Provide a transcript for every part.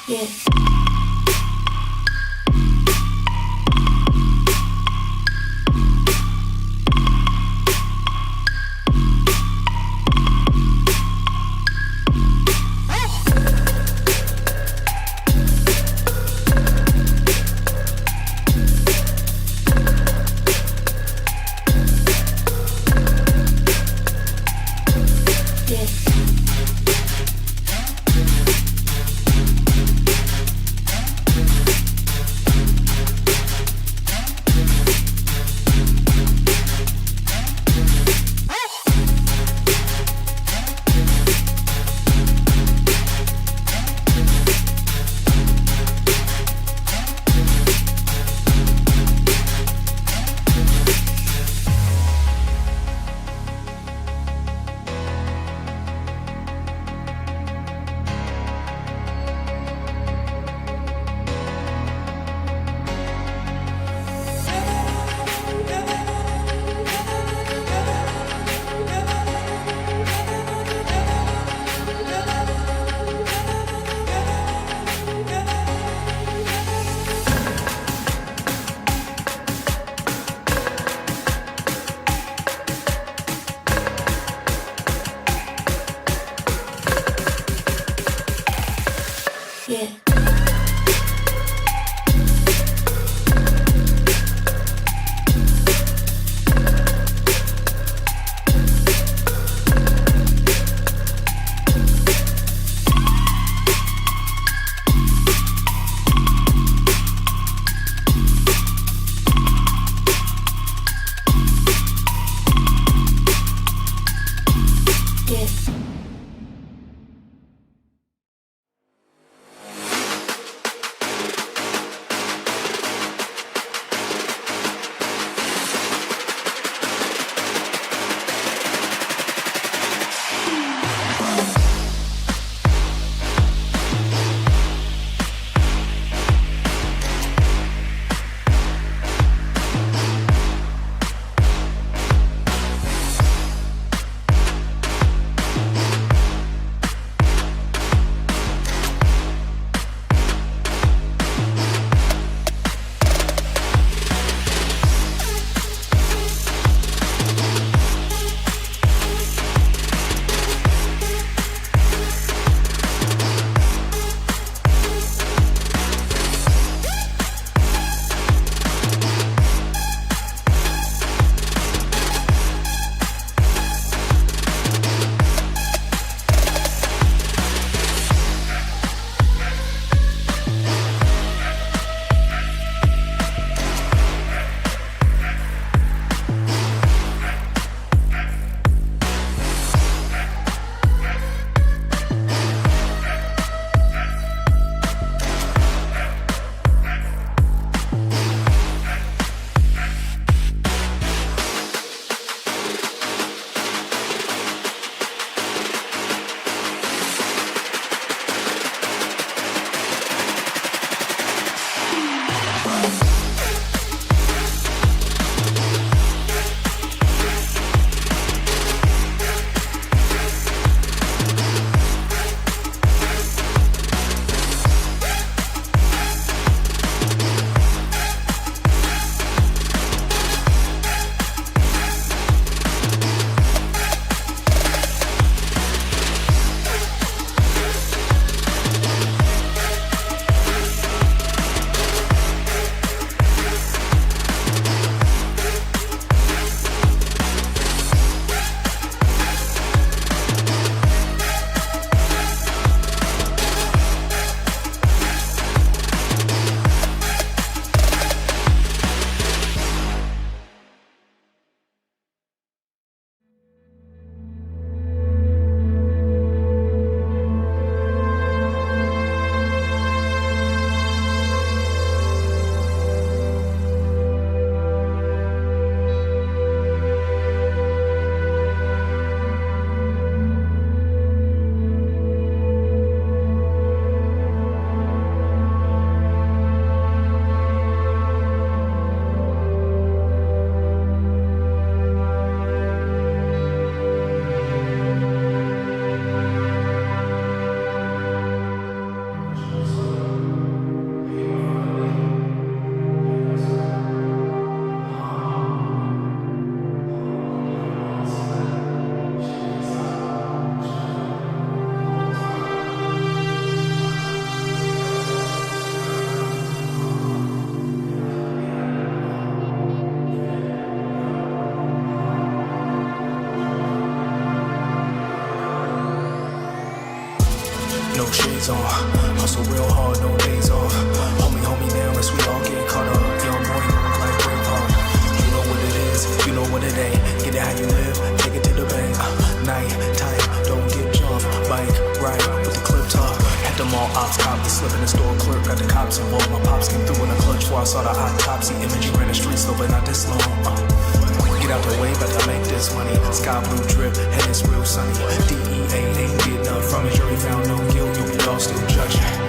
Yeah. Yeah. no shades on. Hustle real hard, no days off. Hold me down, unless we all get caught up. Young boy, you look like Braveheart. You know what it is, you know what it ain't. Get it how you live, take it to the bank. Night time, don't get jumped. Bike ride with the clip top. Had them all ops cop, the slip in the store clerk. Got the cops involved. My pops came through in a clutch before I saw the autopsy. Imaging ran the streets, though, but not this long. Get out the way, but I make this money. Sky blue drip, and it's real sunny. DEA ain't get enough from it. Jury found no guilt, you'll be lost in judgment.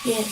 Yeah.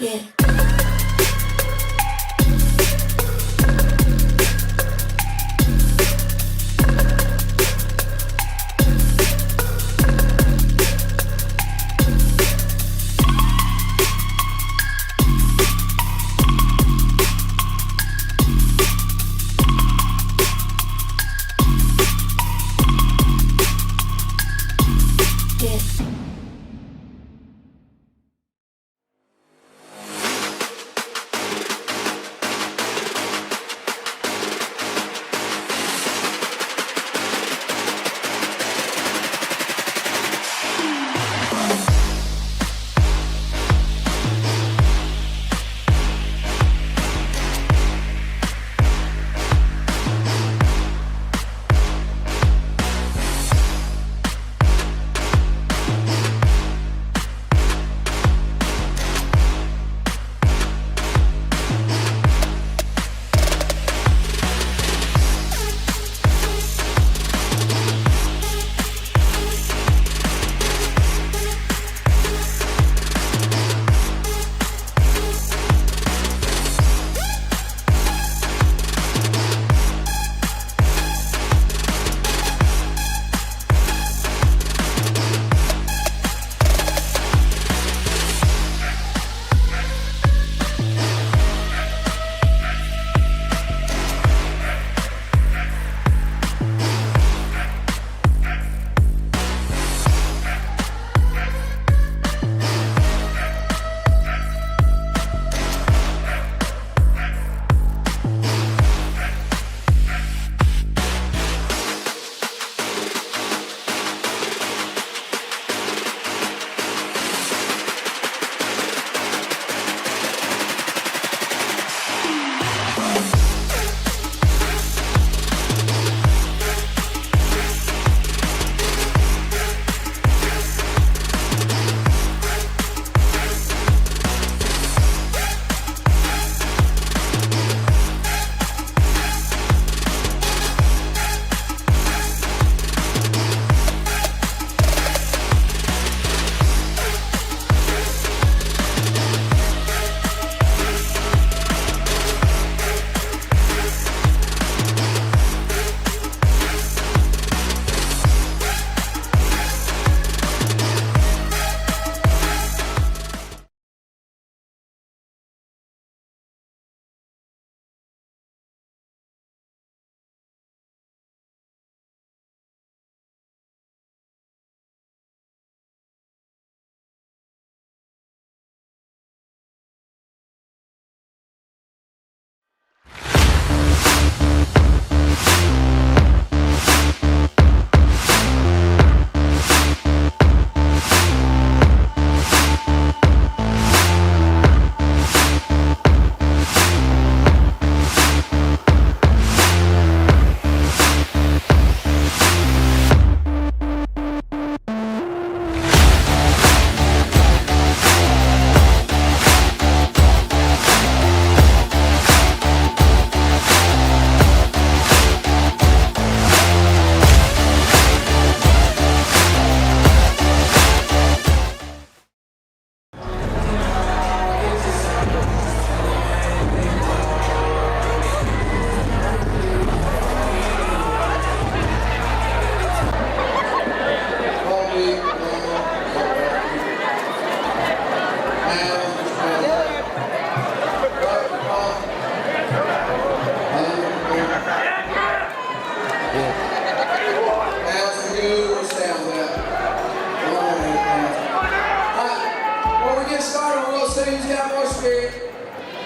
Yeah.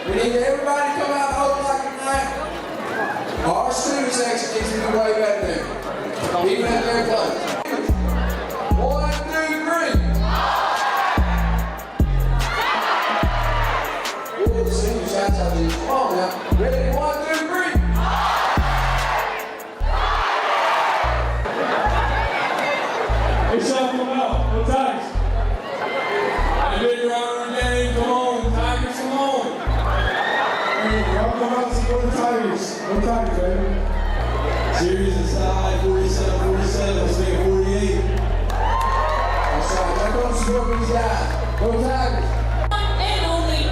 We need everybody to come out and hold like tonight. Our student section needs to be way back there. Even at their place. 1, 2, 3. Ooh, the seniors outside these. Come on now. Ready? 1, 2, 3. Hey, shout them out. Go Tigers. I did your honor game. Come on, Tigers, come on. Hey, y'all come out and support the Tigers. Go Tigers, baby. Series aside, 47-47. Let's make it 48. That's right. Let's go support these guys. Go Tigers. And only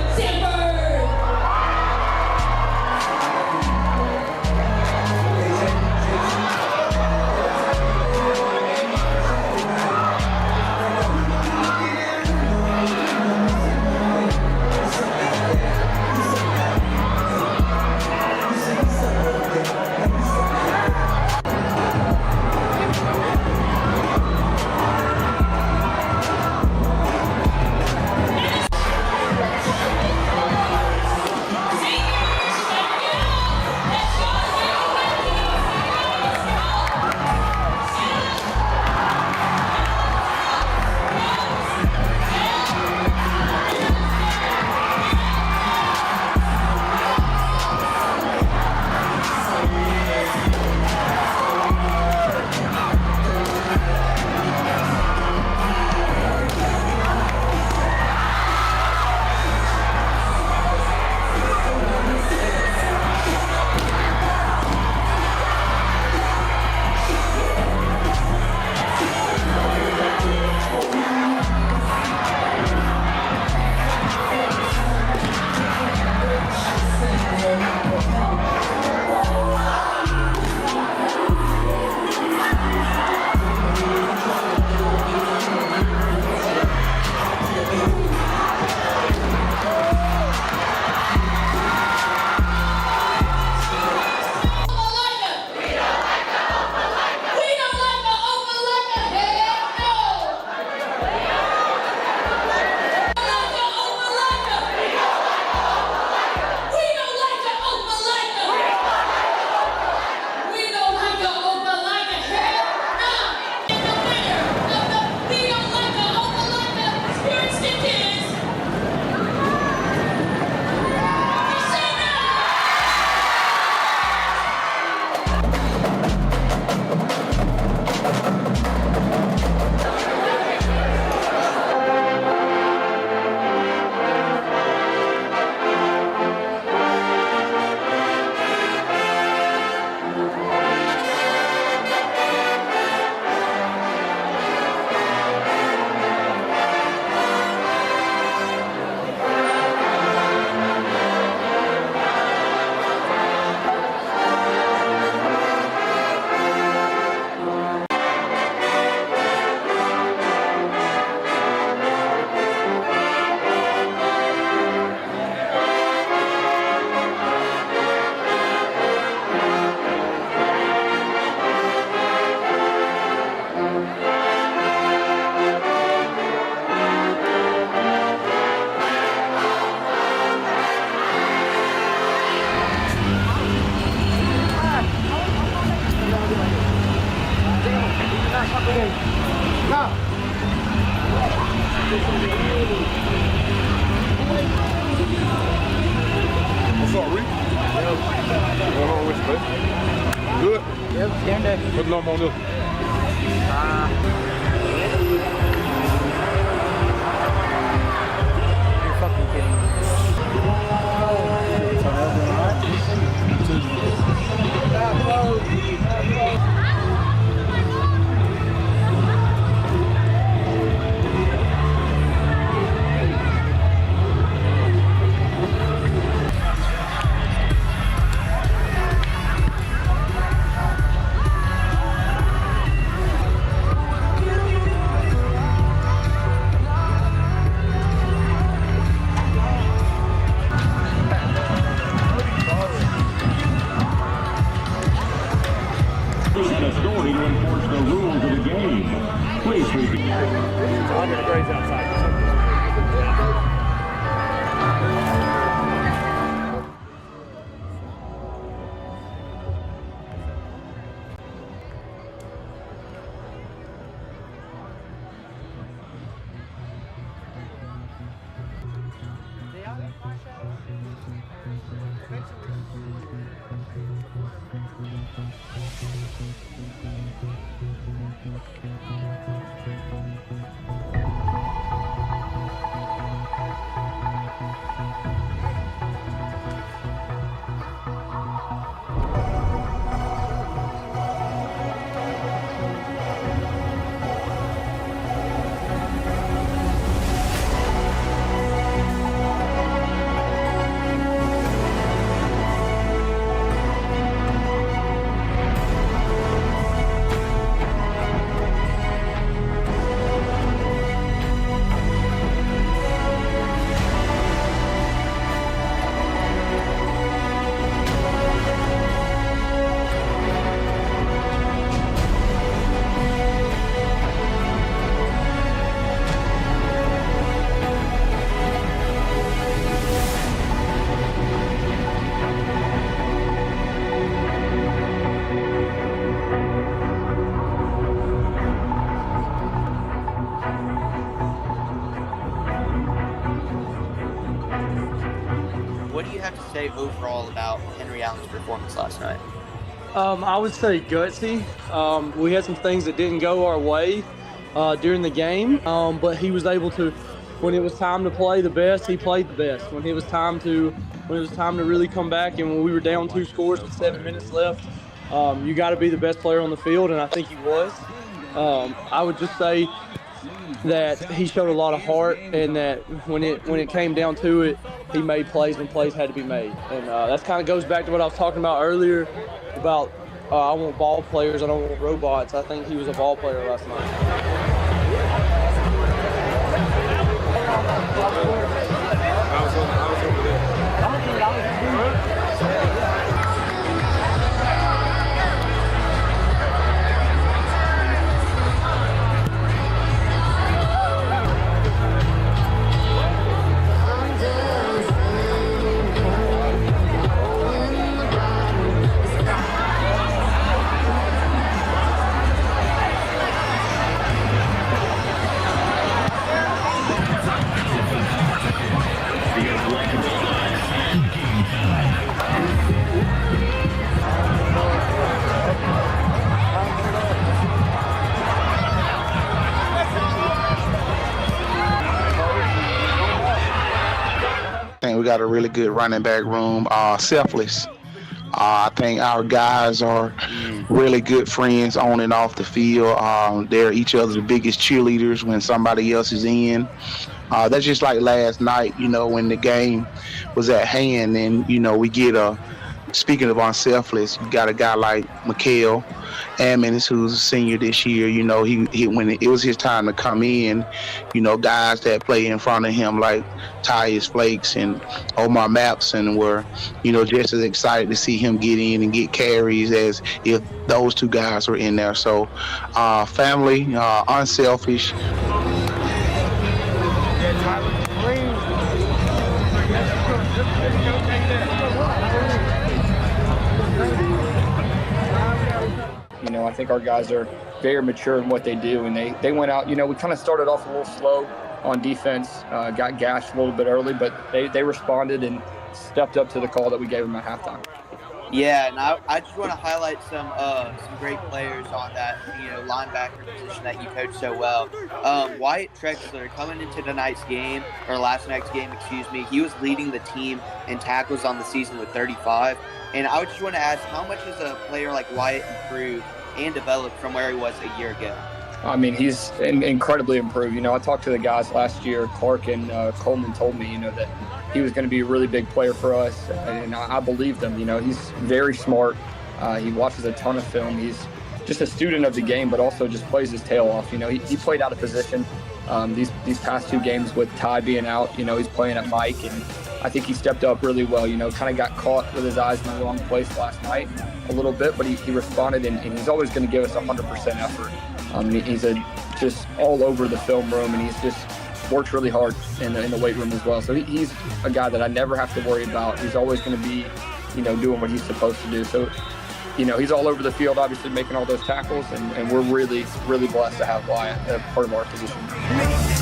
What number on this? You're fucking kidding me. Authority to enforce the rules of the game. Please repeat. 100 degrees outside. What do you have to say overall about Henry Allen's performance last night? I would say gutsy. We had some things that didn't go our way during the game, but he was able to, when it was time to play the best, he played the best. When it was time to really come back, and when we were down 2 scores with 7 minutes left, you got to be the best player on the field, and I think he was. I would just say that he showed a lot of heart, and that when it came down to it, he made plays when plays had to be made. And that kind of goes back to what I was talking about earlier about I want ball players, I don't want robots. I think he was a ball player last night. I think we got a really good running back room, selfless. I think our guys are really good friends on and off the field. They're each other's biggest cheerleaders when somebody else is in. That's just like last night, when the game was at hand, and, we get speaking of unselfless, you got a guy like Mikhail Ammons, who's a senior this year. He when it was his time to come in, guys that play in front of him like Tyus Flakes and Omar Mapson were, just as excited to see him get in and get carries as if those two guys were in there. So, family, unselfish. I think our guys are very mature in what they do, and they went out. We kind of started off a little slow on defense, got gashed a little bit early, but they responded and stepped up to the call that we gave them at halftime. Yeah, and I just want to highlight some great players on that linebacker position that you coach so well. Wyatt Trexler coming into last night's game, excuse me, he was leading the team in tackles on the season with 35. And I just want to ask, how much has a player like Wyatt improved and developed from where he was a year ago? I mean, he's incredibly improved. I talked to the guys last year. Clark and Coleman told me, that he was going to be a really big player for us, and I believed them. He's very smart. He watches a ton of film. He's just a student of the game, but also just plays his tail off. He played out of position these past 2 games with Ty being out. He's playing at Mike, and I think he stepped up really well. Kind of got caught with his eyes in the wrong place last night a little bit, but he responded, and he's always going to give us 100% effort. He's just all over the film room, and he's just works really hard in the weight room as well. So he's a guy that I never have to worry about. He's always going to be, doing what he's supposed to do. So, he's all over the field, obviously making all those tackles, and we're really, really blessed to have Wyatt a part of our position.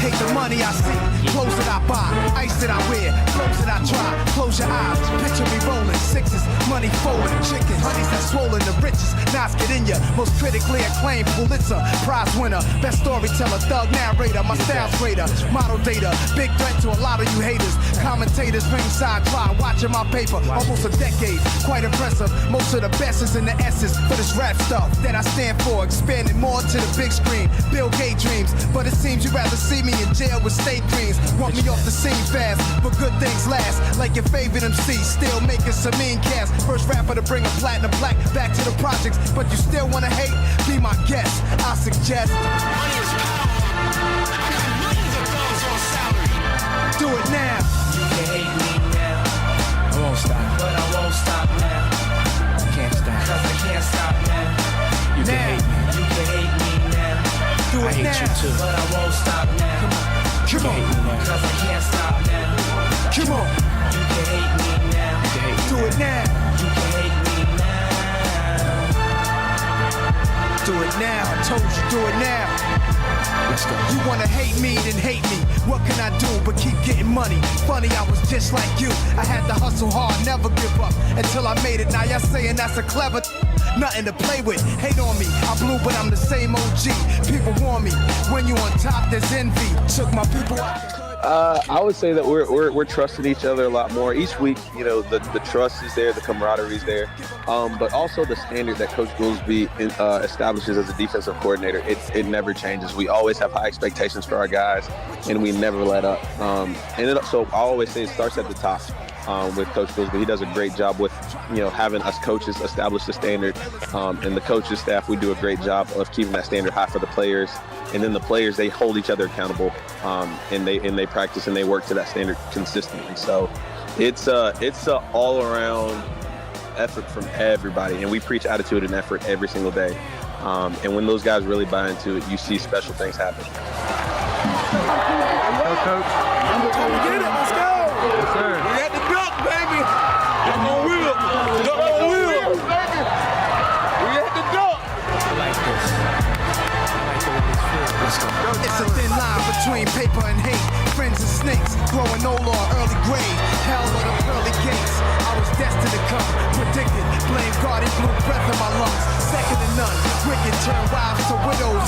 Hate the money I see, clothes that I buy, ice that I wear, clothes that I try. Close your eyes, picture me rolling 6s, money folding, chicken, honeys that swollen, the richest. Knives get in ya, most critically acclaimed Pulitzer Prize winner, best storyteller, thug narrator, my style's greater, model data, big threat to a lot of you haters. Commentators ringside try watching my paper, almost a decade, quite impressive. Most of the best is in the essence for this rap stuff that I stand for, expanding more to the big screen. Bill Gates dreams, but it seems you'd rather see me in jail with state dreams. Want me off the scene fast, but good things last. Like your favorite MC, still making some mean cash. First rapper to bring a platinum plaque back to the projects, but you still wanna hate? Be my guest, I suggest. Money is power. I got millions of dollars on salary. Do it now. You can hate me now. I won't stop, but I won't stop now. I can't stop, cause I can't stop now. You can hate me. You can hate me now. Do it now. I hate you too, but I won't stop now. Come on, cause I can't stop now. Come on, you can hate me now. Do it now. You can hate me now. Do it now. I told you, do it now. Let's go. You wanna hate me, then hate me. What can I do but keep getting money? Funny, I was just like you. I had to hustle hard, never give up until I made it. Now y'all saying that's a clever nothing to play with. Hate on me, I blew, but I'm the same OG. People warn me, when you on top, there's envy. Took my people out. I would say that we're trusting each other a lot more each week. The trust is there, the camaraderie is there, but also the standard that Coach Goolsby establishes as a defensive coordinator. It never changes. We always have high expectations for our guys, and we never let up. So I always say it starts at the top. With Coach Goolsby, he does a great job with having us coaches establish the standard, and the coaches staff, we do a great job of keeping that standard high for the players. And then the players, they hold each other accountable, and they practice and they work to that standard consistently. So it's a all around effort from everybody, and we preach attitude and effort every single day. And when those guys really buy into it, you see special things happen. Go, Coach. Get it, let's go. Yes, sir. We had the duck, baby. Duck on wheel. Duck on wheel. We had the duck. I like this. I like the way this feels. Let's go. It's a thin line between paper and hate. Friends and snakes, growing no law, early grade. Hell or the pearly gates. I was destined to come, predicted. Blame God, he blew breath in my lungs. Second to none. Wicked turn wives to widows.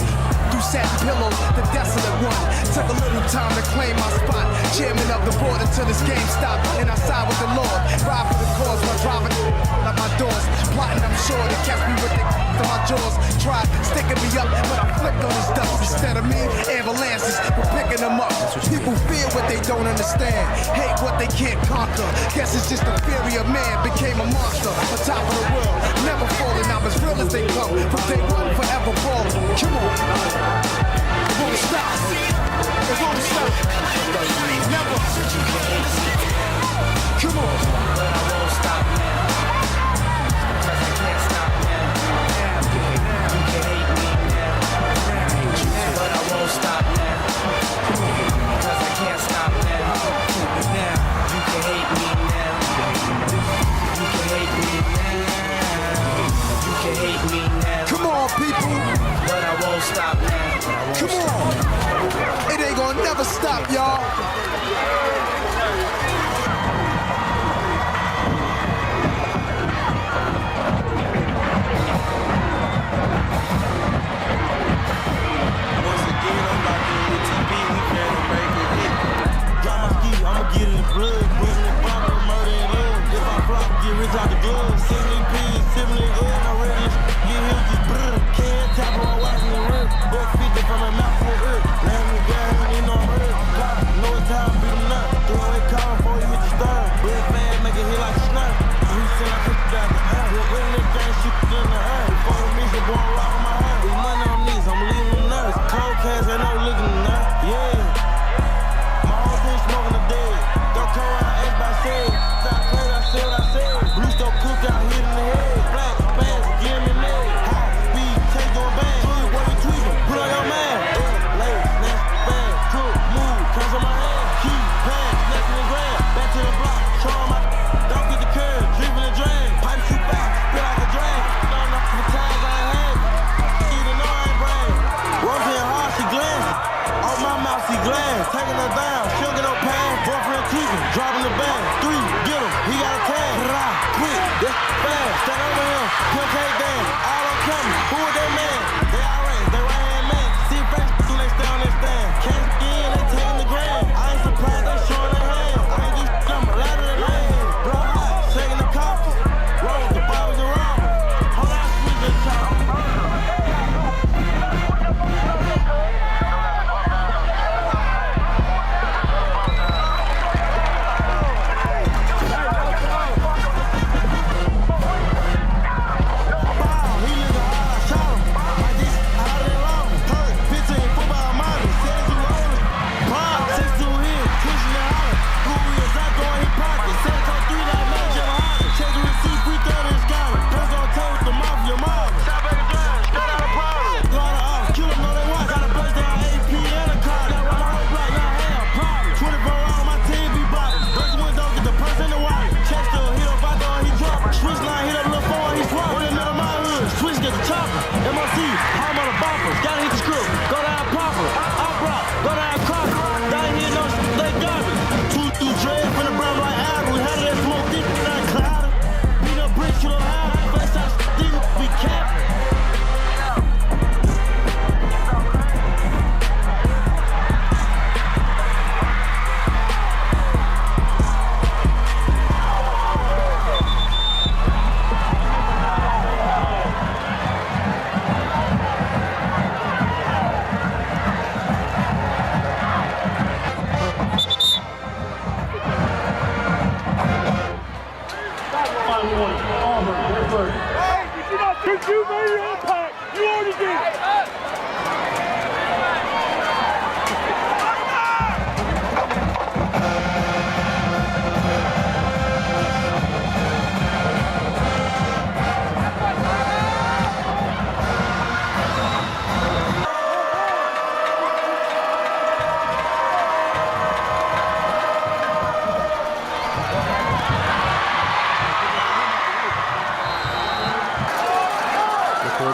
Through satin pillows, the desolate one. Took a little time to claim my spot. Chairman of the board until this game stopped. And I side with the Lord. Ride for the cause while driving at my doors. Plotting, I'm sure, to catch me with the to my jaws. Tried sticking me up, but I flipped on his dust. Instead of me, ambulances were picking them up. People fear what they don't understand. Hate what they can't conquer. Guess it's just the theory of man became a monster. On top of the world, never falling. I'm as real as they come. From day one, forever balling. Come on. It won't stop. It won't stop. Never. Come on. But I won't stop now. Cause I can't stop now. You can hate me now. But I won't stop now. Cause I can't stop now. You can hate me now. You can hate me now. You can hate me now. Come on, people. But I won't stop now. Come on. It ain't gonna never stop, y'all. dropping the bag. 3, get him, he got a tag. Quick, that's fast, stand over him, put K down. All I'm coming, who is that man? They alright, they right hand man. See face, do they stay on their stand? Can't again, they taking the grand. I ain't surprised, they showing their hand. I ain't just number, ladder the land. Blow hot, shaking the coffee. Roll, the bottles are wrong. Hold on, sweet the top.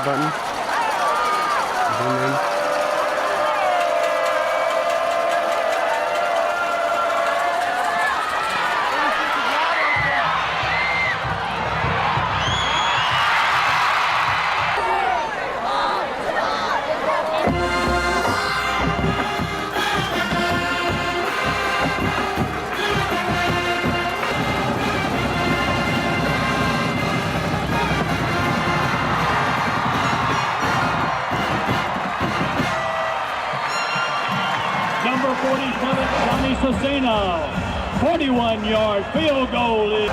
Button. Number 47, Johnny Cicino. 41-yard field goal is...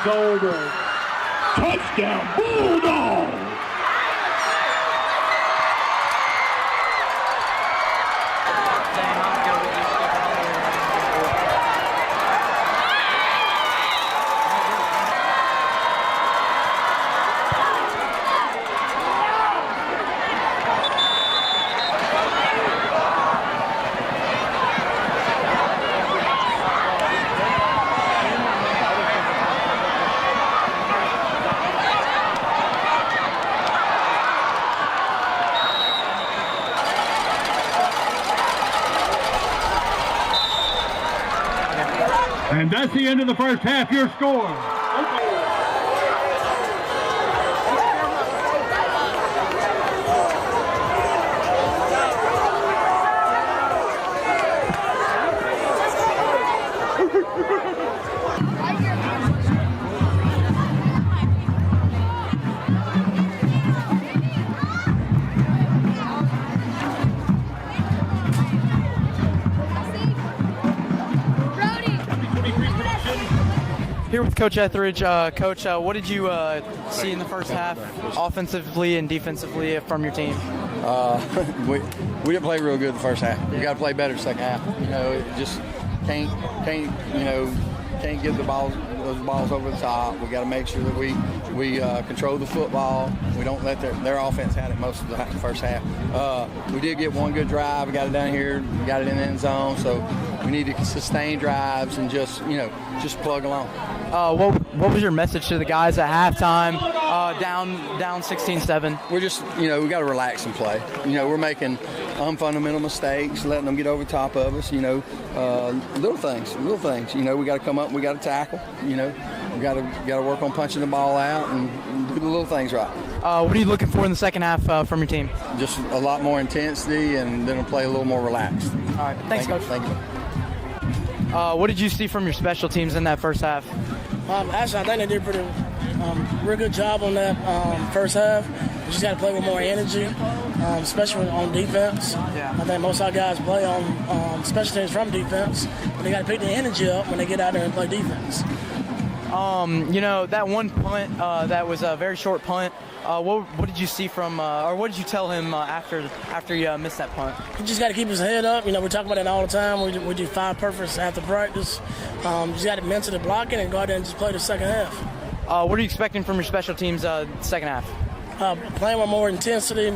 is over. Touchdown, Bulldogs! And that's the end of the first half. Your score. Here with Coach Etheridge. Coach, what did you see in the first half, offensively and defensively, from your team? We didn't play real good the first half. We got to play better second half. You know, it just can't get those balls over the top. We got to make sure that we control the football. We don't let their offense had it most of the first half. We did get one good drive. We got it down here. We got it in the end zone. So we need to sustain drives and just plug along. What was your message to the guys at halftime? Down 16-7. We're just we got to relax and play. We're making unfundamental mistakes, letting them get over the top of us. Little things. We got to come up. We got to tackle. We got to work on punching the ball out and do the little things right. What are you looking for in the second half from your team? Just a lot more intensity, and then we'll play a little more relaxed. All right. Thanks, Coach. Thank you. What did you see from your special teams in that first half? Actually, I think they did a real good job on that first half. We just got to play with more energy, especially on defense. Yeah. I think most of our guys play on special teams from defense, but they got to pick the energy up when they get out there and play defense. That one punt, that was a very short punt. What did you see from, or what did you tell him after you missed that punt? He just got to keep his head up. We talk about it all the time. We do 5 perfects after practice. Just got to mentally block it and go out there and just play the second half. What are you expecting from your special teams second half? Playing with more intensity,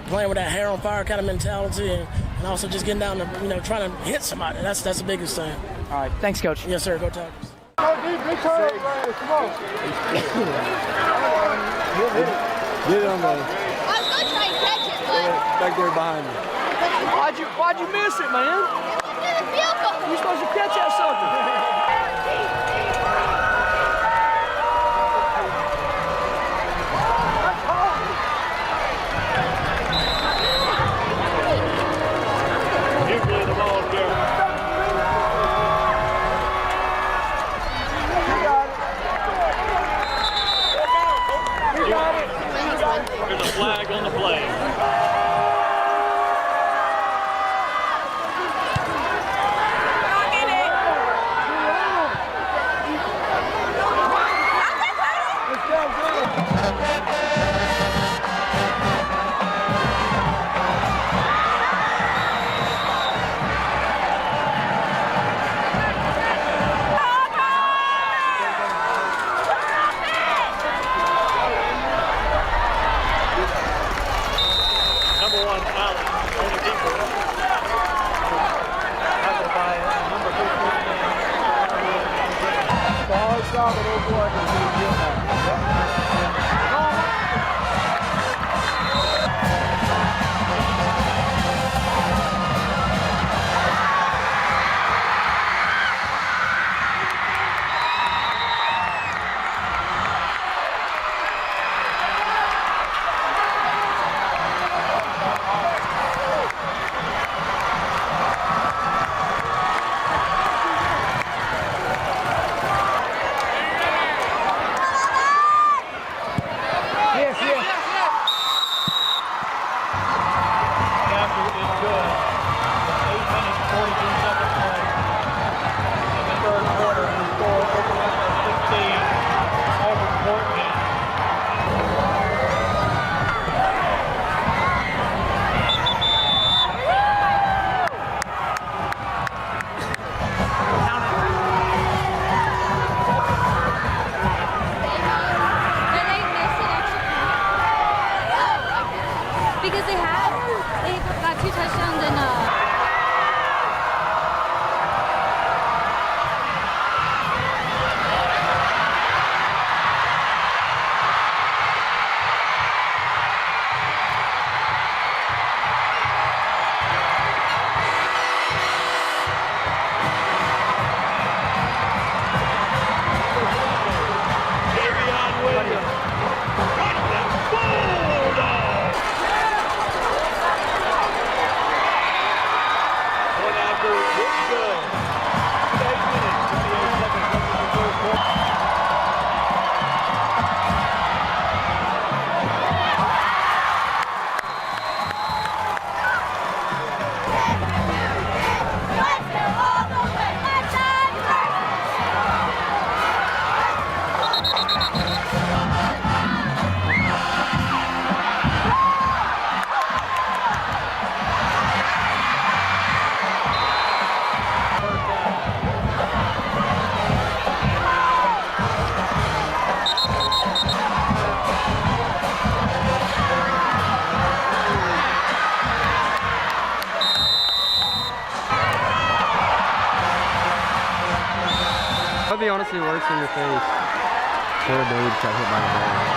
playing with that hair on fire kind of mentality, and also just getting down to trying to hit somebody. That's the biggest thing. All right, thanks, Coach. Yes, sir. Go Tigers. Come on. Get it on the. I was going to try and catch it, but Back there behind you. Why'd you miss it, man? You're supposed to catch that sucker. There's a flag on the play. because they got 2 touchdowns and Probably honestly worse in your face. Poor dude got hit by the ball.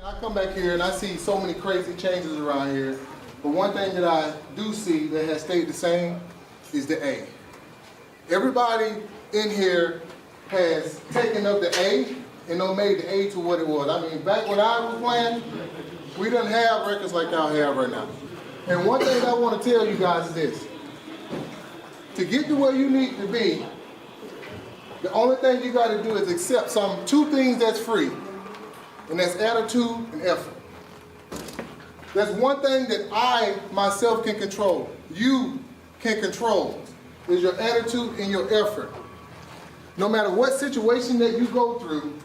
I come back here and I see so many crazy changes around here, but one thing that I do see that has stayed the same is the A. Everybody in here has taken up the A and made the A to what it was. I mean, back when I was playing, we didn't have records like y'all have right now. And one thing I want to tell you guys is this. To get to where you need to be, the only thing you got to do is accept two things that's free, and that's attitude and effort. That's one thing that I, myself, can control. You can control, is your attitude and your effort. No matter what situation that you go through,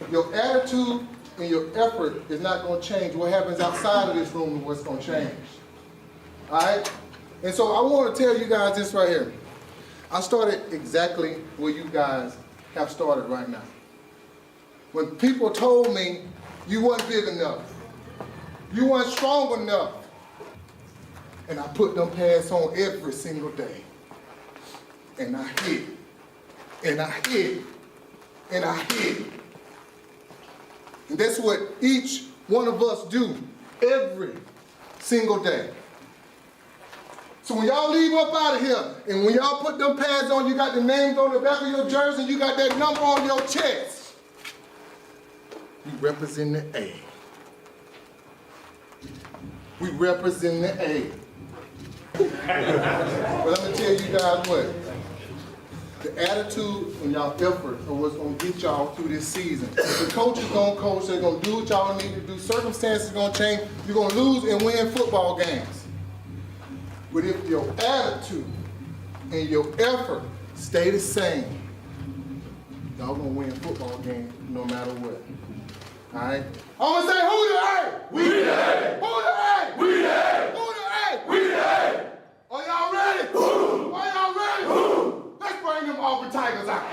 your attitude and your effort is not going to change. What happens outside of this room is what's going to change. All right? And so I want to tell you guys this right here. I started exactly where you guys have started right now. When people told me you weren't big enough, you weren't strong enough, and I put them pads on every single day. And I hit, and I hit, and I hit. And that's what each one of us do every single day. So when y'all leave up out of here, and when y'all put them pads on, you got the names on the back of your jersey, you got that number on your chest. We represent the A. We represent the A. But let me tell you guys what. The attitude and y'all effort are what's gonna get y'all through this season. The coach is gonna coach, they're gonna do what y'all need to do. Circumstances are gonna change. You're gonna lose and win football games. But if your attitude and your effort stay the same, y'all gonna win football games no matter what. All right? I'm gonna say, who the A? We the A. Who the A? We the A. Who the A? We the A. Are y'all ready? Are y'all ready? Let's bring them Auburn Tigers out.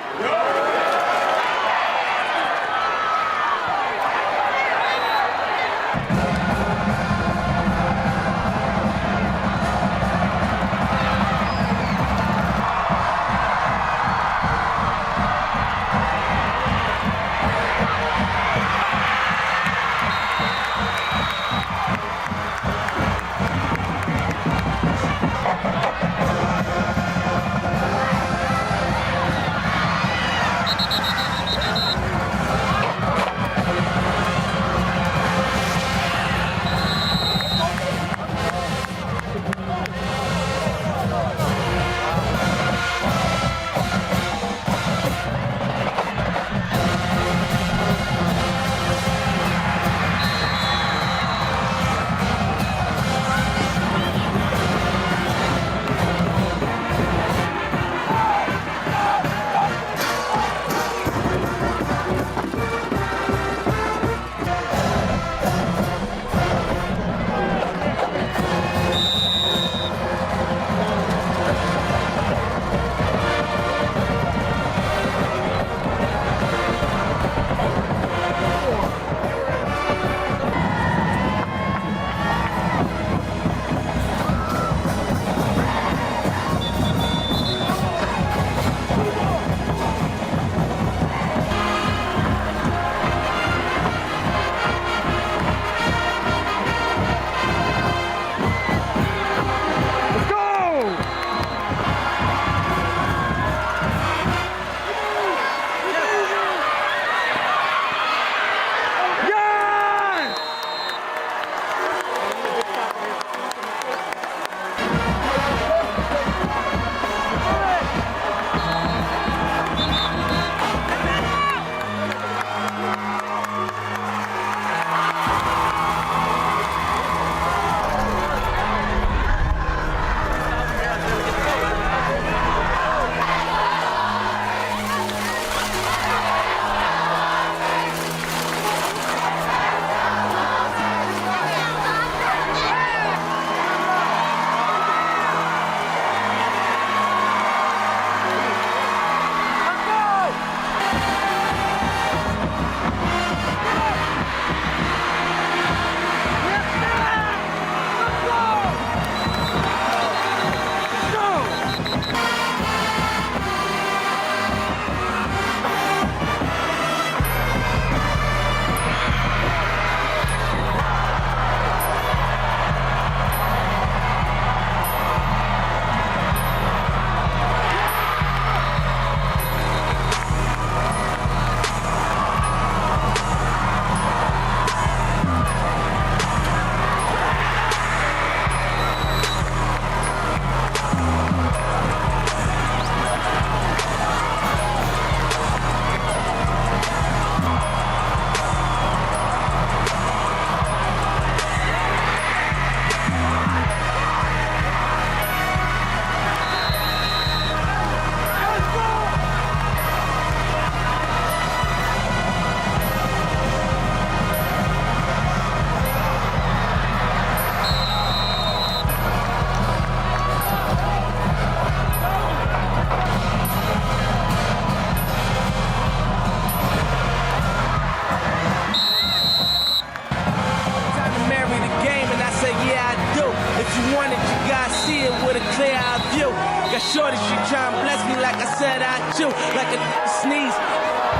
making sneeze.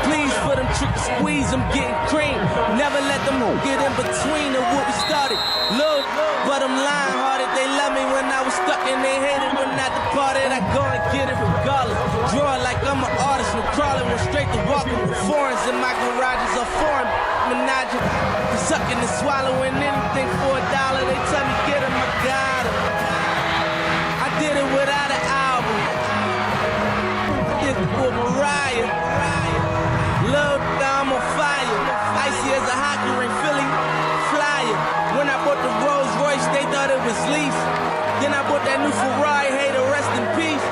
Please for them trick squeeze, I'm getting cream. Never let them get in between of what we started. Look, but I'm lying hearted. They love me when I was stuck and they hated when I departed. I go and get it regardless. Draw like I'm an artist. No crawling, went straight to walking with foreigns in my garages. A foreign menage. Sucking and swallowing anything for $1. They tell me get him, I got him. I did it without an album. I did it for Mariah. Love, I'm on fire. Icy as a hockey ring, Philly flyer. When I bought the Rolls Royce, they thought it was lease. Then I bought that new Ferrari, hey, to rest in peace.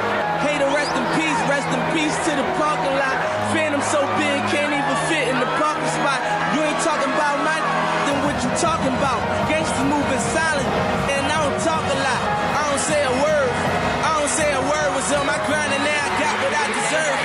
Hey, to rest in peace to the parking lot. Phantom so big, can't even fit in the parking spot. You ain't talking about my then what you talking about? Gangsters moving silent, and I don't talk a lot. I don't say a word. Was on my grind and now I got what I deserve.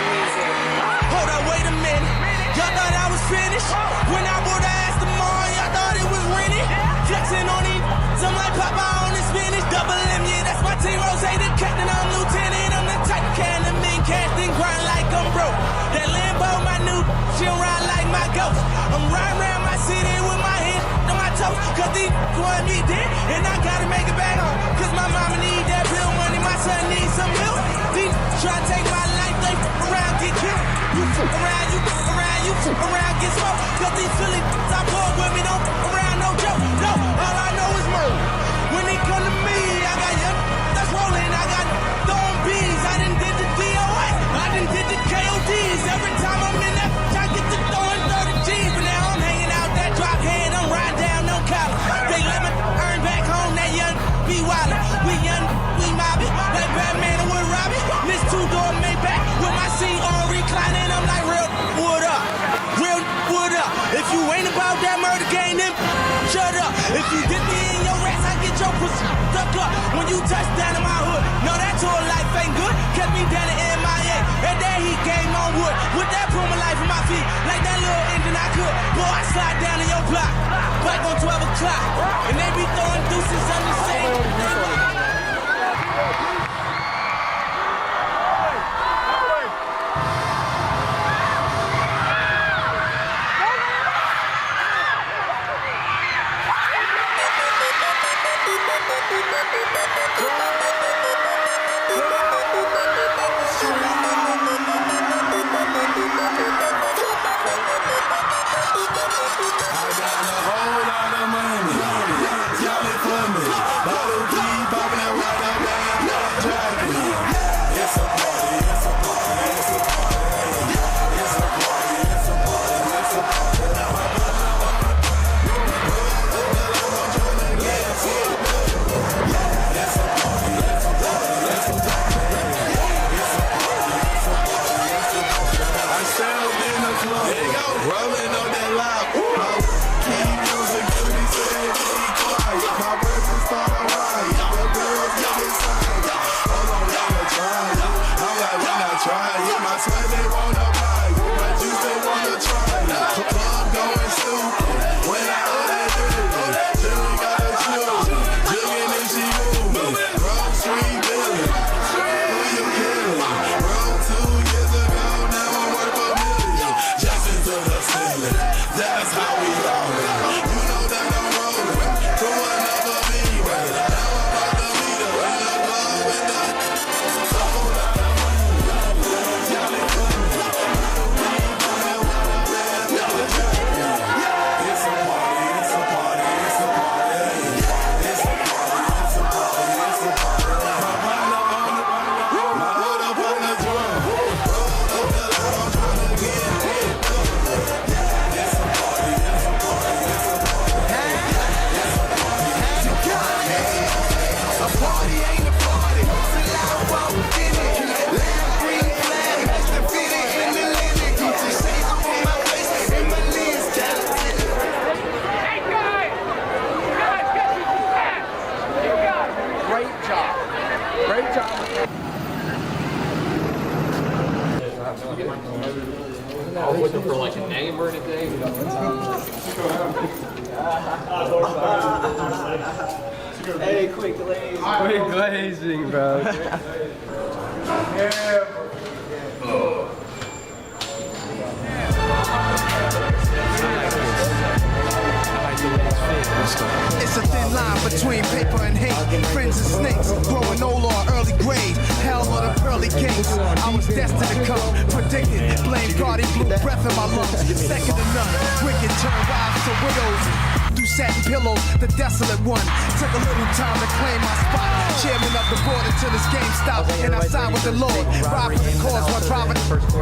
Hold up, wait a minute. Y'all thought I was finished? When I bought the ass tomorrow, y'all thought it was rented? Flexing on these, I'm like Papa on the spinach. Double M, yeah, that's my team. Rose, the captain, I'm lieutenant. I'm the type of can of men casting grind like I'm broke. That Lambo, my new, she'll ride like my ghost. I'm riding around my city with my hand on my toes. Cause these want me dead, and I gotta make it back home. Cause my mama need that bill money, my son needs some milk. These try to take my life, they around, get killed. You around, get smoked. Cause these Philly I pull with me, don't around, no joke. No, all I know is murder. When they come to me, I got young that's rolling. I got throwing bees. I done did the DOA. I done did the KODs. Every time I'm in that, I get to throwing 30 G's. But now I'm hanging out that drop head. I'm riding down no collar. They let me earn back home. That young be wildin'. We young, we mobbing. Like Batman or with Robin. This two-door Maybach with my seat on reclining. I'm like real wood up. Real wood up. If you ain't about that murder game, then shut up. If you dip me in your rats, I get your pussy stuck up. When you touch down in my hood, no, that tour life ain't good. Kept me down in MIA. And that heat game on wood. With that Puma life in my feet. Like that little engine I could. Boy, I slide down in your block. Bike on 12 o'clock. And they be throwing deuces on the same. I was looking for like a name or anything. Hey, quick glaze. Quick glazing, bro. destined to come. Predicted, blame God, he blew breath in my lungs. Second to none, wicked turn wives to widows. Through satin pillows, the desolate one. Took a little time to claim my spot. Chairman of the board until this game stopped. And I side with the Lord. Ride for the cause while driving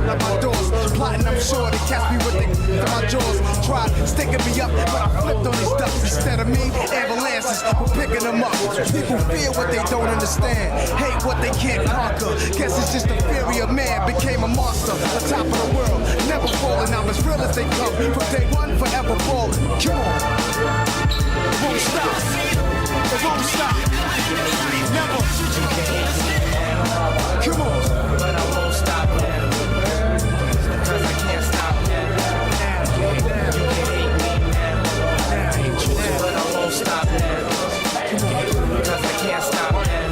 up my doors. Plotting, I'm sure to catch me with my jaws. Tried sticking me up, but I flipped on these ducks. Instead of me, avalanches were picking them up. People fear what they don't understand. Hate what they can't conquer. Guess it's just the fury of man became a monster. On top of the world, never falling. I'm as real as they come. From day one, forever falling. Come on. It won't stop. It won't stop. Never. Come on. But I won't stop now. Cause I can't stop now. You can hate me now. But I won't stop now. Because I can't stop now.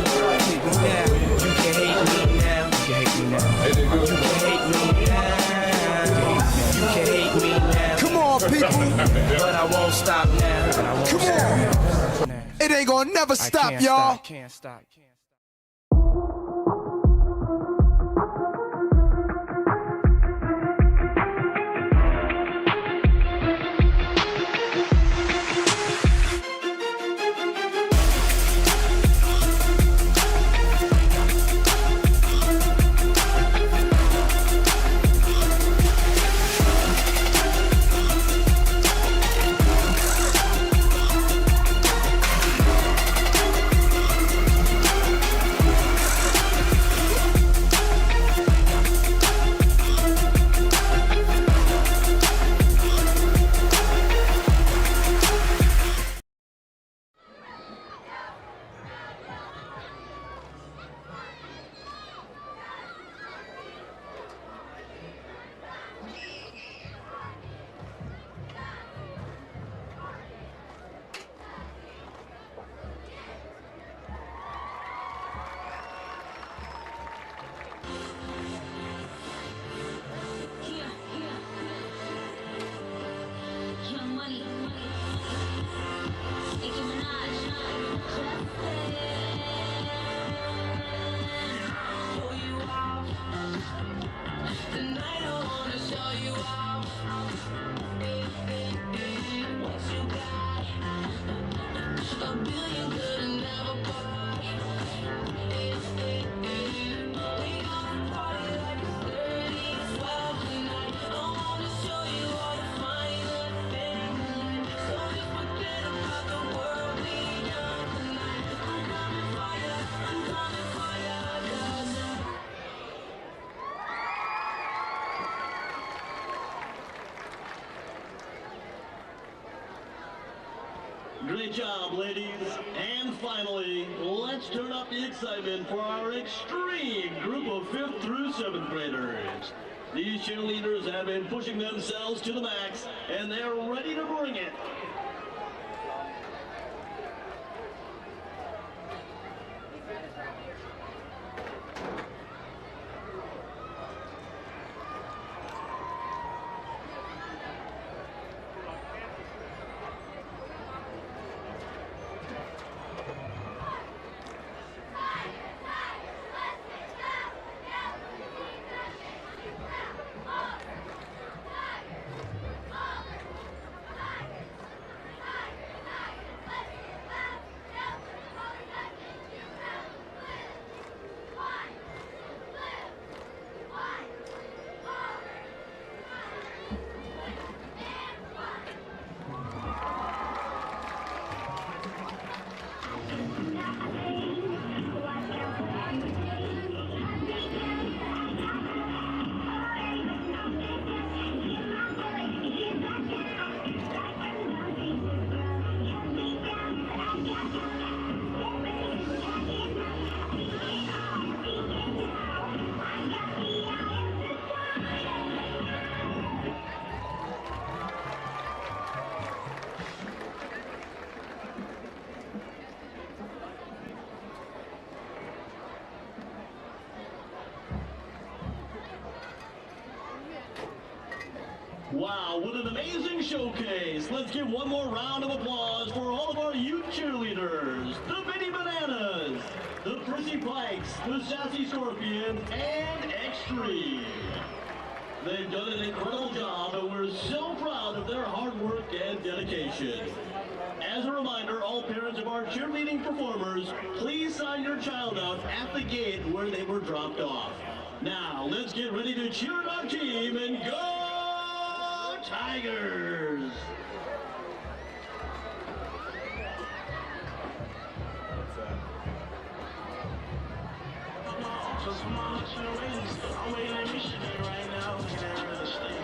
You can hate me now. You can hate me now. You can hate me now. You can hate me now. Come on, people. But I won't stop now. Come on. It ain't gonna never stop, y'all. Can't stop. Great job, ladies. And finally, let's turn up the excitement for our extreme group of 5th through 7th graders. These cheerleaders have been pushing themselves to the max, and they're ready to bring it. Wow, what an amazing showcase. Let's give one more round of applause for all of our youth cheerleaders. The Bitty Bananas, the Prissy Pikes, the Sassy Scorpions, and Extreme. They've done an incredible job, and we're so proud of their hard work and dedication. As a reminder, all parents of our cheerleading performers, please sign your child out at the gate where they were dropped off. Now, let's get ready to cheer on our team and go Tigers! I'm waiting in Michigan right now, looking at real estate.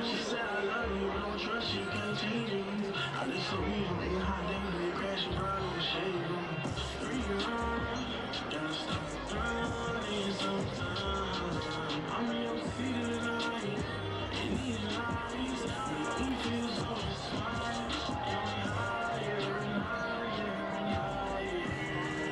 She said I love you, but don't trust you, can't change you. I just so me, I'm eating hot damn, they crash and burn and shade. Gotta stop running sometimes. I'm in your seat tonight, in these nights, we feel so inspired. And we higher and higher and higher.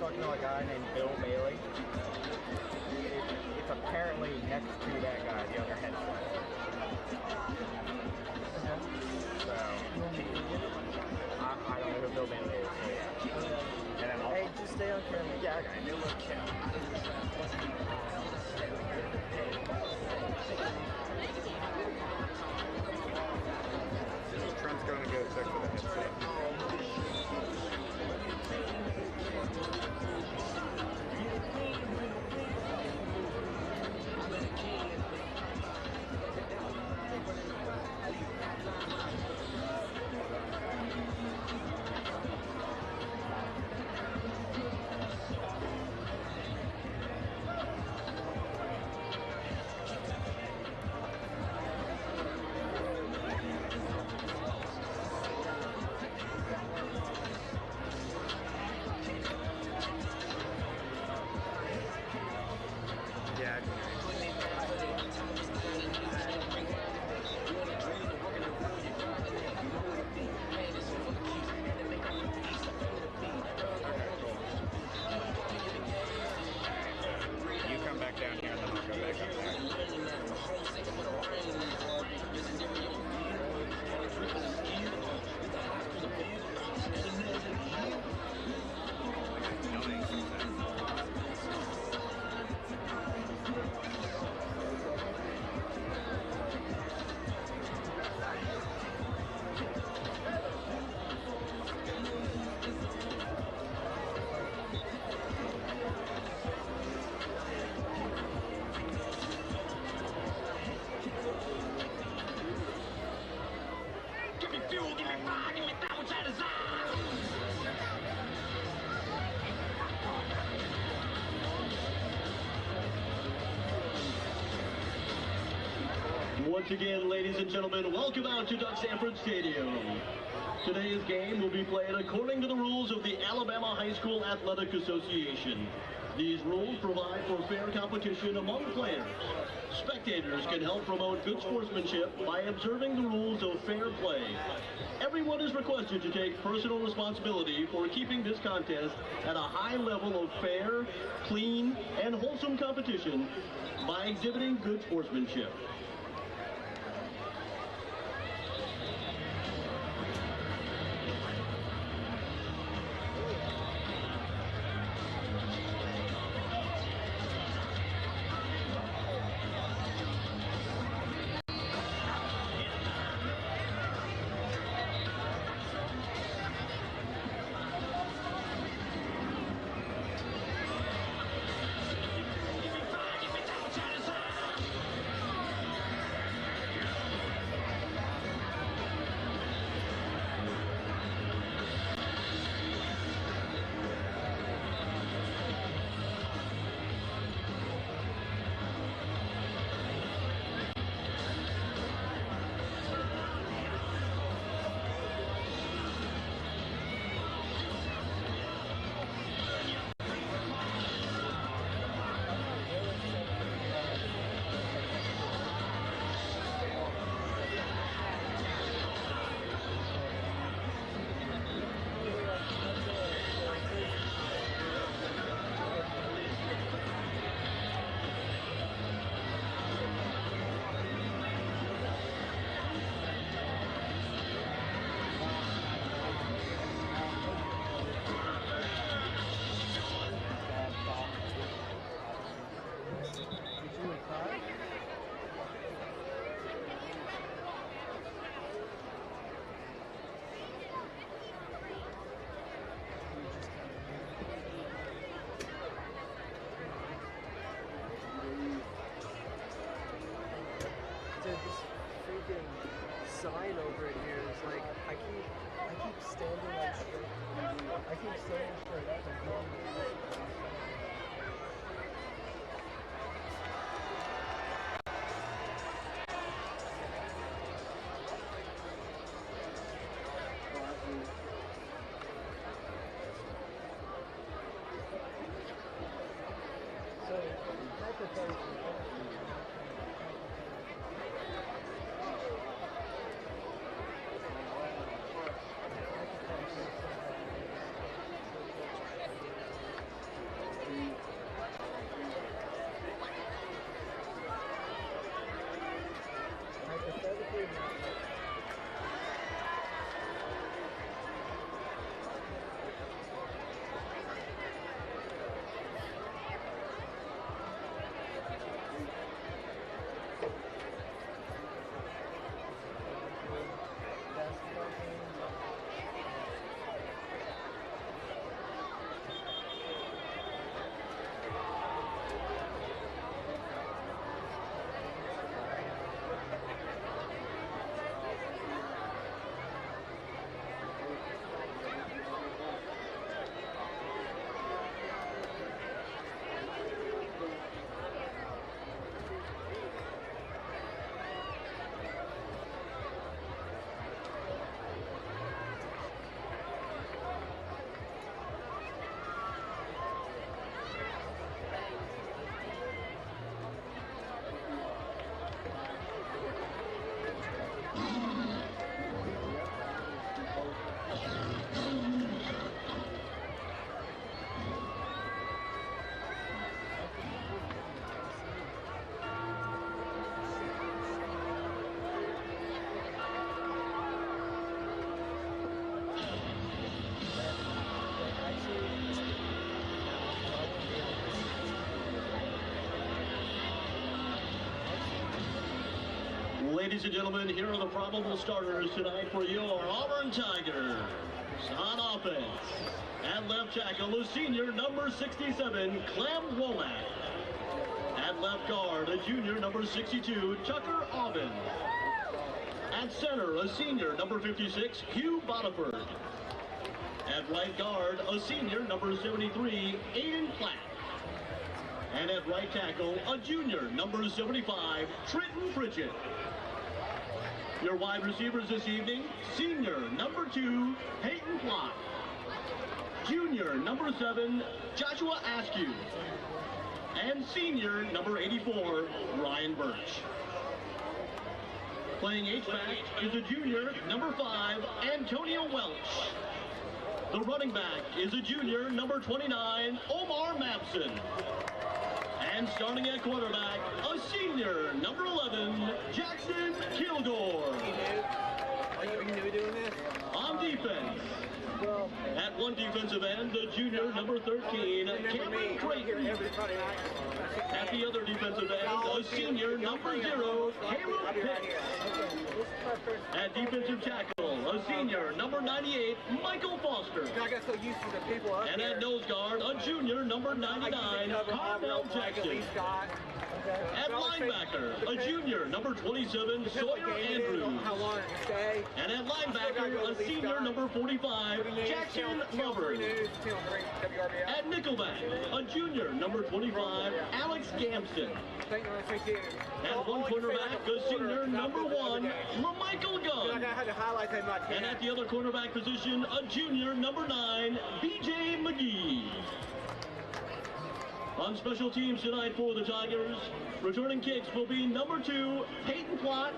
Talking to a guy named Bill Bailey. It's apparently next to that guy, the other head side. So, I don't know who Bill Bailey is. And then hey, just stay on camera. Yeah, I knew what Trent's going to go check for the headset. Once again, ladies and gentlemen, welcome out to Doug Sanford Stadium. Today's game will be played according to the rules of the Alabama High School Athletic Association. These rules provide for fair competition among players. Spectators can help promote good sportsmanship by observing the rules of fair play. Everyone is requested to take personal responsibility for keeping this contest at a high level of fair, clean, and wholesome competition by exhibiting good sportsmanship. Sign over it here is like I keep standing like straight. I keep standing straight up and going. So that's the thing. Ladies and gentlemen, here are the probable starters tonight for your Auburn Tigers. On offense, at left tackle, a senior, number 67, Clem Womack. At left guard, a junior, number 62, Tucker Aubin. At center, a senior, number 56, Hugh Bodiford. At right guard, a senior, number 73, Aiden Platt. And at right tackle, a junior, number 75, Trenton Pritchett. Your wide receivers this evening, senior number 2, Peyton Plott. Junior number 7, Joshua Askew. And senior number 84, Ryan Birch. Playing H-back is a junior number 5, Antonio Welch. The running back is a junior number 29, Omar Mapson. And starting at quarterback, a senior number 11, Jackson Kilgore. On defense, at one defensive end, the junior number 13, Cameron Creighton. At the other defensive end, a senior number 0, Caleb Pitts. At defensive tackle, a senior number 98, Michael Foster. And at nose guard, a junior number 99, Carmel Jackson. At linebacker, a junior number 27, Sawyer Andrews. And at linebacker, a senior number 45, Jackson Lovers. At nickelback, a junior number 25, Alex Gamston. At one cornerback, a senior number 1, LaMichael Gunn. And at the other cornerback position, a junior number 9, BJ McGee. On special teams tonight for the Tigers, returning kicks will be number 2, Peyton Plott,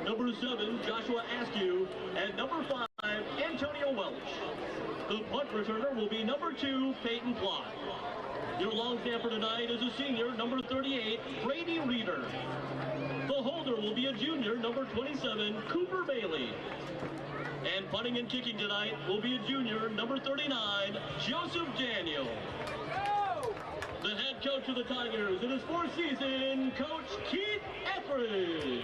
number 7, Joshua Askew, and number 5, Antonio Welch. The punt returner will be number 2, Peyton Plott. Your long snapper tonight is a senior, number 38, Brady Reeder. The holder will be a junior, number 27, Cooper Bailey. And punting and kicking tonight will be a junior, number 39, Joseph Daniel. The head coach of the Tigers in his 4th season, Coach Keith Etheridge.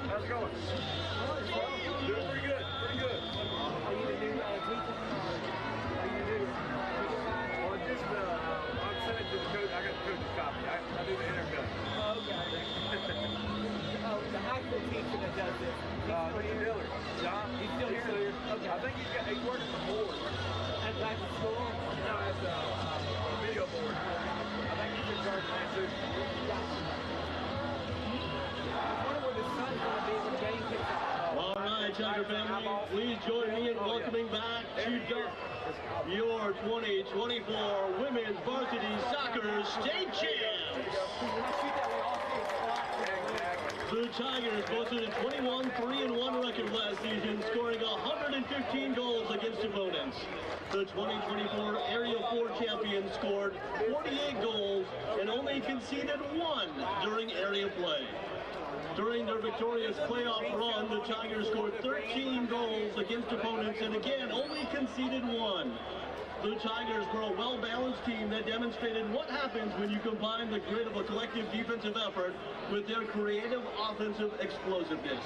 How's it going? Doing pretty good, pretty good. Tiger family, please join me in welcoming back to Duck your 2024 Women's Varsity Soccer State Champs. The Tigers posted a 21-3-1 record last season, scoring 115 goals against opponents. The 2024 Area 4 champions scored 48 goals and only conceded 1 during area play. During their victorious playoff run, the Tigers scored 13 goals against opponents and again only conceded 1. The Tigers were a well-balanced team that demonstrated what happens when you combine the grit of a collective defensive effort with their creative offensive explosiveness.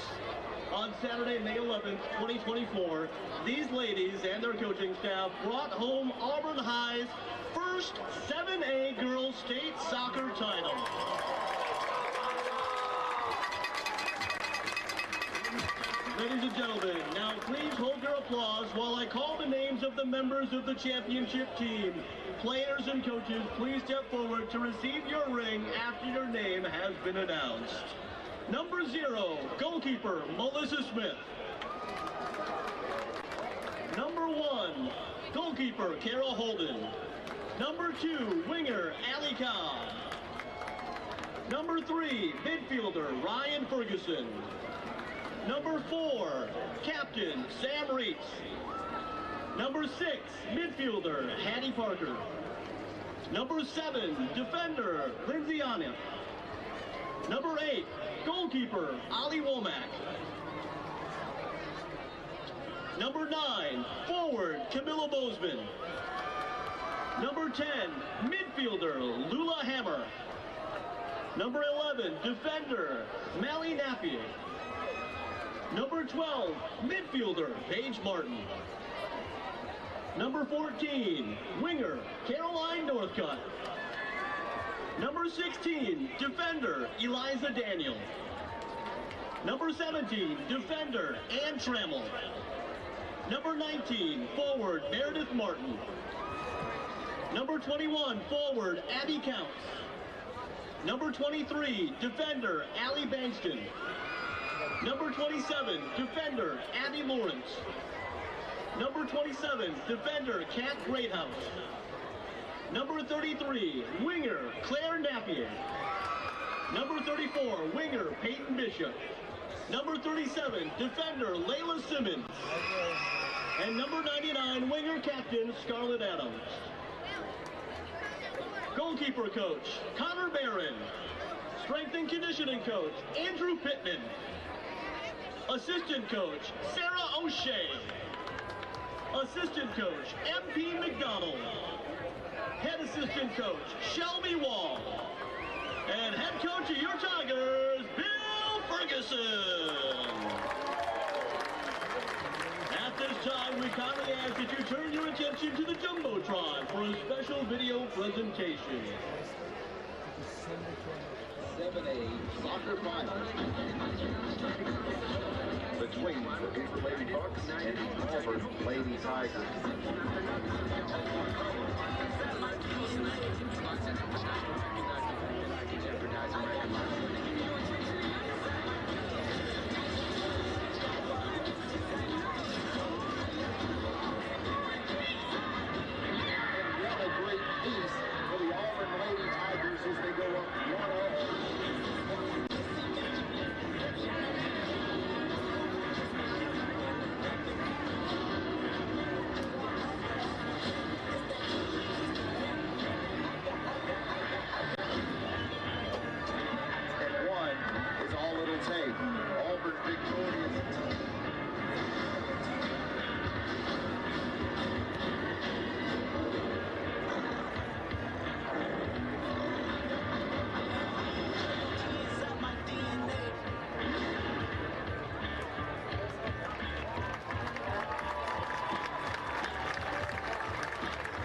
On Saturday, May 11th, 2024, these ladies and their coaching staff brought home Auburn High's first 7A girls state soccer title. Ladies and gentlemen, now please hold your applause while I call the names of the members of the championship team. Players and coaches, please step forward to receive your ring after your name has been announced. Number 0, goalkeeper, Melissa Smith. Number 1, goalkeeper, Carol Holden. Number 2, winger, Allie Cobb. Number 3, midfielder, Ryan Ferguson. Number 4, captain, Sam Reitz. Number 6, midfielder, Hattie Parker. Number 7, defender, Lindsay Aniff. Number 8, goalkeeper, Ali Womack. Number 9, forward, Camilla Bozeman. Number 10, midfielder, Lula Hammer. Number 11, defender, Mally Napier. Number 12, midfielder, Paige Martin. Number 14, winger, Caroline Northcutt. Number 16, defender, Eliza Daniel. Number 17, defender, Ann Trammell. Number 19, forward, Meredith Martin. Number 21, forward, Abby Counts. Number 23, defender, Allie Bankston. Number 27, defender, Abby Lawrence. Number 27, defender, Kat Greathouse. Number 33, winger, Claire Napier. Number 34, winger, Peyton Bishop. Number 37, defender, Layla Simmons. And number 99, winger, captain, Scarlett Adams. Goalkeeper coach, Connor Barron. Strength and conditioning coach, Andrew Pittman. Assistant coach, Sarah O'Shea. Assistant coach, MP McDonald. Head assistant coach, Shelby Wall. And head coach of your Tigers, Bill Ferguson. At this time, we kindly ask that you turn your attention to the Jumbotron for a special video presentation. 7A soccer finals between the Big Lady Bucks and the Auburn Lady Tigers.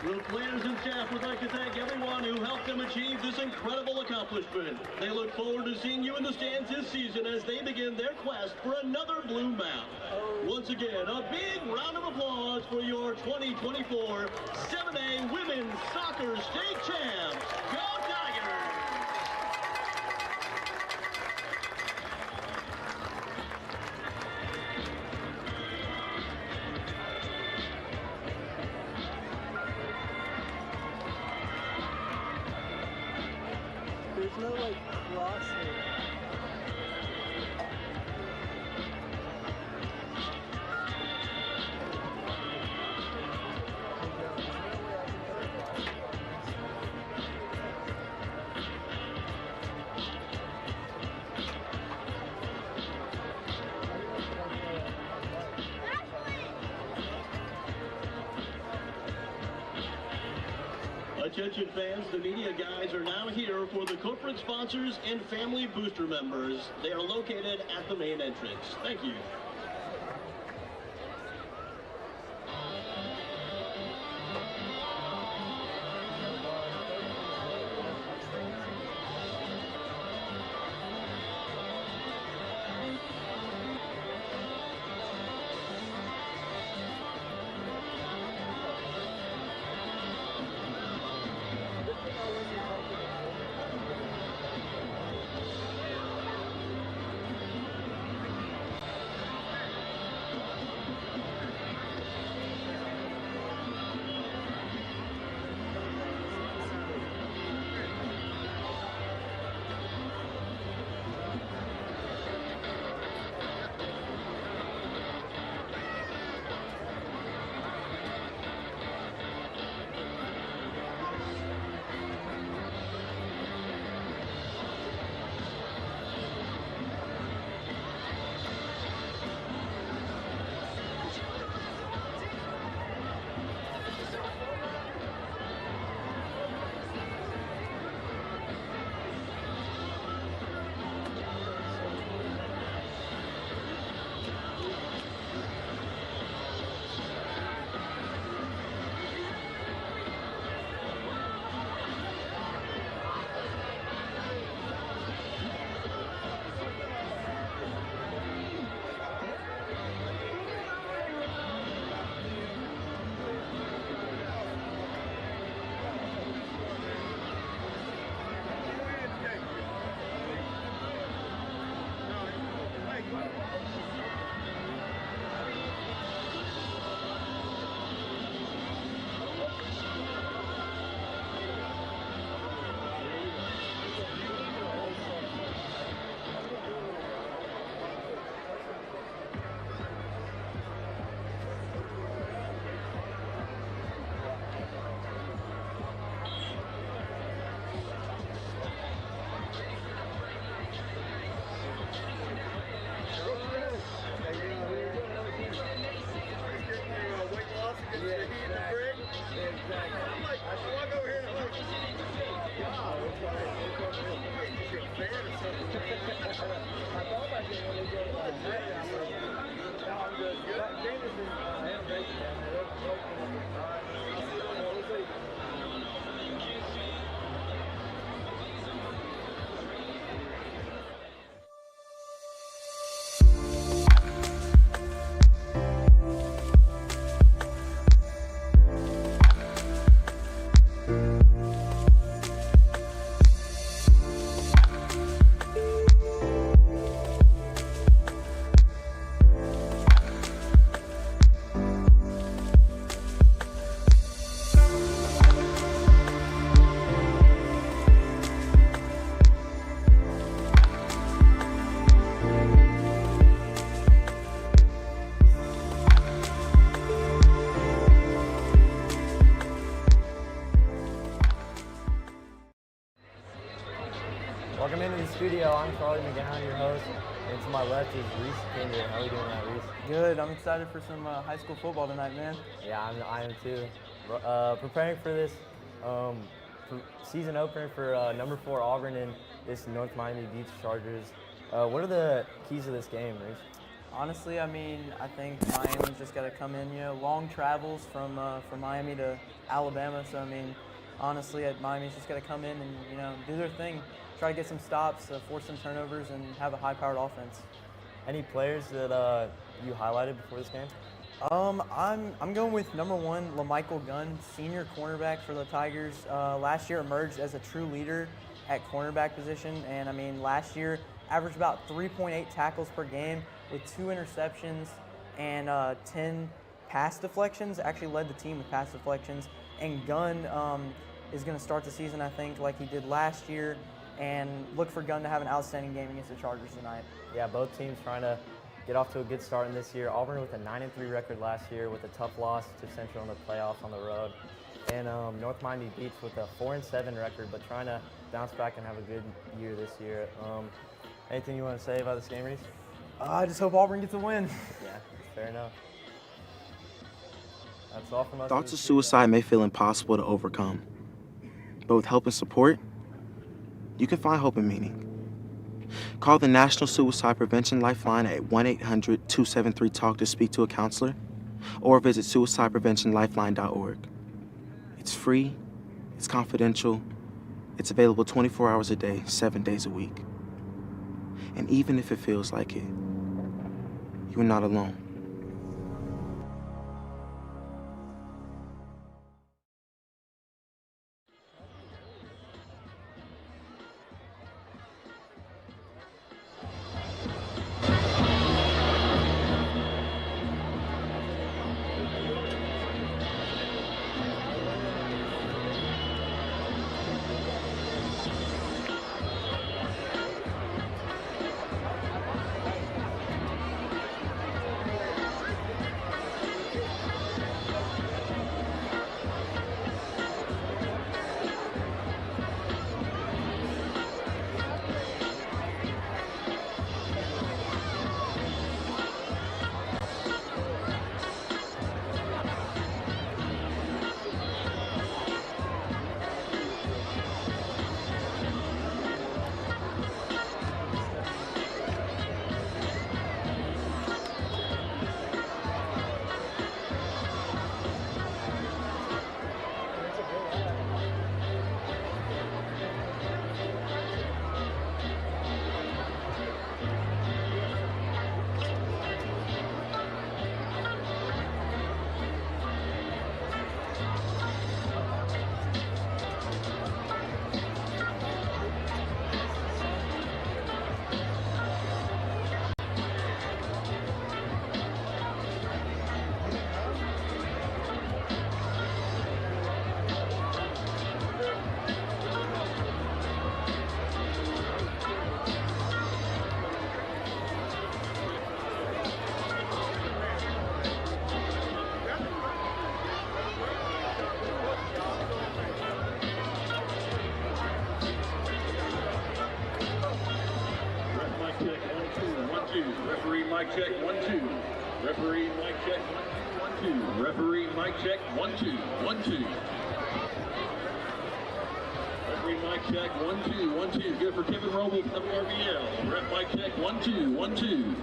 The players and staff would like to thank everyone who helped them achieve this incredible accomplishment. They look forward to seeing you in the stands this season as they begin their quest for another blue map. Once again, a big round of applause for your 2024 7A Women's Soccer State Champs. Go Tigers! There's no like crosshair. Attention fans, the media guys are now here for the corporate sponsors and family booster members. They are located at the main entrance. Thank you. Welcome into the studio. I'm Charlie McGowan, your host, and to my left is Reese Kinder. How are you doing tonight, Reese? Good. I'm excited for some high school football tonight, man. Yeah, I am too. Preparing for this season opener for number 4 Auburn and this North Miami Beach Chargers. What are the keys to this game, Reese? Honestly, I mean, I think Miami's just got to come in, long travels from Miami to Alabama. So, I mean, honestly, Miami's just got to come in and, do their thing. Try to get some stops, force some turnovers, and have a high-powered offense. Any players that you highlighted before this game? I'm going with number 1, LaMichael Gunn, senior cornerback for the Tigers. Last year emerged as a true leader at cornerback position, and I mean last year averaged about 3.8 tackles per game with 2 interceptions and 10 pass deflections. Actually led the team with pass deflections. And Gunn is going to start the season, I think, like he did last year. and look for Gunn to have an outstanding game against the Chargers tonight. Yeah, both teams trying to get off to a good start in this year. Auburn with a 9-3 record last year with a tough loss to Central in the playoffs on the road. And North Miami Beach with a 4-7 record, but trying to bounce back and have a good year this year. Anything you want to say about this game, Reese? I just hope Auburn gets a win. Yeah, fair enough. That's all from us. Thoughts of suicide may feel impossible to overcome, but with help and support, you can find hope and meaning. Call the National Suicide Prevention Lifeline at 1-800-273-TALK to speak to a counselor, or visit suicidepreventionlifeline.org. It's free, it's confidential, it's available 24 hours a day, 7 days a week. And even if it feels like it, you're not alone. Referee mic check 1 2. Referee mic check 1 2 1 2. Referee mic check 1 2 1 2. Referee mic check 1 2 1 2. Good for Kevin Roble from WRBL. Ref mic check 1 2 1 2.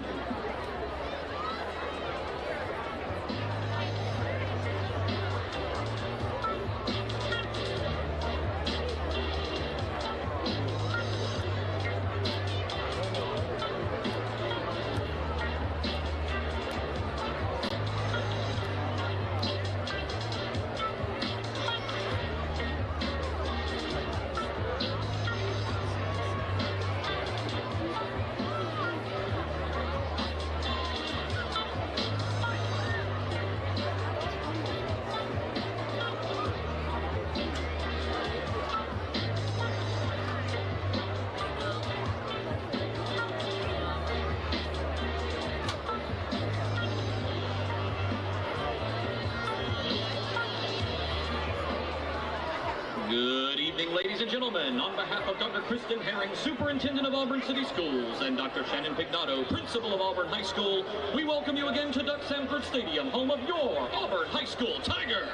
Good evening, ladies and gentlemen. On behalf of Dr. Kristen Herring, Superintendent of Auburn City Schools, and Dr. Shannon Pignato, Principal of Auburn High School, we welcome you again to Duck Sanford Stadium, home of your Auburn High School Tigers.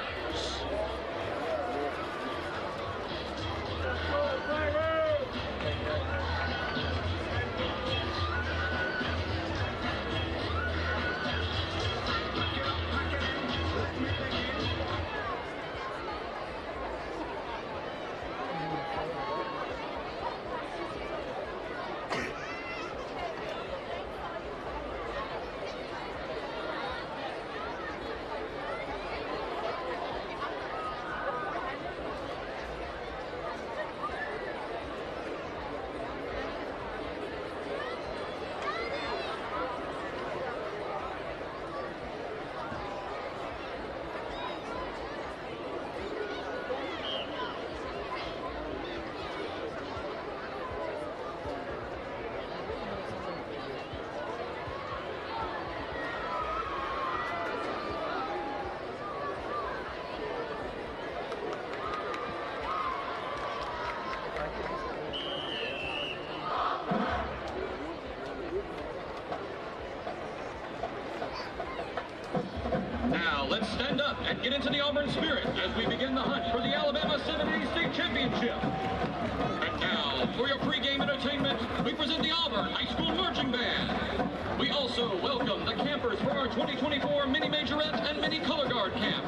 get into the Auburn spirit as we begin the hunt for the Alabama 70 State Championship. And now, for your pregame entertainment, we present the Auburn High School Marching Band. We also welcome the campers for our 2024 Mini Majorette and Mini Color Guard Camp.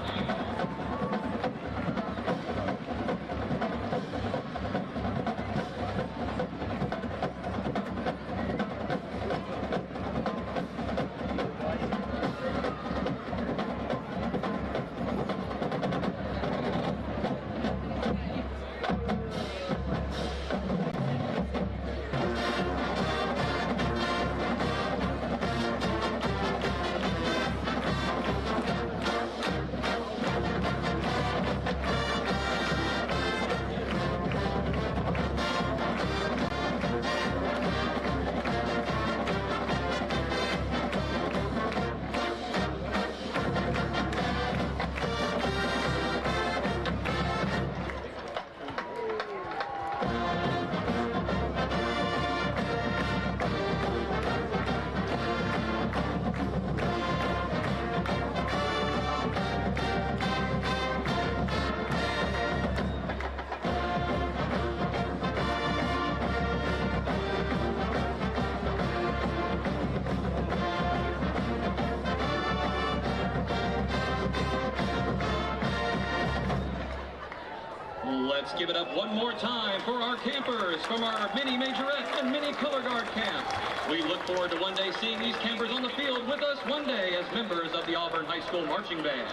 Let's give it up one more time for our campers from our Mini Majorette and Mini Color Guard Camp. We look forward to one day seeing these campers on the field with us one day as members of the Auburn High School Marching Band.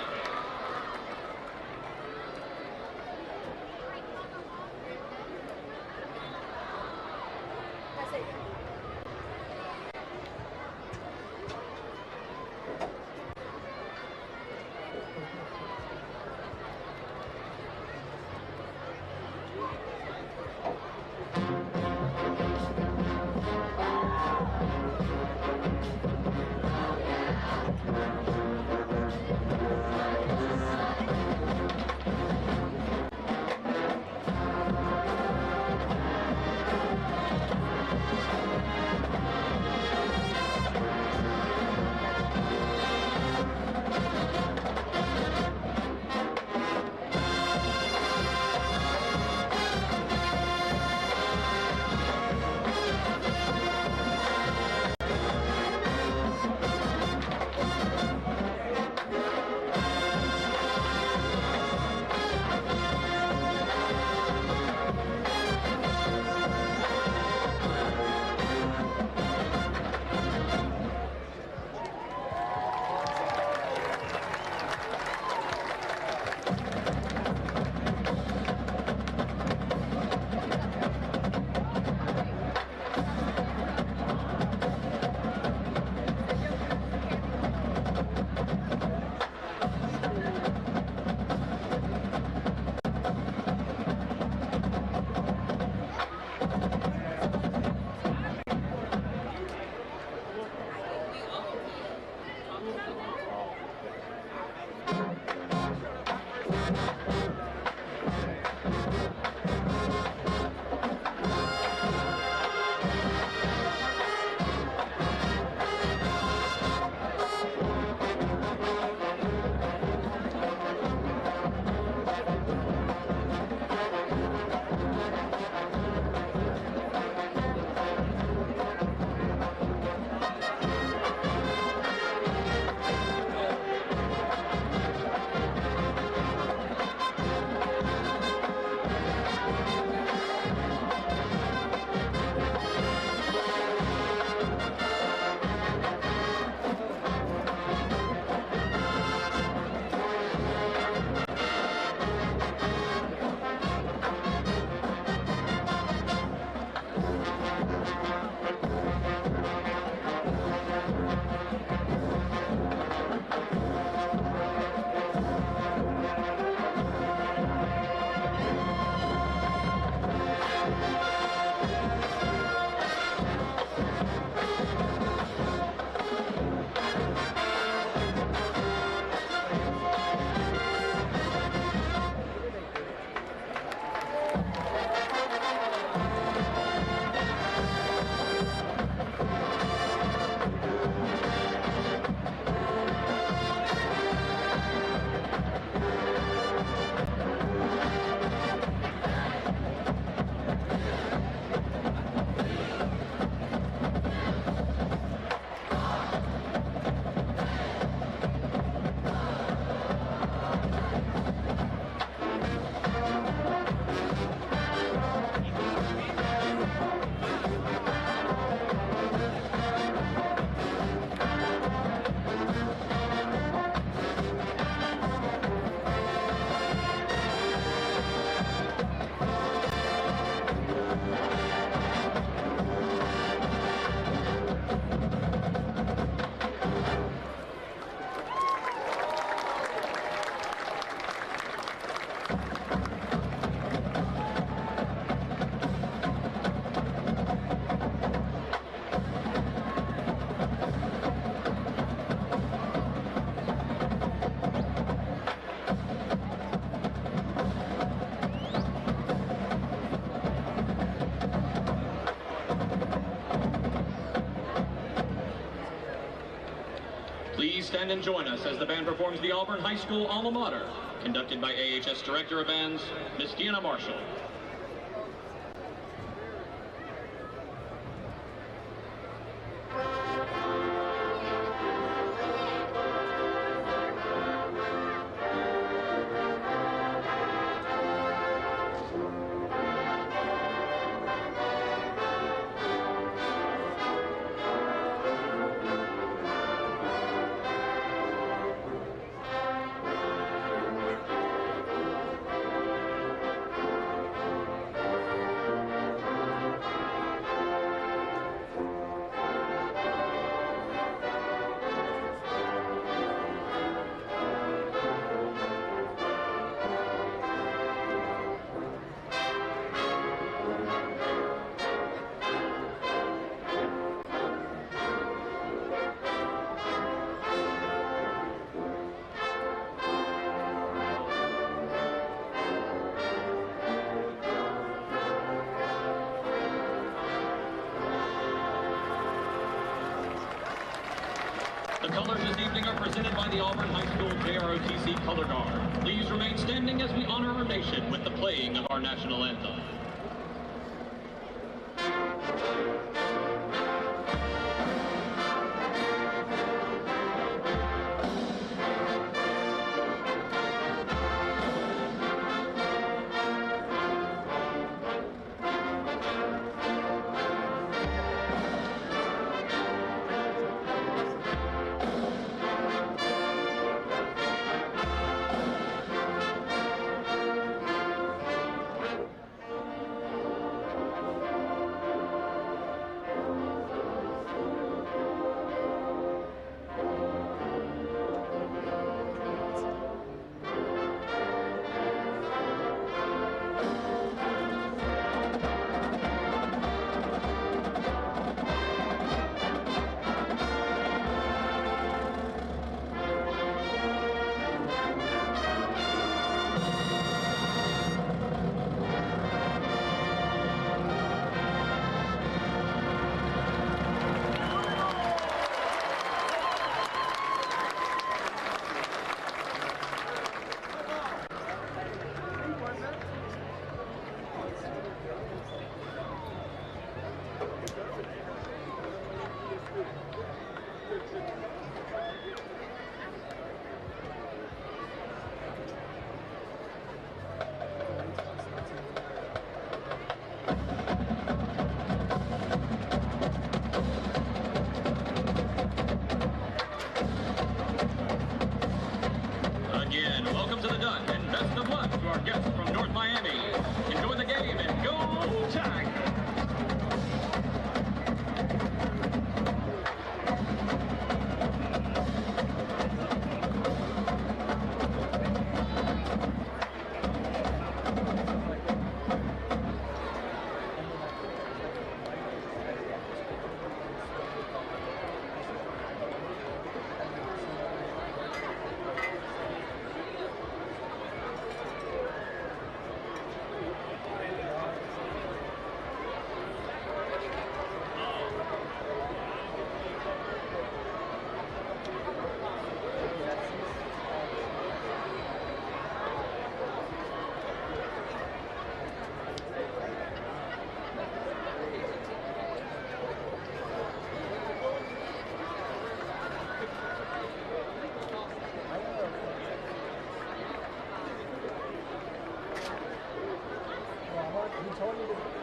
please stand and join us as the band performs the Auburn High School alma mater, conducted by AHS Director of Bands, Miss Deanna Marshall. The colors this evening are presented by the Auburn High School JROTC Color Guard. Please remain standing as we honor our nation with the playing of our national anthem. Welcome to the Dun, and best of luck to our guests from North Miami. Enjoy the game and go Tigers!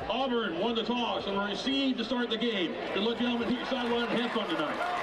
Auburn won the toss and will receive to start the game. Good luck, gentlemen. Hit your sideline and have fun tonight.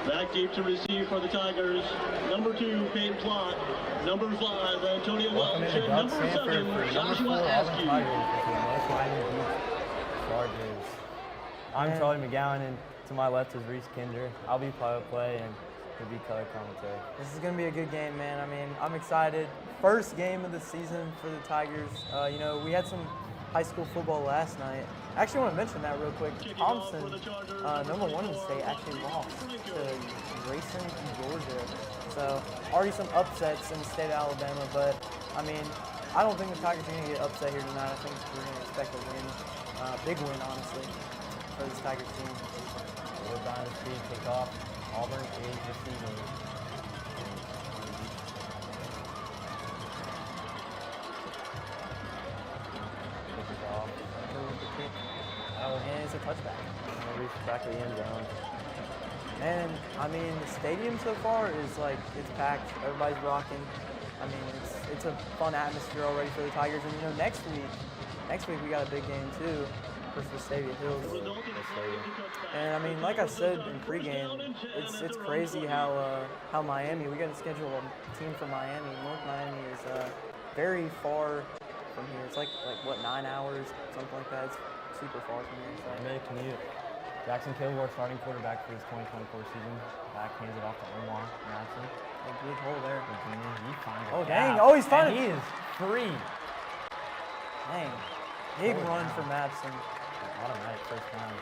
Back deep to receive for the Tigers. Number 2, Peyton Plott. Number 5, Antonio Welcome Welch. into And Doug number Sanford 7, for number 4 Joshua Auburn Askew. Tigers with the North Miami Beach Chargers. I'm Charlie McGowan, and to my left is Reese Kinder. I'll be play-by-play, and he'll be color commentary. This is going to be a good game, man. I mean, I'm excited. First game of the season for the Tigers. You know, we had some high school football last night. I actually want to mention that real quick. Thompson, number 1 in the state, actually lost to Grayson, Georgia. So already some upsets in the state of Alabama, but I mean, I don't think the Tigers are going to get upset here tonight. I think we're going to expect a win, big win, honestly, for this Tigers team. We're down to see kickoff. Auburn is receiving. And it's a touchback. Reach back of the end zone. And I mean, the stadium so far is like, it's packed. Everybody's rocking. I mean, it's a fun atmosphere already for the Tigers. And you know, next week we got a big game too versus Vestavia Hills. And I mean, like I said in pregame, it's crazy how Miami, we got to schedule a team for Miami. North Miami is very far from here. It's like what, 9 hours, something like that. It's super far from here. So. I made a commute. Jackson Kilgore, starting quarterback for this 2024 season. Back hands it off to Omar Madsen. A big hole there. He finds it. Oh, dang. Oh, he's finding it. He is free. Dang. Big run for Madsen. Automatic first time.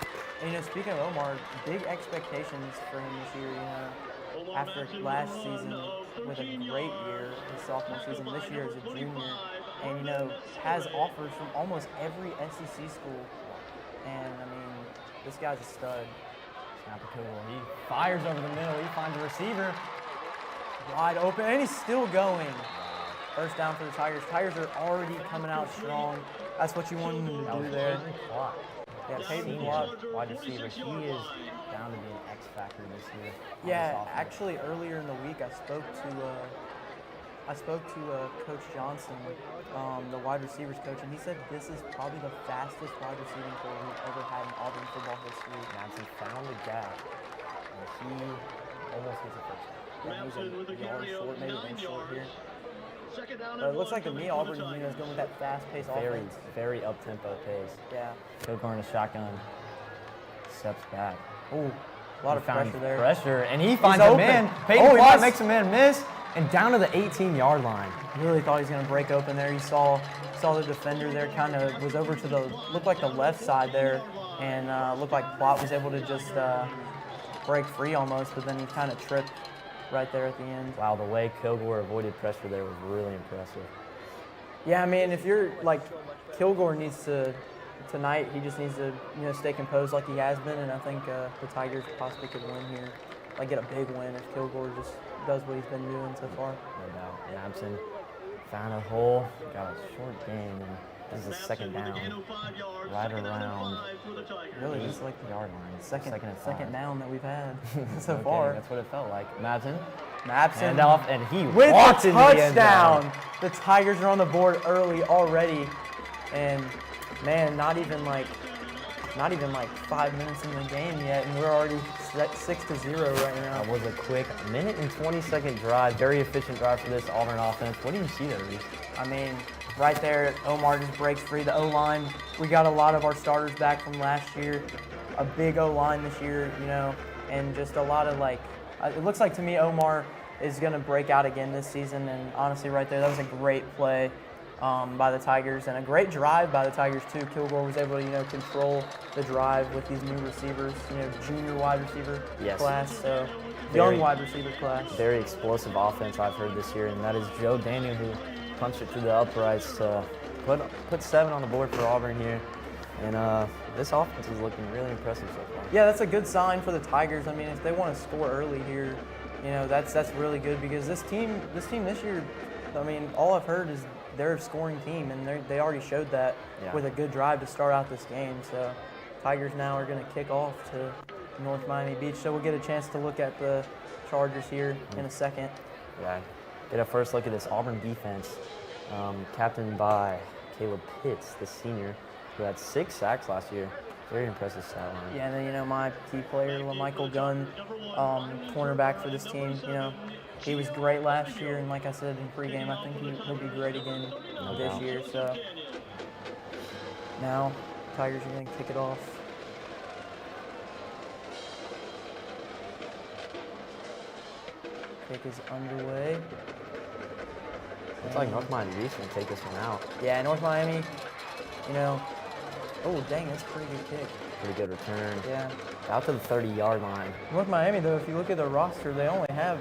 And, you know, speaking of Omar, big expectations for him this year, you know. After last season with a great year, his sophomore season, this year as a junior. And, you know, has offers from almost every SEC school. And, I mean, this guy's a stud. Snap a Kilgore. He fires over the middle. He finds a receiver. Wide open, and he's still going. First down for the Tigers. Tigers are already coming out strong. That's what you want them to do there. Yeah, Peyton Plott, wide receiver. He is down to be an X factor this year. Yeah, actually earlier in the week I spoke to Coach Johnson, the wide receivers coach, and he said this is probably the fastest wide receiving core we've ever had in Auburn football history. Madsen found the gap, and he almost gets a first down. Yeah, he's a yard short, maybe an inch short here. But it looks like to me Auburn, you know, is going with that fast-paced offense. Very up-tempo pace. Yeah. Kilgore in a shotgun. Steps back. Ooh, a lot of pressure there. Pressure, and he finds a man. Peyton Plott makes a man miss, and down to the 18-yard line. Really thought he was going to break open there. He saw the defender there, kind of was over to the, looked like the left side there, and looked like Plott was able to just break free almost, but then he kind of tripped right there at the end. Wow, the way Kilgore avoided pressure there was really impressive. Yeah, I mean, if you're like, Kilgore needs to, tonight, he just needs to, stay composed like he has been, and I think the Tigers possibly could win here, like get a big win if Kilgore just does what he's been doing so far. No doubt. Abson found a hole, got a short game, and this is the second down, right around, really, just like the yard line. Second down that we've had so Okay, far. that's what it felt like. Mabson Handoff, and he with walked the into the end touchdown. zone. The Tigers are on the board early already, and man, not even like 5 minutes in the game yet, and we're already 6-0 right now. That was a quick minute and 20-second drive, very efficient drive for this Auburn offense. What do you see there, Reese? I mean, right there, Omar just breaks free. The O-line, we got a lot of our starters back from last year, a big O-line this year, and just a lot of it looks like to me Omar is going to break out again this season, and honestly right there, that was a great play by the Tigers and a great drive by the Tigers too. Kilgore was able to, very the drive with these new receivers, junior wide receiver class, so young wide receiver class. Very explosive offense I've heard this year, and that is Joe Daniel who punched it through the uprights to put 7 on the board for Auburn here. And this offense is looking really impressive so far. Yeah, that's a good sign for the Tigers. I mean, if they want to score early here, that's really good because this team this year, I mean, all I've heard is they're a scoring team, and they already showed that with a good drive to start out this game. So Tigers now are going to kick off to North Miami Beach. So we'll get a chance to look at the Chargers here in a second. Yeah, get a first look at this Auburn defense, captained by Caleb Pitts, the senior, who had 6 sacks last year. Very impressive stat line. Yeah, and then, my key player, LaMichael Gunn, cornerback for this team, he was great last year, and like I said in pregame, I think he'll be great again this year. So now Tigers are going to kick it off. Kick is underway. Looks like North Miami Beach going to take this one out. Yeah, North Miami, oh, dang, that's a pretty good kick. Pretty good return. Yeah. Out to the 30-yard line. North Miami, though, if you look at their roster, they only have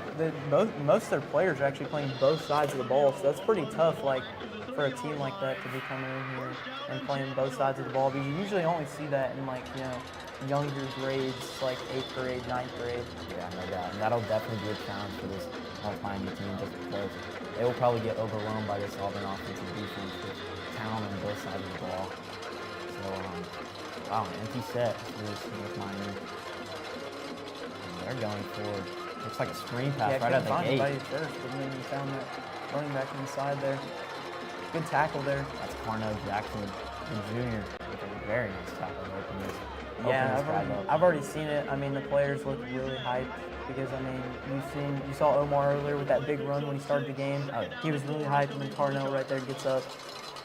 most of their players are actually playing both sides of the ball, so that's pretty tough, for a team like that to be coming in here and playing both sides of the ball. Because you usually only see that in younger grades, like 8th grade, 9th grade. Yeah, no doubt. And that'll definitely be a challenge for this North Miami team, just because they will probably get overwhelmed by this Auburn offensive defense with talent on both sides of the ball. So, wow, an empty set for this North Miami. And they're going forward. Looks like a screen pass right at the gate. Anybody first, but then you found that running back inside there. Good tackle there. That's Cornell Jackson, the junior, with a very nice tackle to open this. Yeah, I've already seen it. I mean, the players look really hyped because, I mean, you saw Omar earlier with that big run when he started the game. He was really hyped, and then Carnell right there gets up,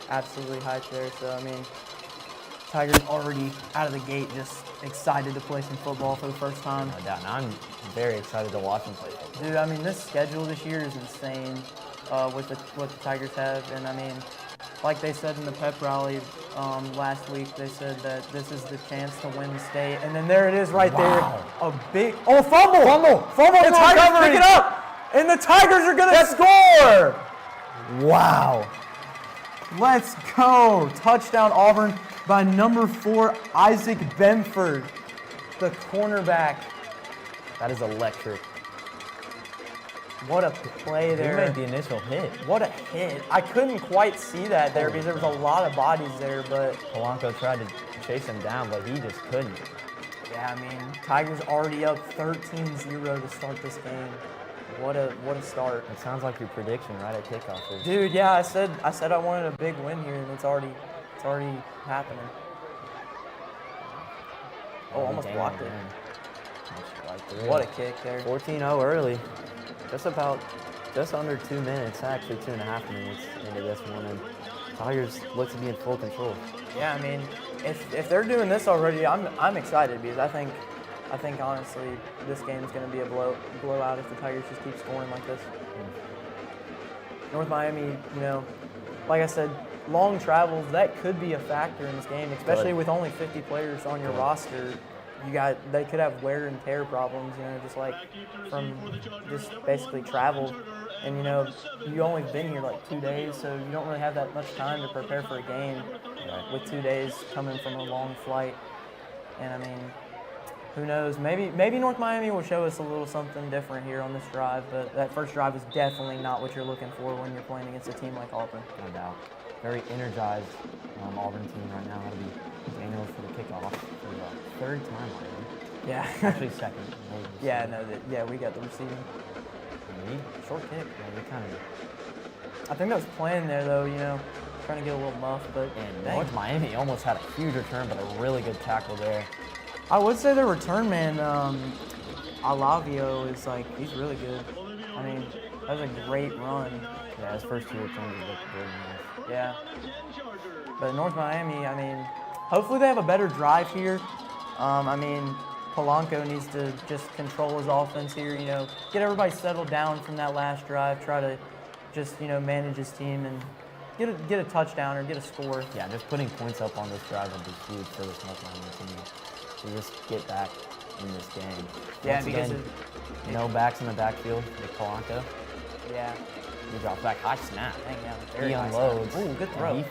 absolutely hyped there. So, I mean, Tigers already out of the gate just excited to play some football for the first time. No doubt, and I'm very excited to watch them play football. Dude, I mean, this schedule this year is insane with what the Tigers have, and I mean, like they said in the pep rally last week, they said that this is the chance to win the state, and then there it is right there, a big fumble! The Tigers pick it up, and the Tigers are gonna score! Wow! Let's go! Touchdown Auburn by number 4 Isaac Benford, the cornerback. That is electric. What a play there. He made the initial hit. What a hit. I couldn't quite see that there because there was a lot of bodies there, but Polanco tried to chase him down, but he just couldn't. Yeah, I mean, Tigers already up 13-0 to start this game. What a start. It sounds like your prediction right at kickoff. Dude, yeah, I said I wanted a big win here, and it's already happening. Oh, almost blocked it. What a kick there. 14-0 early. Just under 2 minutes, actually 2.5 minutes into this one, and Tigers look to be in full control. Yeah, I mean, if they're doing this already, I'm excited because I think honestly this game is going to be a blowout if the Tigers just keep scoring like this. North Miami, like I said, long travels, that could be a factor in this game, especially with only 50 players on your roster. they could have wear and tear problems, you know, just like from just basically travel. And, you know, you only been here like 2 days, so you don't really have that much time to prepare for a game with 2 days coming from a long flight. And, I mean, who knows? Maybe North Miami will show us a little something different here on this drive, but that first drive is definitely not what you're looking for when you're playing against a team like Auburn. No doubt. Very energized Auburn team right now. That'll be Daniels for the kickoff for the third time already. Yeah. Actually second. Yeah, no, we got the receiving. Short kick. Yeah, we kind of. I think that was planned there, though, you know, trying to get a little muff, but. And North Miami almost had a huge return, but a really good tackle there. I would say the return man, Alavio, is like, he's really good. I mean, that was a great run. Yeah, his first 2 returns looked really nice. Yeah. But North Miami, I mean, hopefully they have a better drive here. I mean, Polanco needs to just control his offense here, you know, get everybody settled down from that last drive, try to just, you know, manage his team and get a touchdown or get a score. Yeah, just putting points up on this drive would be huge for this North Miami team to just get back in this game. Yeah, once because again, no backs in the backfield with Polanco. Yeah. He drops back, high snap. Dang, yeah, He very high unloads. snap. Ooh, good throw.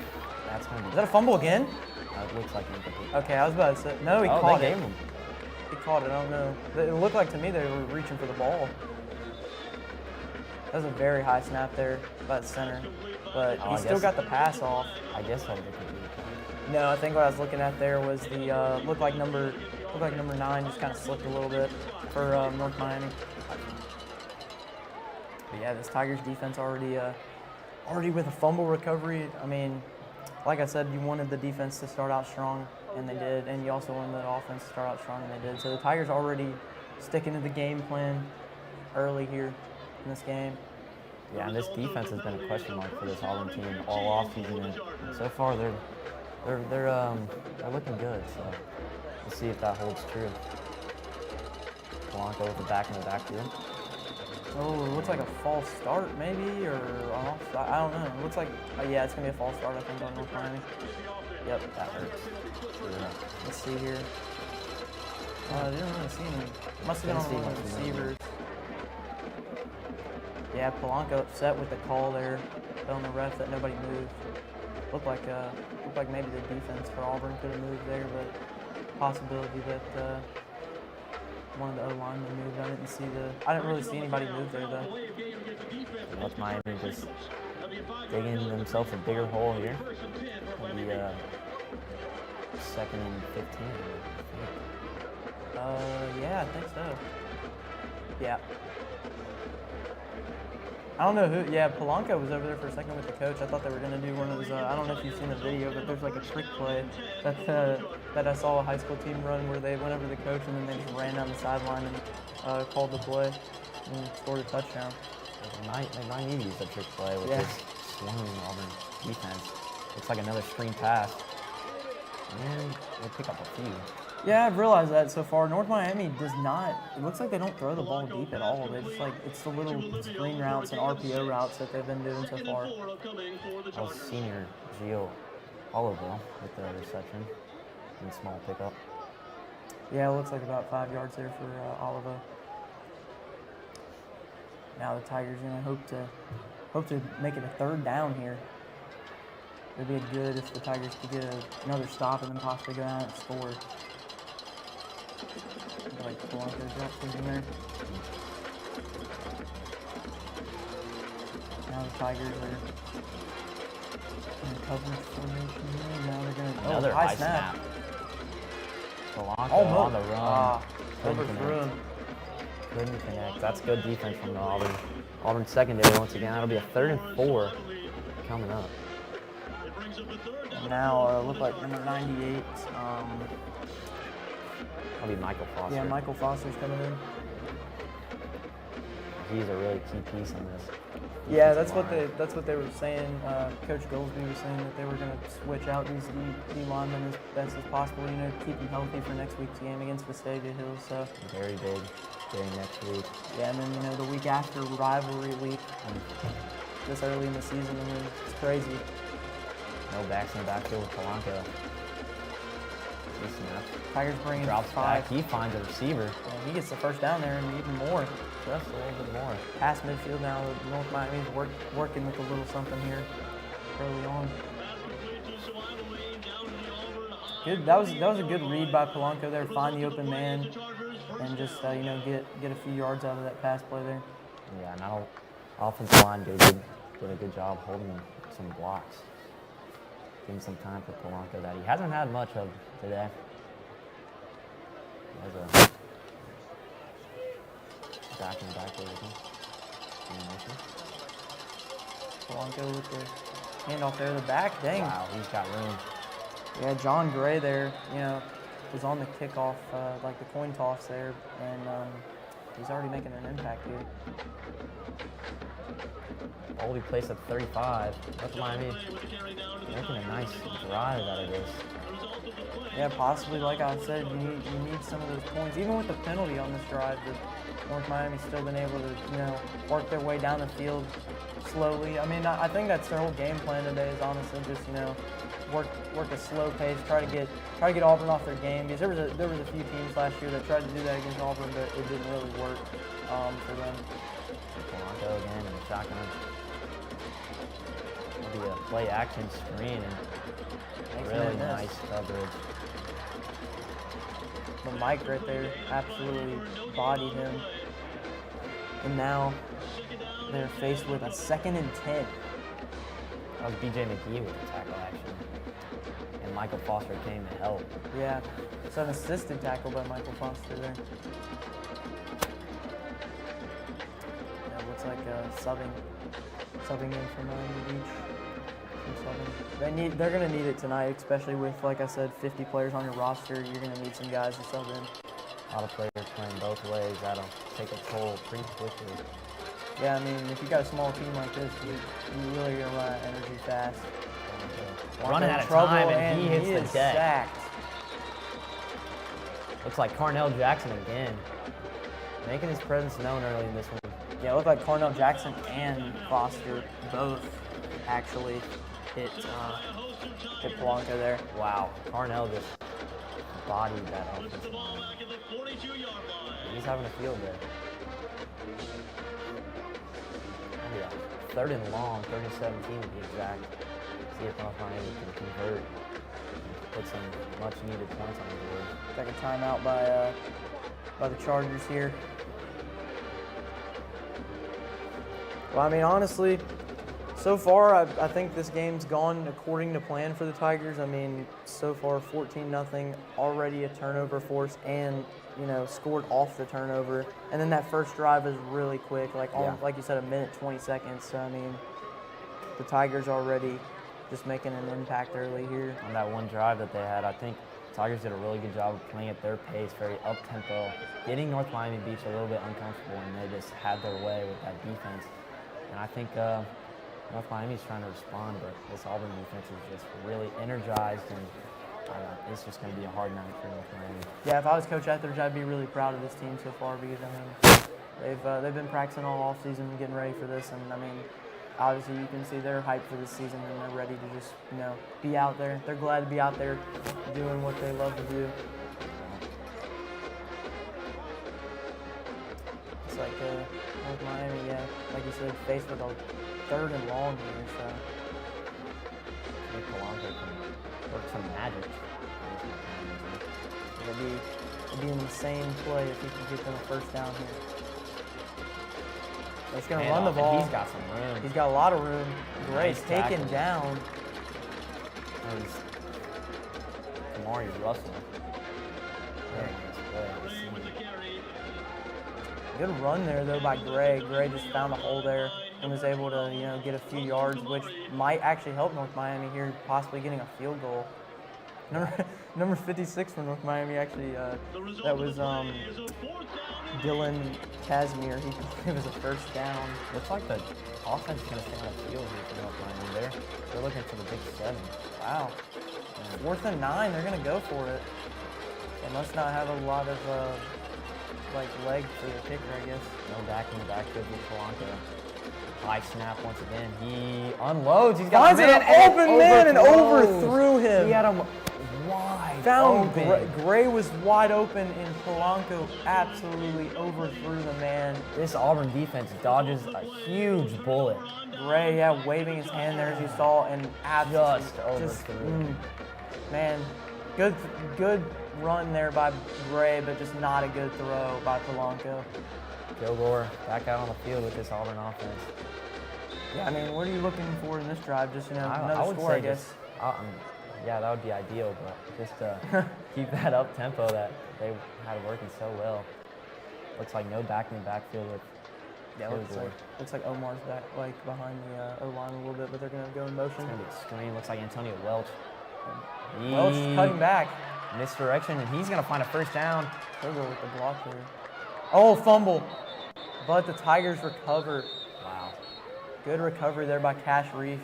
That's gonna be. Is that a fumble again? It looks like incomplete. Okay, I was about to say. No, he caught they it. gave him. He caught it. I don't know. It looked like to me they were reaching for the ball. That was a very high snap there by the center, but he still got the pass off. I guess I'll look at No, I think what I was looking at there was the looked like number 9 just kind of slipped a little bit for North Miami. But yeah, this Tigers defense already with a fumble recovery. I mean, like I said, you wanted the defense to start out strong, and they did, and you also wanted the offense to start out strong, and they did. So the Tigers already sticking to the game plan early here in this game. Yeah, and this defense has been a question mark for this Auburn team all offseason, and so far they're looking good. So we'll see if that holds true. Polanco with the back in the backfield. Oh, it looks like a false start maybe, or off. I don't know. It looks like, yeah, it's going to be a false start, I think, on North Miami. Yep, that hurts. Yeah. Let's see here. I didn't really see any. Must have been on one of the receivers. Yeah, Polanco upset with the call there, telling the ref that nobody moved. Looked like maybe the defense for Auburn could have moved there, but possibility that one of the O-linemen moved. I didn't really see anybody move there though. North Miami just digging themselves a bigger hole here. It'll be 2nd and 15. Yeah, I think so. Yeah. I don't know who. Yeah, Polanco was over there for a second with the coach. I thought they were going to do one of those. I don't know if you've seen the video, but there's like a trick play that I saw a high school team run where they went over to the coach and then they just ran down the sideline and called the play and scored a touchdown. They might need to use a trick play with this swarming Auburn defense. Looks like another screen pass. And they pick up a few. Yeah, I've realized that so far. North Miami does not, it looks like they don't throw the ball deep at all. They just like, it's the little screen routes and RPO routes that they've been doing so far. That was senior Gio Olivo with the reception and small pickup. Yeah, it looks like about 5 yards there for Olivo. Now the Tigers gonna hope to make it a 3rd down here. It'd be good if the Tigers could get another stop and then possibly go down and score. Like Polanco dropped something there. Now the Tigers are in coverage formation here. Now they're going to another high snap. Polanco on the run. Couldn't connect. That's good defense from the Auburn secondary once again. That'll be a 3rd and 4 coming up. And now look like number 98. That'll be Michael Foster. Yeah, Michael Foster's coming in. He's a really key piece in this. Yeah, that's what they were saying. Coach Goldsby was saying that they were going to switch out these D linemen as best as possible. You know, keep them healthy for next week's game against Vestavia Hills. So very big game next week. Yeah, and then the week after rivalry week, this early in the season. I mean, it's crazy. No backs in the backfield with Polanco. He snaps. Tigers bring Drops 5. back. He finds a receiver. And he gets the first down there and even more. Just a little bit more. Past midfield now. North Miami's working with a little something here early on. Good. That was a good read by Polanco there. Find the open man and just you know, get a few yards out of that pass play there. Yeah, now offensive line did a good job holding some blocks. Giving some time for Polanco that he hasn't had much of today. He has a back and back there with him. Polanco with the handoff there to the back. Dang. Wow, he's got room. Yeah, John Gray there, you know, was on the kickoff, like the coin toss there, and he's already making an impact here. Oldie placed at 35. That's Miami making a nice drive out of this. Yeah, possibly, like I said, you need some of those points. Even with the penalty on this drive, North Miami's still been able to, you know, work their way down the field slowly. I mean, I think that's their whole game plan today is honestly just, you know, work a slow pace, try to get Auburn off their game, because there was a few teams last year that tried to do that against Auburn, but it didn't really work for them. Polanco again in the shotgun. It'll be a play action screen and really nice coverage. But Mike right there absolutely bodied him. And now they're faced with a 2nd and 10. That was BJ McGee with the tackle action. And Michael Foster came to help. Yeah, it's an assisted tackle by Michael Foster there. Yeah, looks like subbing in for Miami Beach. They're gonna need it tonight, especially with, like I said, 50 players on your roster. You're gonna need some guys to sub in. A lot of players playing both ways. That'll take a toll pretty quickly. Yeah, I mean, if you got a small team like this, you really gonna run out of energy fast. Running out of time, and he hits the deck. Sacked. Looks like Carnell Jackson again, making his presence known early in this one. Yeah, it looked like Carnell Jackson and Foster both actually hit Polanco there. Wow, Carnell just bodied that offensive line. He's having a field day. Yeah, 3rd and long, 3rd and 17 to be exact. See if North Miami can convert and put some much needed points on the board. Take a timeout by the Chargers here. Well, I mean, honestly, so far, I think this game's gone according to plan for the Tigers. I mean, so far, 14-0, already a turnover force, and, you know, scored off the turnover. And then that first drive is really quick, like you said, 1 minute, 20 seconds. So, I mean, the Tigers already just making an impact early here. On that one drive that they had, I think Tigers did a really good job of playing at their pace, very up-tempo, getting North Miami Beach a little bit uncomfortable, and they just had their way with that defense. And I think North Miami's trying to respond, but this Auburn defense is just really energized, and it's just going to be a hard night for North Miami. Yeah, if I was Coach Etheridge, I'd be really proud of this team so far, because I mean they've been practicing all offseason and getting ready for this, and I mean obviously you can see they're hyped for this season and they're ready to just, you know, be out there. They're glad to be out there doing what they love to do. It's like North Miami, yeah, like you said, faced with a 3rd and long here, so. Nick Polanco can work some magic. It'll be an insane play if he can get them a first down here. He's going to run the ball. He's got some room. He's got a lot of room. Gray's Nice taken down. That was Kamari Russell. Very nice play. Good run there, though, by Gray. Gray just found a hole there and was able to, you know, get a few yards, which might actually help North Miami here, possibly getting a field goal. Number 56 for North Miami, actually, that was Dylan Casimir. It was a first down. Looks like the offense is going to stay on the field here for North Miami. They're looking for the big 7. Wow. 4th and 9, they're going to go for it. They must not have a lot of leg for the kicker, I guess. No back in the backfield with Polanco. High snap once again. He unloads. He's got an open man and overthrew him. He had him wide found open. Gray was wide open, and Polanco absolutely overthrew the man. This Auburn defense dodges a huge bullet. Gray, yeah, waving his hand there as you saw, and absolutely Just overthrew. Man, good run there by Gray, but just not a good throw by Polanco. Kilgore back out on the field with this Auburn offense. Yeah, I mean, what are you looking for in this drive? Just, another I would score, say I guess. Yeah, that would be ideal, but just keep that up tempo that they had working so well. Looks like no back in the backfield with looks like Omar's back, like behind the O-line a little bit, but they're gonna go in motion. It's gonna be a screen. Looks like Antonio Welch. Welch cutting back. Misdirection, and he's gonna find a first down. Kilgore with the block there. Oh, fumble. But the Tigers recover. Wow. Good recovery there by Cash Reef,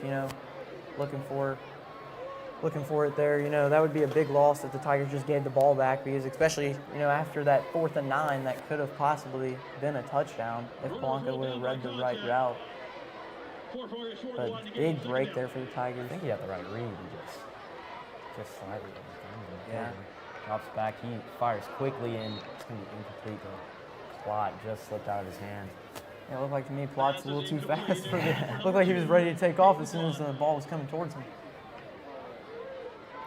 looking for it there. That would be a big loss if the Tigers just gave the ball back, because especially, after that 4th and 9, that could have possibly been a touchdown if Polanco would have read the right route. But big break there for the Tigers. I think he had the right read. He just slightly. Yeah. Drops back. He fires quickly, and it's going to be incomplete. The plot just slipped out of his hand. Yeah, it looked like to me Plot's a little too fast for the. Looked like he was ready to take off as soon as the ball was coming towards him.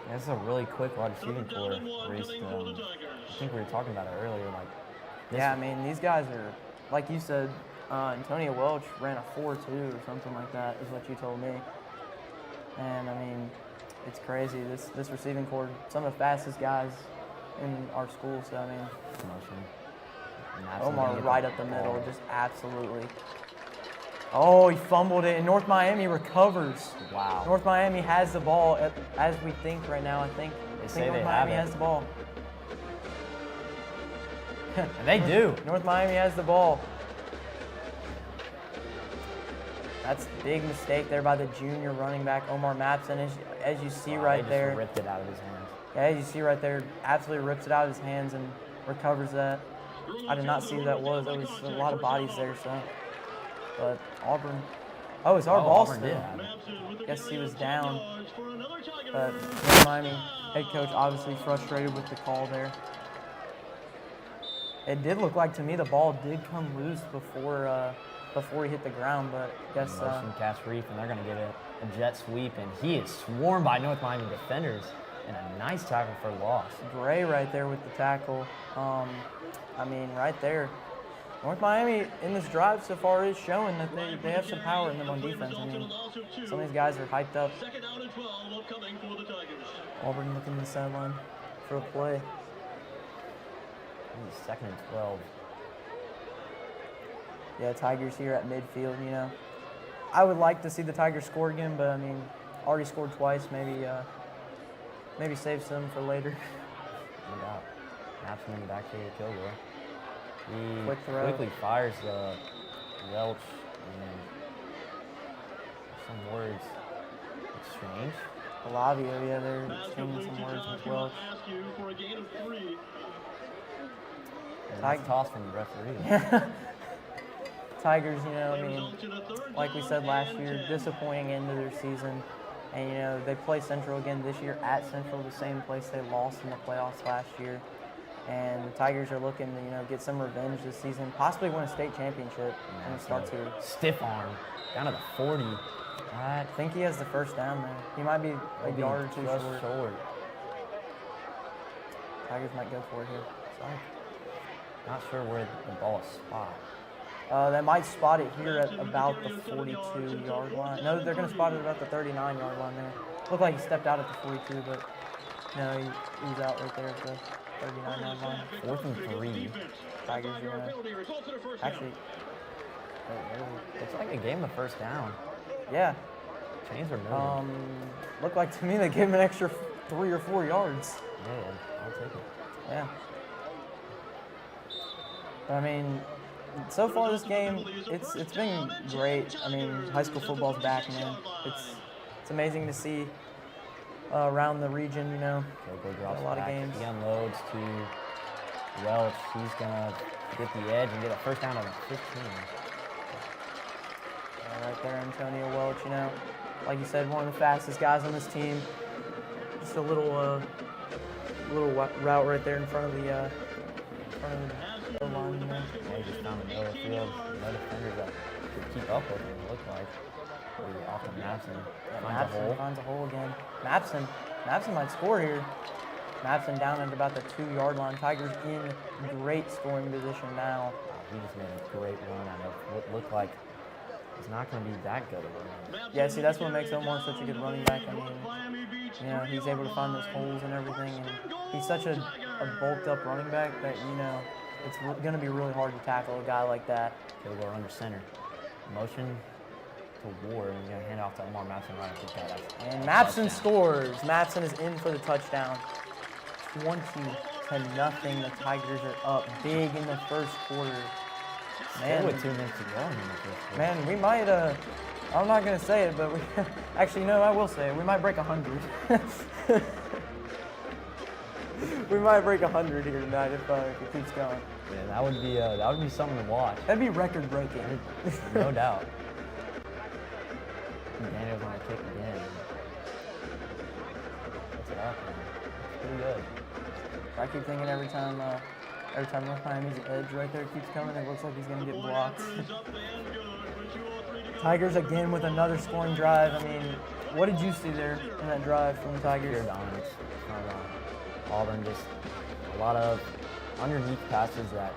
Yeah, this is a really quick wide receiving core race. I think we were talking about it earlier. Yeah, I mean, these guys are, like you said, Antonio Welch ran a 4.2 or something like that, is what you told me. And I mean, it's crazy. This receiving core, some of the fastest guys in our school. So I mean, Omar right up the middle, just absolutely. Oh, he fumbled it, and North Miami recovers. Wow. North Miami has the ball, as we think right now. I think North Miami has the ball. And they do. North Miami has the ball. That's a big mistake there by the junior running back, Omar Mapson, as you see right there. Just ripped it out of his hands. Yeah, as you see right there, absolutely rips it out of his hands and recovers that. I did not see who that was. There was a lot of bodies there, so. But Auburn, it's our ball Auburn still. did. Guess he was down. But North Miami head coach obviously frustrated with the call there. It did look like to me the ball did come loose before he hit the ground, but I guess Motion Cash Reef, and they're going to get a jet sweep, and he is swarmed by North Miami defenders, and a nice tackle for loss. Gray right there with the tackle. I mean, right there. North Miami in this drive so far is showing that they have some power in them on defense. I mean, some of these guys are hyped up. Auburn looking to the sideline for a play. 2nd and 12. Yeah, Tigers here at midfield, I would like to see the Tigers score again, but I mean, already scored twice. Maybe save some for later. No doubt. Mapson in the backfield of Kilgore. He Quick throw. quickly fires the Welch, and some words exchange. Palavio, yeah, they're exchanging some words with Welch. Nice toss from the referee. Tigers, I mean, like we said last year, disappointing end of their season. And, they play Central again this year at Central, the same place they lost in the playoffs last year. And the Tigers are looking to, get some revenge this season, possibly win a state championship, and it starts here. Stiff arm, down to the 40. I think he has the first down there. He might be a yard or two short. Tigers might go for it here. Sorry. Not sure where the ball is spot. They might spot it here at about the 42-yard line. No, they're going to spot it about the 39-yard line there. Looked like he stepped out at the 42, but no, he was out right there at the 39-yard line. 4th and 3. Tigers are going to actually. Looks like they gave him the first down. Yeah. Chains are moving. Looked like to me they gave him an extra 3 or 4 yards. Yeah, I'll take it. Yeah. But I mean, so far this game, it's been great. I mean, high school football's back, man. It's amazing to see around the region, Kilgore drops a lot back. of games. He unloads to Welch. He's gonna get the edge and get a first down at the 15. Right there, Antonio Welch, like you said, one of the fastest guys on this team. Just a little little route right there in front of the line there. Yeah, he just found the middle of the field. No defenders that could keep up with him, it looked like. Pretty often Mapson finds a hole. Finds a hole again. Mapson might score here. Mapson down at about the 2-yard line. Tigers in great scoring position now. He just made a great run out of what looked like it's not going to be that good of a run. Yeah, see, that's what makes Omar such a good running back. I mean, you know, he's able to find those holes and everything, and he's such a bulked up running back that, you know, it's going to be really hard to tackle a guy like that. Okay, we're under center. Motion to Ward, and he's going to hand off to Omar Mapson right after the catch. And Mapson scores. Mapson is in for the touchdown. 20-0. The Tigers are up big in the first quarter. Man, with 2 minutes to go in the first quarter. Man, we might, I'm not going to say it, but we, actually, no, I will say it. We might break 100. We might break 100 here tonight if it keeps going. Yeah, that would be something to watch. That'd be record breaking. No doubt. Daniel's on a kick again. What's it up? It's pretty good. I keep thinking every time North Miami's edge right there keeps coming, it looks like he's going to get blocked. Tigers again with another scoring drive. I mean, what did you see there in that drive from the Tigers? Pure dominance from Auburn. Just a lot of underneath passes that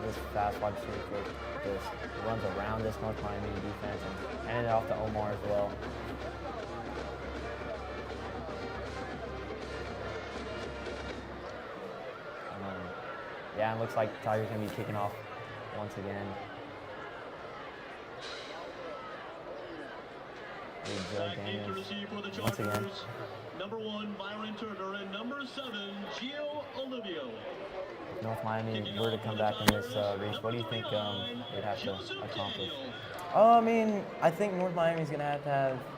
this fast wide receiver coach just runs around this North Miami defense and handed it off to Omar as well. Yeah, it looks like Tigers going to be kicking off once again. Joe Daniels once again. Number 1, Byron Turner, and number 7, Gio Olivio. If North Miami were to come back in this race, what do you think they'd have to accomplish? I mean, I think North Miami's going to have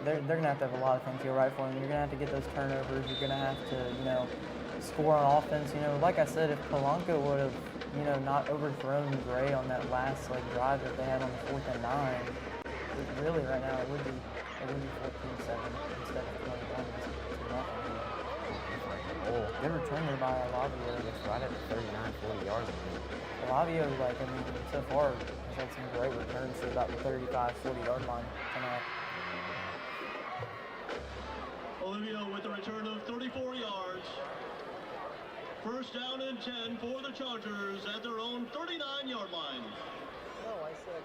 they're going to have a lot of things go right for them. You're going to have to get those turnovers. You're going to have to, you know, score on offense. You know, like I said, if Polanco would have, you know, not overthrown Gray on that last drive that they had on the 4th and 9, really right now it would be 14-7 instead of 21. Oh, good return there by Lavio. It's right at 39-40 yards. Lavio, like, I mean, so far has had some great returns to about the 35-40 yard line tonight. Olivio with a return of 34 yards. First down and 10 for the Chargers at their own 39-yard line. No, I said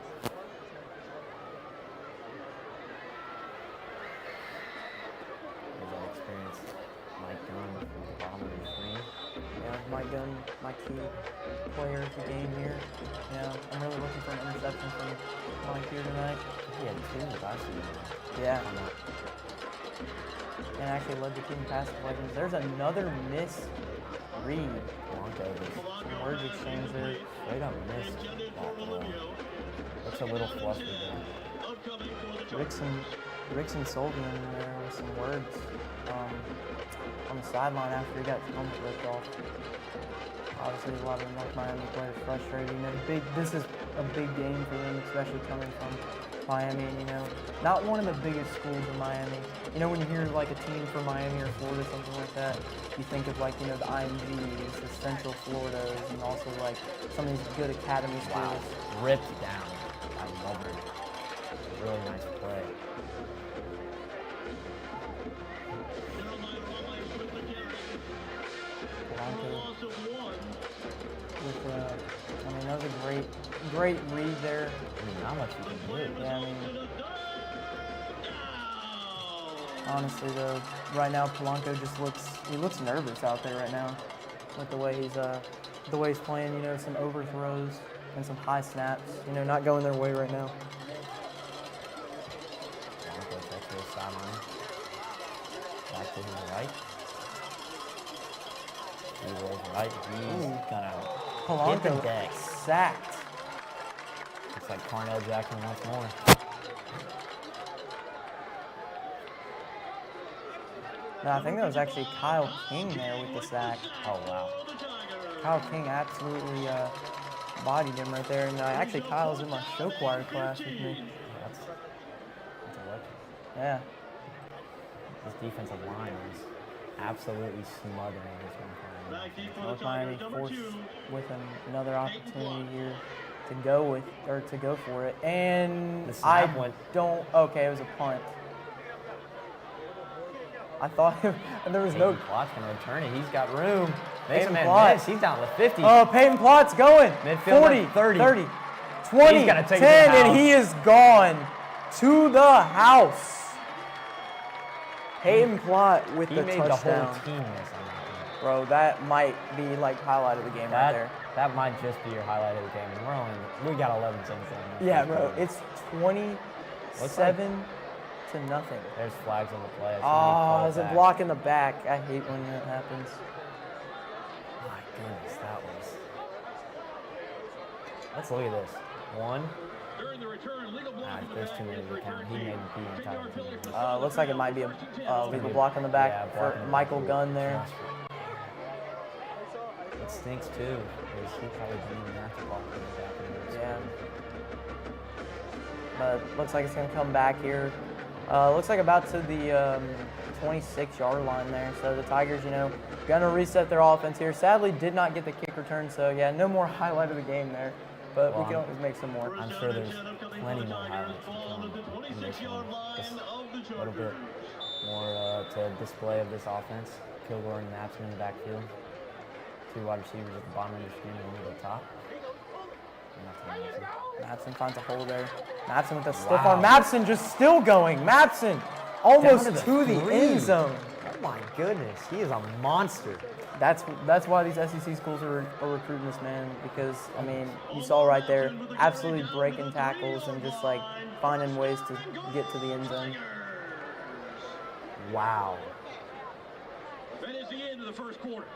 There's that experience. Mike Gunn from the bottom of the screen. Yeah, Mike Gunn, my key player of the game here. Yeah, I'm really looking for an interception from Mike here tonight. He had 2 last season. Yeah. And actually led the team past deflections. There's another miss read. Some words exchange there. Straight up missed that throw. Looks a little flustered there. Rickson Soldier in there with some words on the sideline after he got his helmet ripped off. Obviously, a lot of the North Miami players frustrated. You know, this is a big game for them, especially coming from Miami. And, you know, not one of the biggest schools in Miami. You know, when you hear like a team from Miami or Florida, something like that, you think of like, you know, the IMGs, the Central Floridas, and also like some of these good academy schools. Wow, ripped down by Auburn. Really nice play. I mean, that was a great read there. I mean, not much you can do. Yeah, I mean, honestly though, right now Polanco just looks nervous out there right now with the way he's playing. You know, some overthrows and some high snaps. You know, not going their way right now. Polanco checks to his sideline. Back to his right. He was right. He's gonna Polanco hit the deck. Sacked. Looks like Cornell Jackson once more. No, I think that was actually Kyle King there with the sack. Oh, wow. Kyle King absolutely bodied him right there. And actually, Kyle's in my show choir class with me. That's a weapon. Yeah. This defensive line is absolutely smothering this one. North Miami forced with another opportunity here to go for it. And I don't. Okay, it was a punt. I thought there was no. Plott's going to return it. He's got room. Makes a Peyton man Plott. miss. He's down to the 50. Oh, Peyton Plott's going. Midfield 40, like 30. 20, He's gotta take 10, it to the and house. he is gone to the house. Peyton Plott with He the made touchdown. the whole team miss on that one. Bro, that might be like highlight of the game right there. That might just be your highlight of the game. And we got 11 seconds left. Yeah, bro, it's 27 to nothing. There's flags on the play. Oh, there's a block in the back. I hate when that happens. My goodness, that was. Let's look at this. One. There's too many to count. He made the entire team. Looks like it might be a legal block on the back for Michael Gunn there. It stinks too, because he probably didn't even have to block on the back. Yeah. But looks like it's going to come back here. Looks like about to the 26-yard line there. So the Tigers, going to reset their offense here. Sadly, did not get the kick return, so yeah, no more highlight of the game there. But we can always make some more. I'm sure there's plenty more highlights to come in this one. Just a little bit more to display of this offense. Kilgore and Matson in the backfield. Two wide receivers at the bottom of your screen and one at the top. Matson finds a hole there. Matson with a stiff arm. Matson just still going. Matson almost to the end zone. Oh my goodness, he is a monster. That's why these SEC schools are recruiting this man, because I mean, you saw right there, absolutely breaking tackles and just like finding ways to get to the end zone. Wow. That is the end of the first quarter.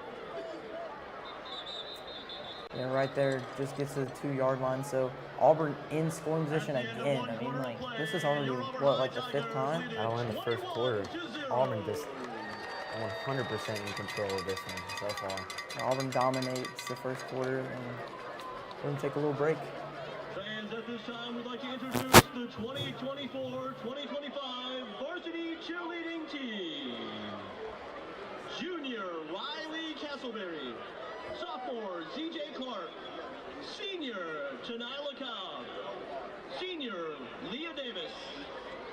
Yeah, right there, just gets to the 2-yard line. So Auburn in scoring position again. I mean, like this is already what, like the 5th time? That'll end the first quarter. Auburn just 100% in control of this one so far. Auburn dominates the first quarter, and we're going to take a little break. Fans, at this time, we'd like to introduce the 2024-2025 varsity cheerleading team. Junior Riley Castleberry, sophomore ZJ Clark, senior Tanila Cobb, senior Leah Davis,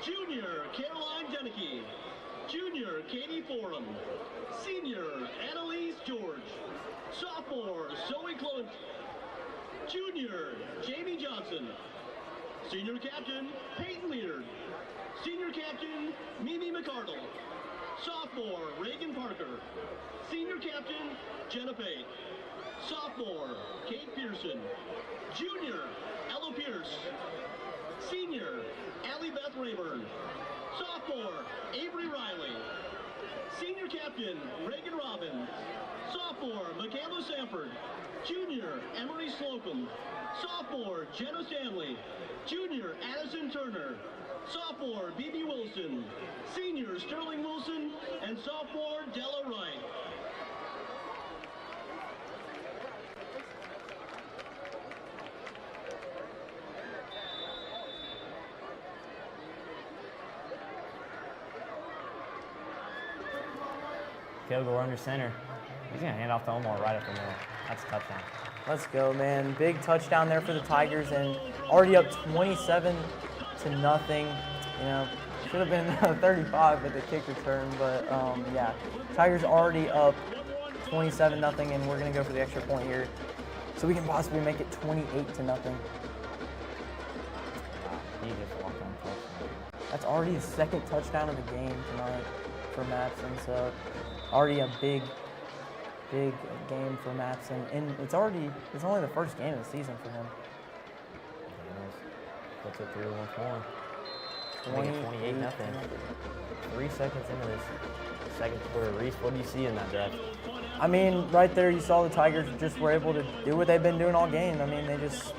junior Caroline Denicky, junior Katie Forum, senior Annalise George, sophomore Zoe Clement, junior Jamie Johnson, senior captain Peyton Leard, senior captain Mimi McCardle, sophomore Reagan Parker, senior captain Jenna Pate, sophomore Kate Pearson, junior Ella Pierce, senior Allie Beth Rayburn, sophomore Avery Riley, senior captain Reagan Robbins, sophomore Michaela Sanford, junior Emery Slocum, sophomore Jenna Stanley, junior Addison Turner, sophomore BB Wilson, senior Sterling Wilson, and sophomore Della Wright. Kilgore under center. He's going to hand off to Omar right up the middle. That's a touchdown. Let's go, man. Big touchdown there for the Tigers, and already up 27 to nothing. Should have been 35 with the kick return, but yeah. Tigers already up 27-0, and we're going to go for the extra point here, so we can possibly make it 28 to nothing. He just walked on touchdown. That's already his 2nd touchdown of the game tonight for Matson, so already a big game for Matson, and it's only the first game of the season for him. Puts it through once more. 28-0. 3 seconds into this second quarter. Reese, what do you see in that drive? I mean, right there you saw the Tigers just were able to do what they've been doing all game. I mean, they've just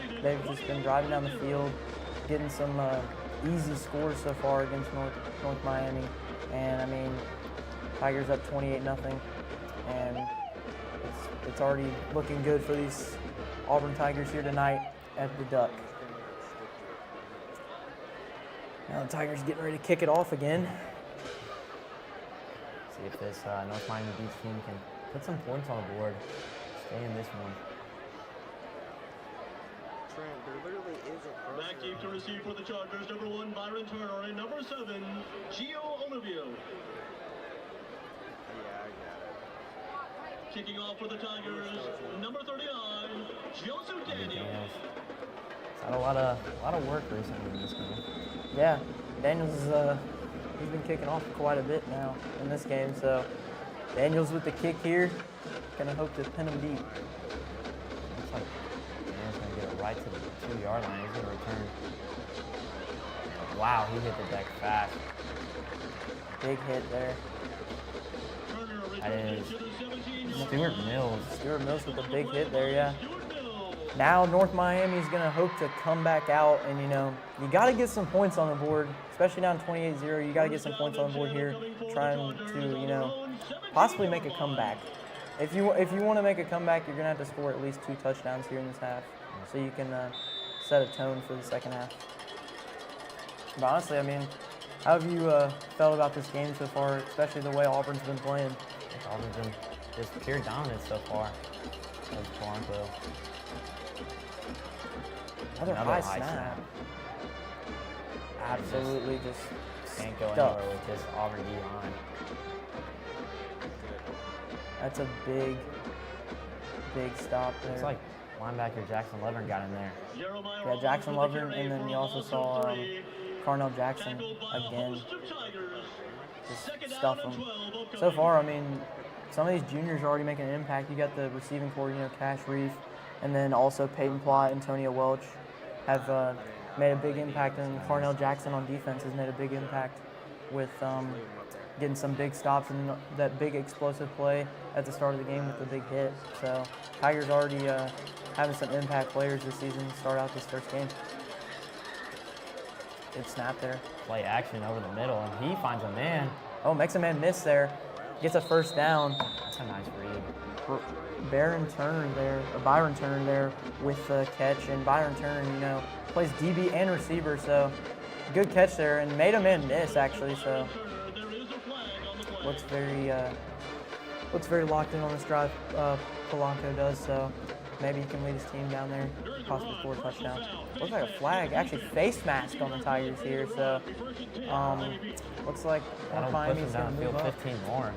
been driving down the field, getting some easy scores so far against North Miami, and I mean, Tigers up 28-0, and it's already looking good for these Auburn Tigers here tonight at the Duck. Now the Tigers getting ready to kick it off again. See if this North Miami Beach team can Put some points on the board. Stay in this one. Trent, there literally is a Back deep to receive for the Chargers, number 1, Byron Turner, and number 7, Gio Olivio. Yeah, I got it. Kicking off for the Tigers, number 39, Joseph Daniels. Had a lot of work recently in this game. Yeah, Daniels is he's been kicking off quite a bit now in this game. So Daniels with the kick here, gonna hope to pin him deep. Looks like Daniels gonna get it right to the 2-yard line. He's gonna return. Wow, he hit the deck fast. Big hit there. That is Stuart Mills. Stuart Mills with a big hit there, yeah. Now North Miami's gonna hope to come back out, and you gotta get some points on the board, especially down 28-0. You gotta get some points on the board here, trying to possibly make a comeback. If you want to make a comeback, you're gonna have to score at least 2 touchdowns here in this half, so you can set a tone for the second half. But honestly, I mean, how have you felt about this game so far, especially the way Auburn's been playing? Auburn's been just pure dominance so far. That's Blanco. Another high snap. Absolutely just can't go stuck. anywhere with this Auburn D line. That's a big stop there. It's like linebacker Jackson Lovern got in there. Yeah, Jackson Lovern, and then you also saw Carnell Jackson again. Just stuff him. So far, I mean, some of these juniors are already making an impact. You got the receiving core, Cash Reef, and then also Peyton Plott, Antonio Welch have made a big impact, and Carnell Jackson on defense has made a big impact with getting some big stops and that big explosive play at the start of the game with the big hit. So Tigers already having some impact players this season to start out this first game. Good snap there. Play action over the middle, and he finds a man. Oh, makes a man miss there. Gets a first down. That's a nice read. Byron Turner there with the catch, and Byron Turner, plays DB and receiver, so good catch there, and made a man miss actually. So looks very locked in on this drive. Polanco does, so maybe he can lead his team down there, possibly score a touchdown. Looks like a flag, actually face mask on the Tigers here, so looks like That'll Miami's push them going to move downfield up. 15 more.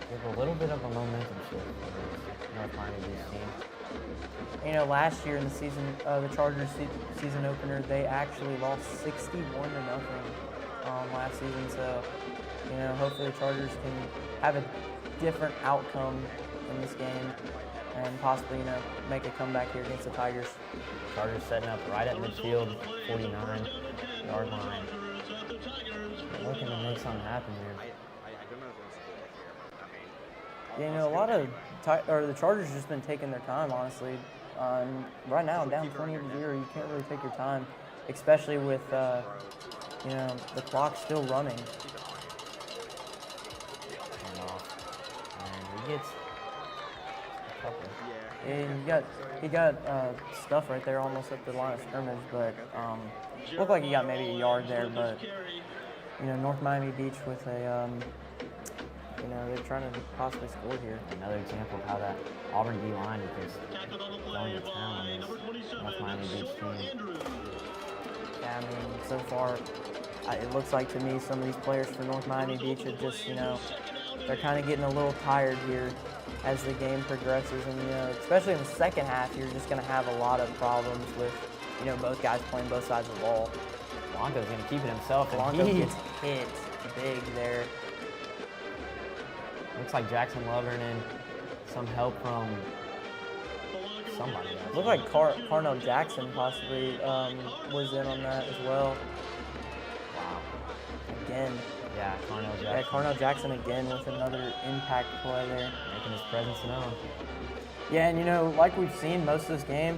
Give a little bit of a momentum shift for this North Miami Beach team. Last year in the season, the Chargers season opener, they actually lost 61-0 last season. So, hopefully the Chargers can have a different outcome in this game and possibly, make a comeback here against the Tigers. Chargers setting up right at midfield, 49-yard line. They're looking to make something happen here. Yeah, a lot of the Chargers just been taking their time, honestly. Right now, down 20-0, you can't really take your time, especially with the clock still running. And he gets a couple. Yeah, he got stuff right there, almost at the line of scrimmage, but looked like he got maybe a yard there. But North Miami Beach with a they're trying to possibly score here. Another example of how that Auburn D line is just going to town on this North Miami Beach team. Yeah, I mean, so far, it looks like to me some of these players for North Miami Beach are just, they're kind of getting a little tired here as the game progresses. And, especially in the second half, you're just going to have a lot of problems with, both guys playing both sides of the ball. Blanco's going to keep it himself. Blanco gets hit big there. Looks like Jackson Lovern and some help from somebody. Looked like Carnell Jackson possibly was in on that as well. Wow. Again. Yeah, Carnell Jackson. Yeah, Carnell Jackson again with another impact play there. Making his presence known. Yeah, and like we've seen most of this game,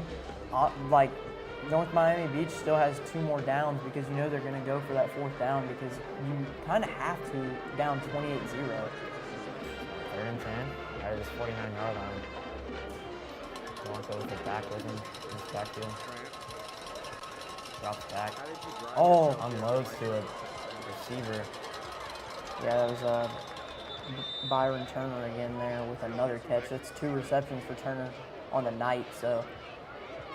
North Miami Beach still has 2 more downs because they're going to go for that 4th down because you kind of have to down 28-0. 3rd and 10, out of this 49-yard line. Blanco with it back with him in his backfield. Drops back. Oh! Unloads to a receiver. Yeah, that was Byron Turner again there with another catch. That's 2 receptions for Turner on the night. So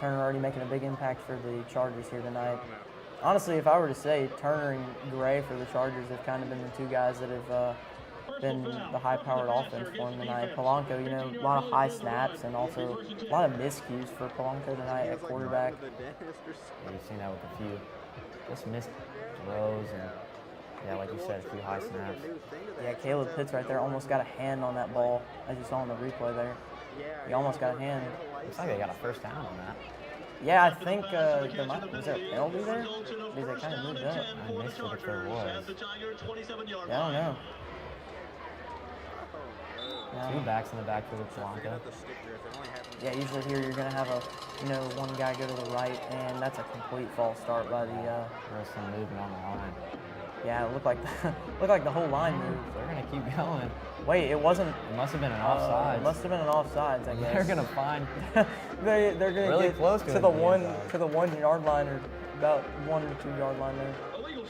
Turner already making a big impact for the Chargers here tonight. Honestly, if I were to say, Turner and Gray for the Chargers have kind of been the 2 guys that have been the high-powered offense for him tonight. Polanco, you know, a lot of high snaps and also a lot of miscues for Polanco tonight at quarterback. Yeah, you've seen that with a few just missed throws and, yeah, like you said, a few high snaps. Yeah, Caleb Pitts right there almost got a hand on that ball, as you saw in the replay there. He almost got a hand. Looks like they got a first down on that. Yeah, I think was there a penalty there? Because they kind of moved up. I missed it if there was. Yeah, I don't know. Two backs in the backfield with Polanco. Yeah, usually here you're going to have one guy go to the right, and that's a complete false start by the. There's some movement on the line. Yeah, it looked like the whole line moved. They're going to keep going. Wait, it wasn't. It must have been an offside. It must have been an offsides, I guess. They're going to find. they're going to really get close to the 1 yard line, or about 1 or 2 yard line there.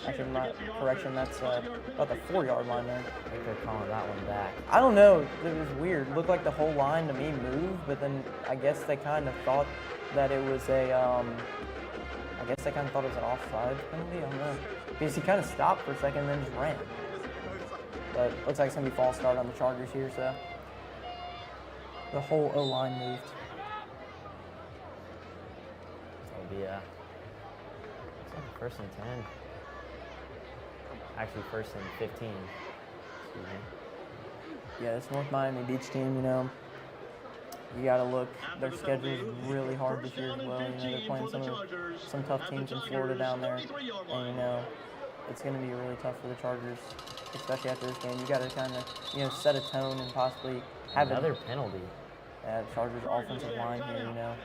Actually, correction, that's about the 4 yard line there. I think they're calling that one back. I don't know. It was weird. It looked like the whole line to me moved, but then I guess they kind of thought that it was a. I guess they kind of thought it was an offside penalty. I don't know. Because he kind of stopped for a second and then just ran. But it looks like it's going to be false start on the Chargers here, so the whole O-line moved. So it'll be looks like first and 10. Actually, first and 15. Excuse me. Yeah, this North Miami Beach team, you got to look. Their schedule is really hard this year as well. They're playing some tough teams in Florida down there, and it's going to be really tough for the Chargers, especially after this game. You got to kind of set a tone and possibly have another penalty. Yeah, the Chargers offensive line here,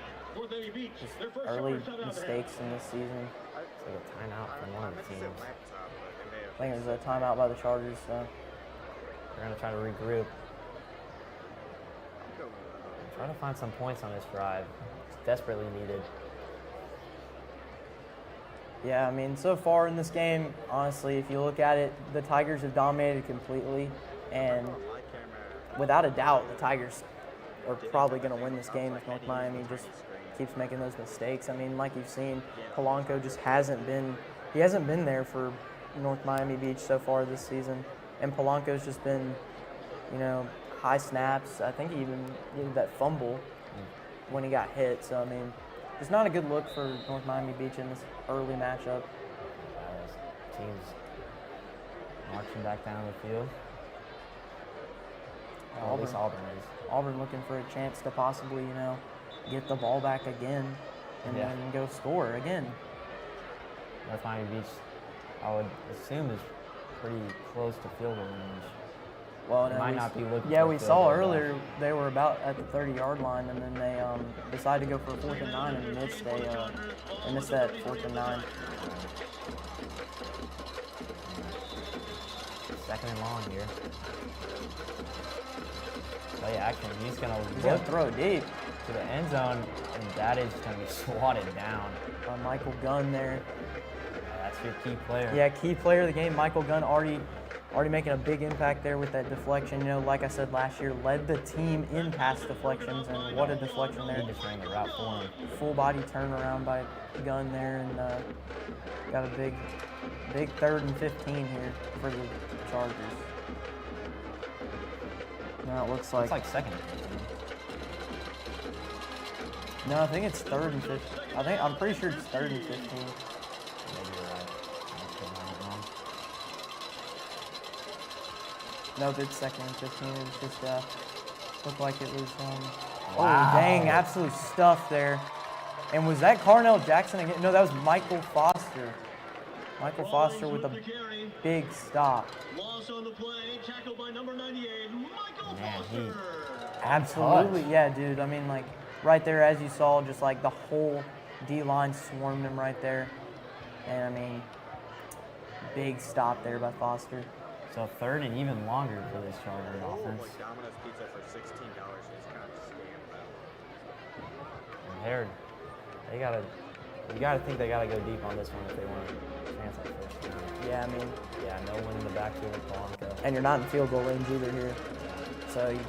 just early mistakes in this season. It's like a timeout from one of the teams. I think it was a timeout by the Chargers. So they're going to try to regroup. Try to find some points on this drive. It's desperately needed. Yeah, I mean, so far in this game, honestly, if you look at it, the Tigers have dominated completely. And without a doubt, the Tigers are probably going to win this game if North Miami just keeps making those mistakes. I mean, like you've seen, Polanco just hasn't been there for North Miami Beach so far this season. And Polanco's just been, high snaps. I think he even did that fumble when he got hit. So, I mean, it's not a good look for North Miami Beach in this early matchup. Teams marching back down the field. Well, at least Auburn is. Auburn looking for a chance to possibly, get the ball back again and then go score again. North Miami Beach, I would assume, is pretty close to field goal range. Well, it might not be looking. Yeah, we saw earlier they were about at the 30-yard line, and then they decided to go for a 4th and 9 and missed. They missed that 4th and 9. Second and long here. Play action. He's gonna throw deep to the end zone, and that is gonna be swatted down. Michael Gunn there. That's your key player. Yeah, key player of the game. Michael Gunn already making a big impact there with that deflection. Like I said last year, led the team in pass deflections, and what a deflection there. He just ran the route for him. Full body turnaround by Gunn there, and got a big 3rd and 15 here for the Chargers. Now it looks like. It's like 2nd. No, I think it's 3rd and 15. I'm pretty sure it's 3rd and 15. Maybe you're right. Nope, it's 2nd and 15. It was just looked like it was. Wow. Oh dang! Absolute stuff there. And was that Carnell Jackson again? No, that was Michael Foster. Michael Foster with a big stop. Loss on the play, tackled by number 98, Michael Foster. Absolutely, yeah, dude. I mean, like right there, as you saw, just like the whole D-line swarmed him right there. And I mean, big stop there by Foster. So 3rd and even longer for this Chargers offense. Domino's pizza for $16 is kind of scam, Compared, they gotta You got to think they got to go deep on this one if they want a chance at first. Yeah, I mean. Yeah, no one in the backfield with Polanco. And you're not in field goal range either here. So you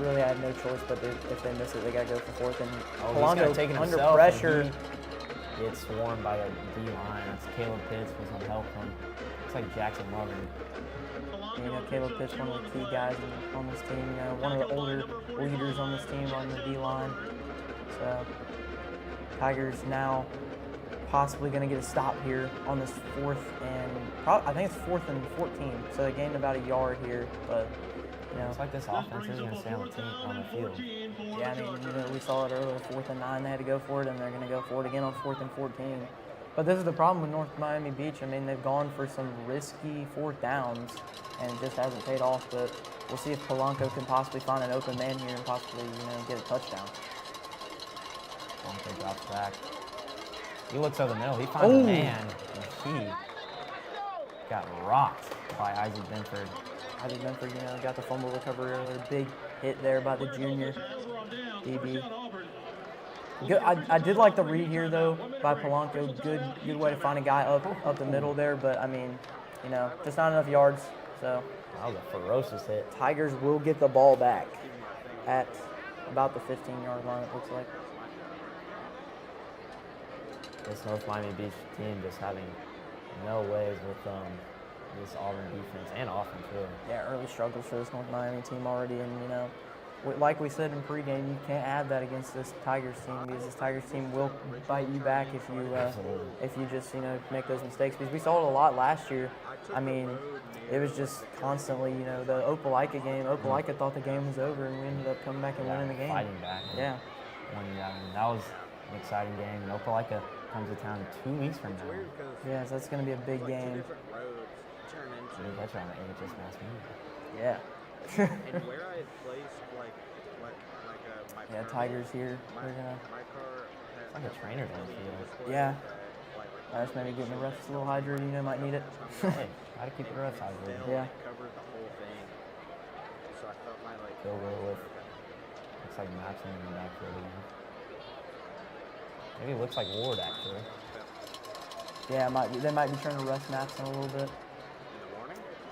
really have no choice but if they miss it, they got to go for fourth. And Polanco under pressure. He gets swarmed by the D-line. That's Caleb Pitts with some help from, looks like Jackson Lovin. You know, Caleb Pitts, one of the key guys on this team. You know, one of the older leaders on this team on the D-line. So Tigers now possibly going to get a stop here on this I think it's 4th and 14. So they gained about a yard here, but you know, it's like this offense is going to stay on the field. Yeah, I mean, you know, we saw it earlier, 4th and 9, they had to go for it, and they're going to go for it again on 4th and 14. But this is the problem with North Miami Beach. I mean, they've gone for some risky 4th downs, and it just hasn't paid off. But we'll see if Polanco can possibly find an open man here and possibly, you know, get a touchdown. Polanco drops back. He looks over the middle. He finds a man, and he got rocked by Isaac Benford. Isaac Benford, you know, got the fumble recovery earlier. Big hit there by the junior DB. Good. I did like the read here, though, by Polanco. Good way to find a guy up the middle there. But, I mean, you know, just not enough yards. So that was a ferocious hit. Tigers will get the ball back at about the 15-yard line, it looks like. This North Miami Beach team just having no ways with this Auburn defense and offense, really. Yeah, early struggles for this North Miami team already, and you know, like we said in pregame, you can't add that against this Tigers team because this Tigers team will bite you back if you just, you know, make those mistakes. Because we saw it a lot last year. I mean, it was just constantly, you know, the Opelika game. Opelika thought the game was over, and we ended up coming back and winning the game. Fighting back. Yeah. That was an exciting game. And Opelika comes to town 2 weeks from now. Yeah, so that's going to be a big game. That's on the AHS Mass Media. Yeah. And where I had placed yeah, Tigers here. They're gonna. It's like a trainer's on the field. Yeah. Just maybe getting the refs a little hydrated. You know, might need it. Hey, gotta keep the refs hydrated. Yeah. Covered the whole thing. So I felt my Field goal with. Looks like Matson in the backfield again. Maybe it looks like Ward actually. Yeah, they might be trying to rush Matson a little bit.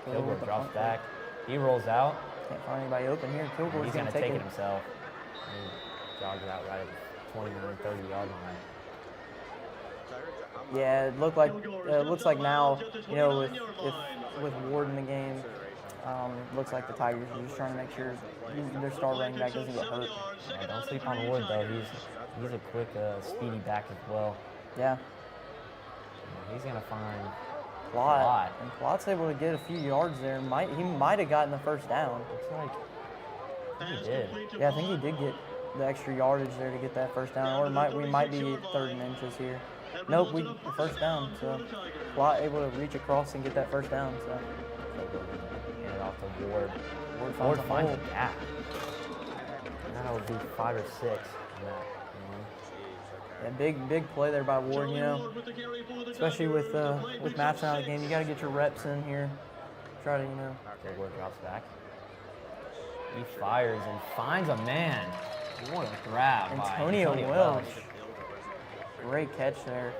Kilgore drops back. He rolls out. Can't find anybody open here. Kilgore's He's gonna take it himself. He jogs out right at the 29, 30-yard line. Yeah, it looks like now, you know, with Ward in the game, looks like the Tigers are just trying to make sure their star running back doesn't get hurt. Yeah, don't sleep on Ward though. He's a quick, speedy back as well. Yeah. He's gonna find Plott. And Plott's able to get a few yards there. He might have gotten the first down. Looks like he did. Yeah, I think he did get the extra yardage there to get that first down. Or we might be 3rd and inches here. Nope, the first down. So Plott able to reach across and get that first down. So hand it off to Ward. Ward finds a gap. And that'll be 5 or 6 on that. Yeah, big play there by Ward, you know, especially with Matson out of the game. You got to get your reps in here. Try to, you know. Ward drops back. He fires and finds a man. What a grab by Antonio Welch. Great catch there.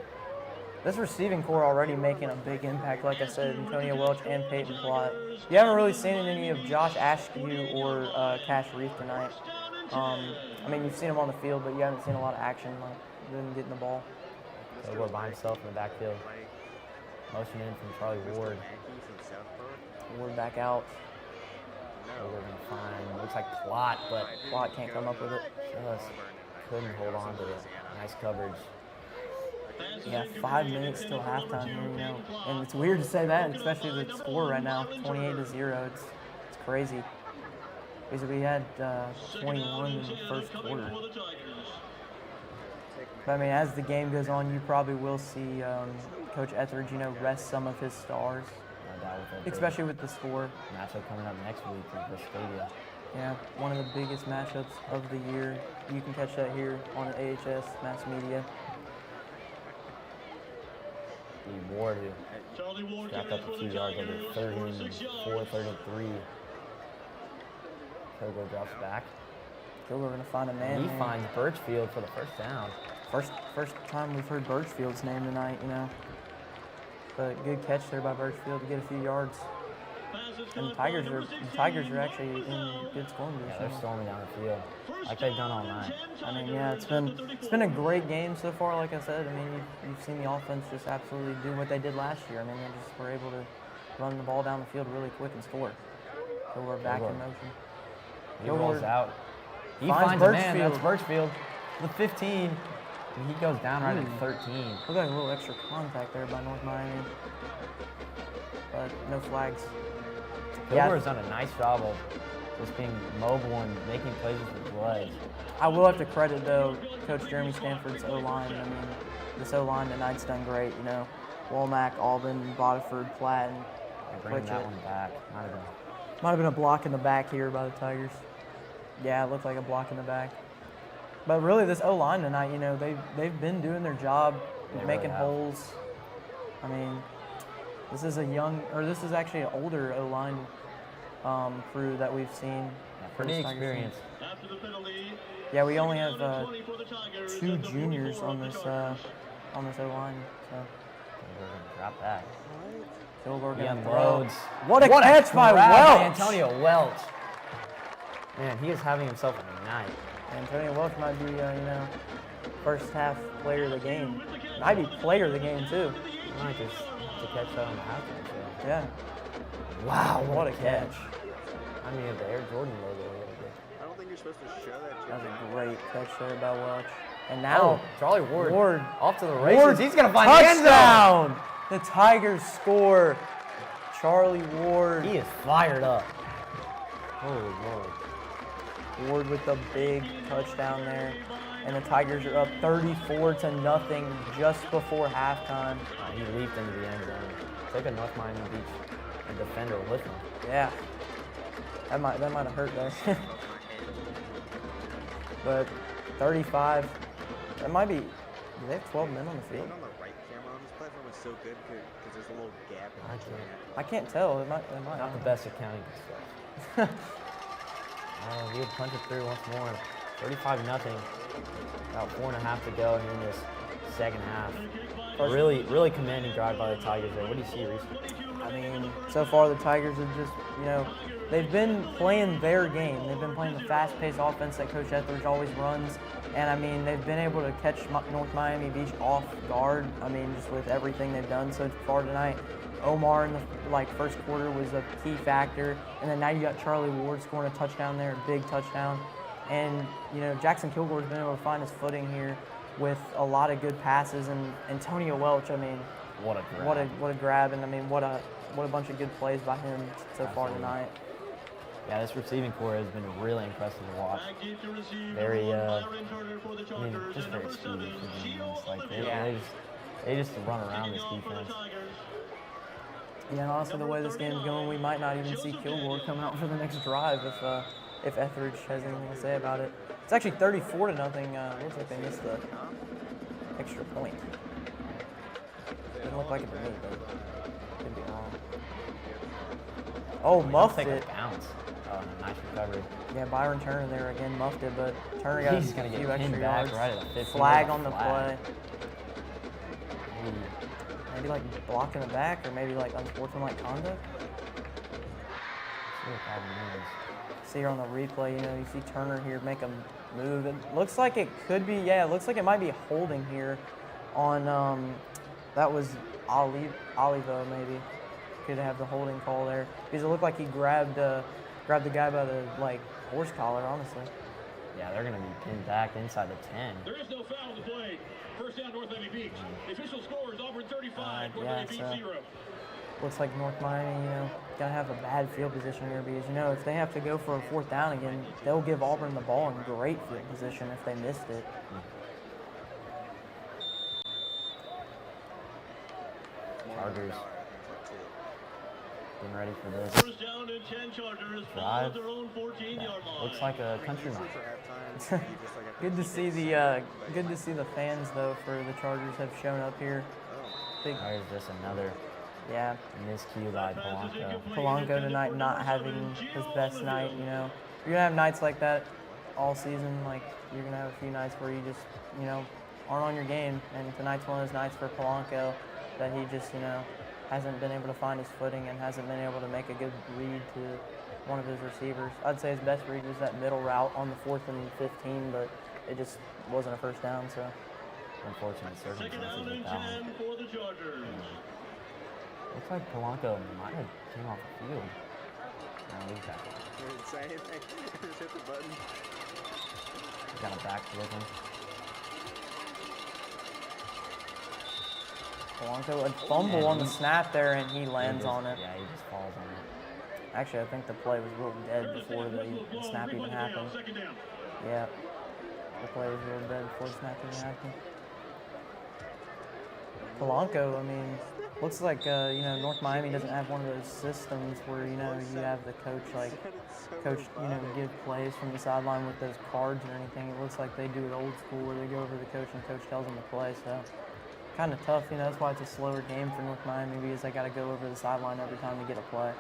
This receiving core already making a big impact, like I said, Antonio Welch and Peyton Plott. You haven't really seen any of Josh Askew or Cash Reef tonight. I mean, you've seen them on the field, but you haven't seen a lot of action, like them getting the ball. Kilgore by himself in the backfield. Motion in from Charlie Ward. Ward back out. So we're going to find, looks like Plott, but Plott can't come up with it. Just couldn't hold on to it. Nice coverage. Yeah, 5 minutes till halftime here, you know. And it's weird to say that, especially the score right now, 28-0. It's crazy. Because we had 21 in the first quarter. But I mean, as the game goes on, you probably will see Coach Etheridge, you know, rest some of his stars. No doubt with that. Especially with the score. Matchup coming up next week at the stadium. Yeah, one of the biggest matchups of the year. You can catch that here on the AHS Mass Media. The Ward who strapped up a few yards over 34, 33. Kilgore drops back. Kilgore going to find a man. He finds Birchfield for the first down. First time we've heard Birchfield's name tonight, you know. But good catch there by Birchfield to get a few yards. And the Tigers are actually in good scoring position. Yeah, they're storming down the field like they've done all night. I mean, yeah, it's been a great game so far. Like I said, I mean, you've seen the offense just absolutely do what they did last year. I mean, they just were able to run the ball down the field really quick and score. So we're back in motion. He rolls out. He finds a man. That's Birchfield. The 15. And he goes down right at 13. Look like a little extra contact there by North Miami. But no flags. Gilbert's done a nice job of just being mobile and making plays with his legs. I will have to credit, though, Coach Jeremy Stanford's O-line. I mean, this O-line tonight's done great, you know. Womack, Auburn, Bodiford, Platt, and Bringing that one back. Might have been a block in the back here by the Tigers. Yeah, it looked like a block in the back. But really, this O-line tonight, you know, they've been doing their job, making holes. I mean, this is actually an older O-line crew that we've seen. Yeah, pretty experienced. Yeah, we only have 2 juniors on this O-line. So we're gonna drop that. Kilgore He gonna unloads. What a catch by Welch! Antonio Welch. Man, he is having himself a night. Antonio Welch might be, you know, first half player of the game. Might be player of the game too. He might just to catch that on the halftime show. Yeah. Wow, what a catch. I mean, the Air Jordan logo. I don't think you're supposed to show that. That was a great catch there by Welch. And now, Charlie Ward off to the races. Ward, he's going to find the end zone. The Tigers score. Charlie Ward. He is fired up. Holy Lord. Ward with the big touchdown there. And the Tigers are up 34-0 just before halftime. He leaped into the end zone. Took a North Miami Beach defender with him. Yeah. That might have hurt there. But 35. That might be. Do they have 12 men on the field? On the right camera on this platform is so good because there's a little gap in between. I can't tell. It might. Not the best accounting stuff. We had punch it through once more. 35-0. About 4.5 to go here in this second half. Really commanding drive by the Tigers there. What do you see, Reese? I mean, so far the Tigers have just, you know, they've been playing their game. They've been playing the fast-paced offense that Coach Etheridge always runs. And, I mean, they've been able to catch North Miami Beach off guard, I mean, just with everything they've done so far tonight. Omar in the first quarter was a key factor. And then now you got Charlie Ward scoring a touchdown there, a big touchdown. And, you know, Jackson Kilgore's been able to find his footing here with a lot of good passes. And Antonio Welch, I mean, what a grab. What a grab, and I mean, what a bunch of good plays by him so far tonight. Yeah, this receiving core has been really impressive to watch. Very, I mean, just very speedy. Like they just run around this defense. Yeah, and honestly, the way this game's going, we might not even see Kilgore come out for the next drive if Etheridge has anything to say about it. It's actually 34-0. Looks like they missed the extra point. Doesn't look like it to me, but could be wrong. Oh, muffed it. Bounce. Nice recovery. Yeah, Byron Turner there again muffed it, but Turner got He's a few get extra back yards. right at the 15. Flag on the play. Maybe like blocking the back, or maybe like unsportsmanlike conduct. See here on the replay, you know, you see Turner here make a move. It looks like it could be, yeah, it looks like it might be holding here on, that was Olivo maybe. Could have the holding call there. Because it looked like he grabbed the guy by the, horse collar, honestly. Yeah, they're going to be pinned back inside the 10. There is no foul to play. First down, North Miami Beach. The official score is Auburn 35, North Miami Beach 0. Looks like North Miami, you know, gotta have a bad field position here because, you know, if they have to go for a 4th down again, they'll give Auburn the ball in great field position if they missed it. Chargers getting ready for this. First down and 10 Chargers drive. their own 14-yard line. Looks like a country mile. Good to see the fans though for the Chargers have shown up here. There's just another miscue by Polanco. Polanco tonight not having his best night, you know. You're gonna have nights like that all season, like you're gonna have a few nights where you just, you know, aren't on your game. And tonight's one of those nights for Polanco that he just, hasn't been able to find his footing and hasn't been able to make a good read to one of his receivers. I'd say his best read was that middle route on the 4th and 15, but it just wasn't a first down, so. Unfortunate circumstances with that one. For the Chargers. Looks like Polanco might have came off the field. No, he's back. Didn't say anything. Just hit the button. He's got a backflip him. Polanco, a fumble on the snap there, and he lands on it. Yeah, he just falls on it. Actually, I think the play was real dead before the snap even happened. Yeah, the play was real dead before the snap even happened. Polanco, I mean, looks like, North Miami doesn't have one of those systems where, you have the coach, give plays from the sideline with those cards or anything. It looks like they do it old school where they go over to the coach and the coach tells them to play, so kind of tough, that's why it's a slower game for North Miami because they got to go over the sideline every time to get a play.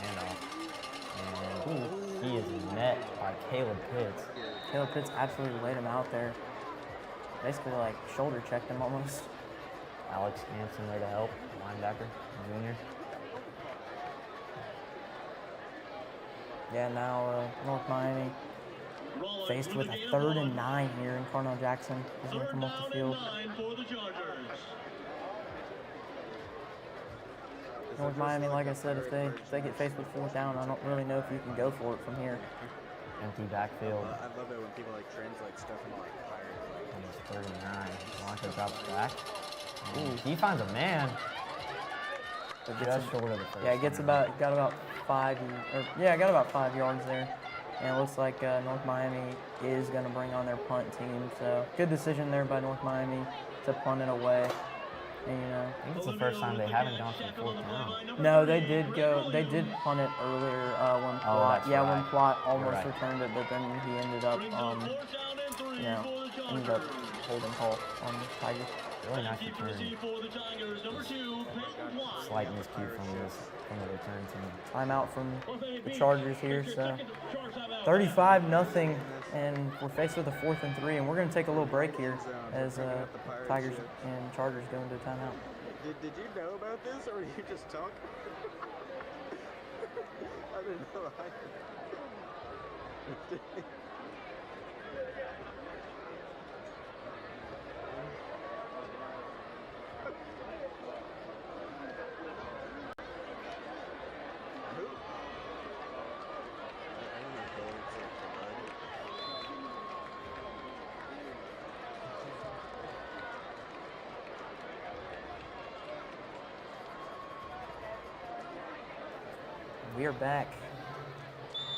Handoff. And he is met by Caleb Pitts. Caleb Pitts absolutely laid him out there. Basically, shoulder checked him almost. Alex Hansen there to help, linebacker, junior. Yeah, now North Miami faced with a 3rd and 9 here, and Carnell Jackson is going to come off the field. North Miami, like I said, if they get faced with 4th down, I don't really know if you can go for it from here. Empty backfield. I love it when people translate stuff into higher. Almost 39. Blanco drops back. Ooh, he finds a man. Just short of the first. Yeah, got about 5 yards there. And it looks like North Miami is going to bring on their punt team. So good decision there by North Miami to punt it away. And, I think it's the first time they haven't gone for 4th down. No, they did punt it earlier when Plot. When Plot almost returned it, but then he ended up, holding call on the Tigers. Really nice return. Slight miscue from the return team. Timeout from the Chargers here, so 35-0, and we're faced with a 4th and 3, and we're going to take a little break here as Tigers and Chargers go into timeout. Did you know about this, or were you just talking? I didn't know. We are back,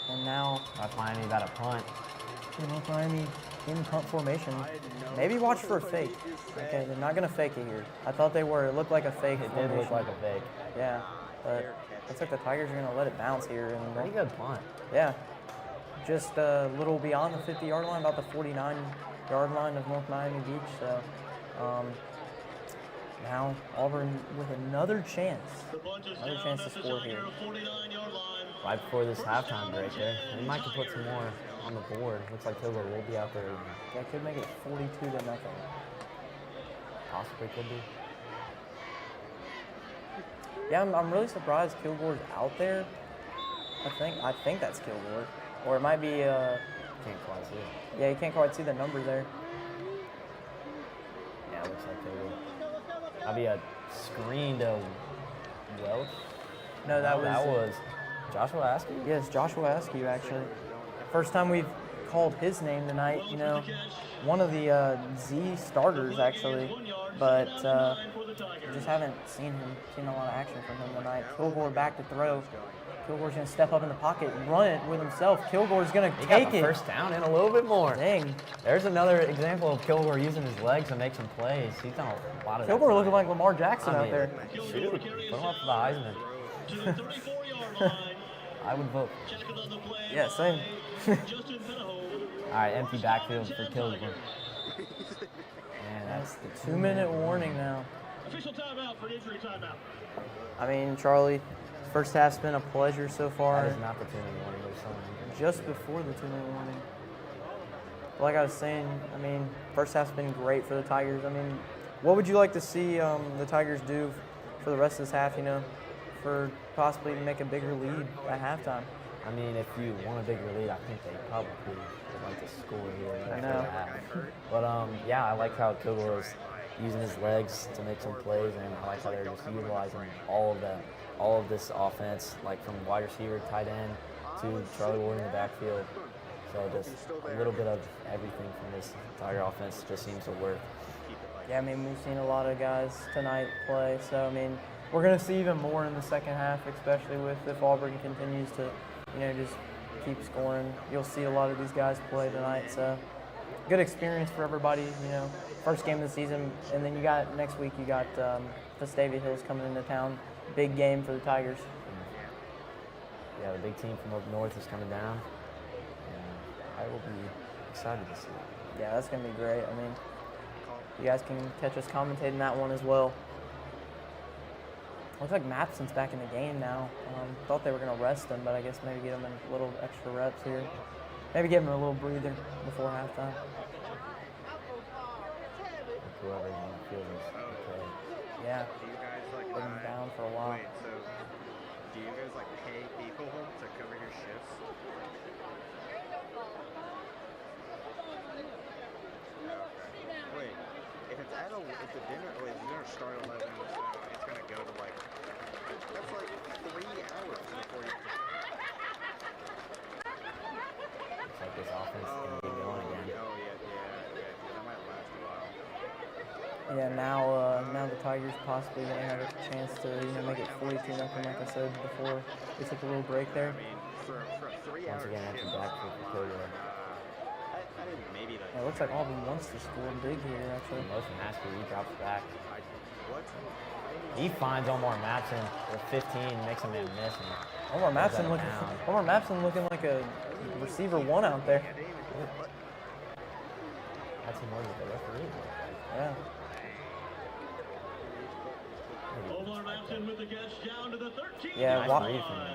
and now North Miami got a punt. North Miami in punt formation. Maybe watch for a fake. Okay, they're not going to fake it here. I thought they were. It looked like a fake. It did look like a fake. Yeah, but looks like the Tigers are going to let it bounce here. And pretty good punt. Yeah, just a little beyond the 50-yard line, about the 49-yard line of North Miami Beach. So now Auburn with another chance to score here. Right before this halftime break there. They might have put some more on the board. Looks like Kilgore will be out there. That could make it 42-0. Possibly could be. Yeah, I'm really surprised Kilgore's out there. I think that's Kilgore. Or it might be can't quite see it. Yeah, you can't quite see the number there. Yeah, it looks like Kilgore. That'll be a screen to Welch. No, that was Joshua Askew? Yes, Joshua Askew, actually. First time we've called his name tonight, one of the Z starters, actually, but just haven't seen a lot of action from him tonight. Kilgore back to throw. Kilgore's going to step up in the pocket and run it with himself. Kilgore's going to take it. First down and a little bit more. Dang. There's another example of Kilgore using his legs to make some plays. He's done a lot of Kilgore looking like Lamar Jackson out there. Shoot, put him up for the Heisman. I would vote. Yeah, same. All right, empty backfield for Kilgore. And that's the 2-minute warning now. Official timeout for injury timeout. I mean, Charlie, first half's been a pleasure so far. That is not the 2-minute warning. Just before the 2-minute warning. like I was saying, I mean, first half's been great for the Tigers. I mean, what would you like to see the Tigers do for the rest of this half, you know, for possibly make a bigger lead at halftime? I mean, if you want a bigger lead, I think they probably would like to score here. I know. But yeah, I like how Kilgore is using his legs to make some plays, and I like how they're just utilizing all of this offense, like from wide receiver, tight end, to Charlie Ward in the backfield. So just a little bit of everything from this Tiger offense just seems to work. Yeah, I mean, we've seen a lot of guys tonight play, so I mean, we're going to see even more in the second half, especially if Auburn continues to, you know, just keep scoring. You'll see a lot of these guys play tonight, so good experience for everybody, you know. First game of the season, and then next week you got Vestavia Hills coming into town. Big game for the Tigers. Yeah, the big team from up north is coming down, and I will be excited to see it. Yeah, that's going to be great. I mean, you guys can catch us commentating that one as well. Looks like Mapson's back in the game now. Thought they were going to rest him, but I guess maybe get him in a little extra reps here. Maybe give him a little breather before halftime. Whoever you want to feel is okay. Yeah. Do you guys been down for a while. Wait, so do you guys like pay people to cover your shifts? Okay. Wait, if the dinner start at 11, so it's gonna go to like that's like 3 hours before you. Looks like this offense is gonna be going again. Oh yeah, that might last a while. Yeah, now the Tigers possibly going to have a chance to, you know, make it 42-0, like I said before. We took a little break there. I mean, for 3 hours. Once again, after backfield for Kilgore. I didn't maybe like. It looks like Auburn wants to score big here, actually. Motion has to, he drops back. What? He finds Omar Mapson with 15, makes him miss. Omar Mapson looking like a receiver one out there. That's him more than the referee. Yeah. Yeah,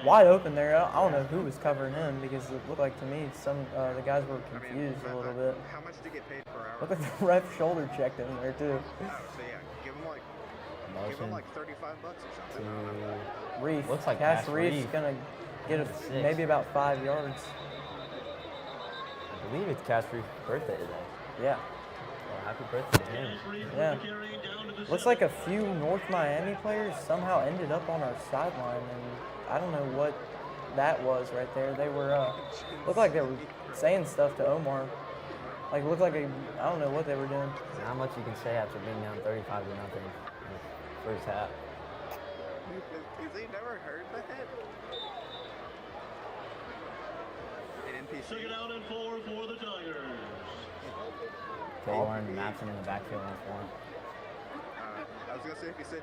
wide open there. I don't know who was covering him because it looked like to me the guys were confused a little bit. How much do you get paid per hour? Looked like the ref shoulder checked him there too. So yeah, give him like $35 or something. Reef. Looks like Cass Reef's gonna get maybe about 5 yards. I believe it's Cass Reef's birthday today. Yeah. Well, happy birthday to him. Yeah. Looks like a few North Miami players somehow ended up on our sideline, and I don't know what that was right there. They were, looked like they were saying stuff to Omar. Like, looked like I don't know what they were doing. Not much you can say after being down 35-0 in the first half. Has he never heard that? An NPC. Second out and 4 for the Tigers. Kilgore and Mapson in the backfield once more. I was gonna say if you said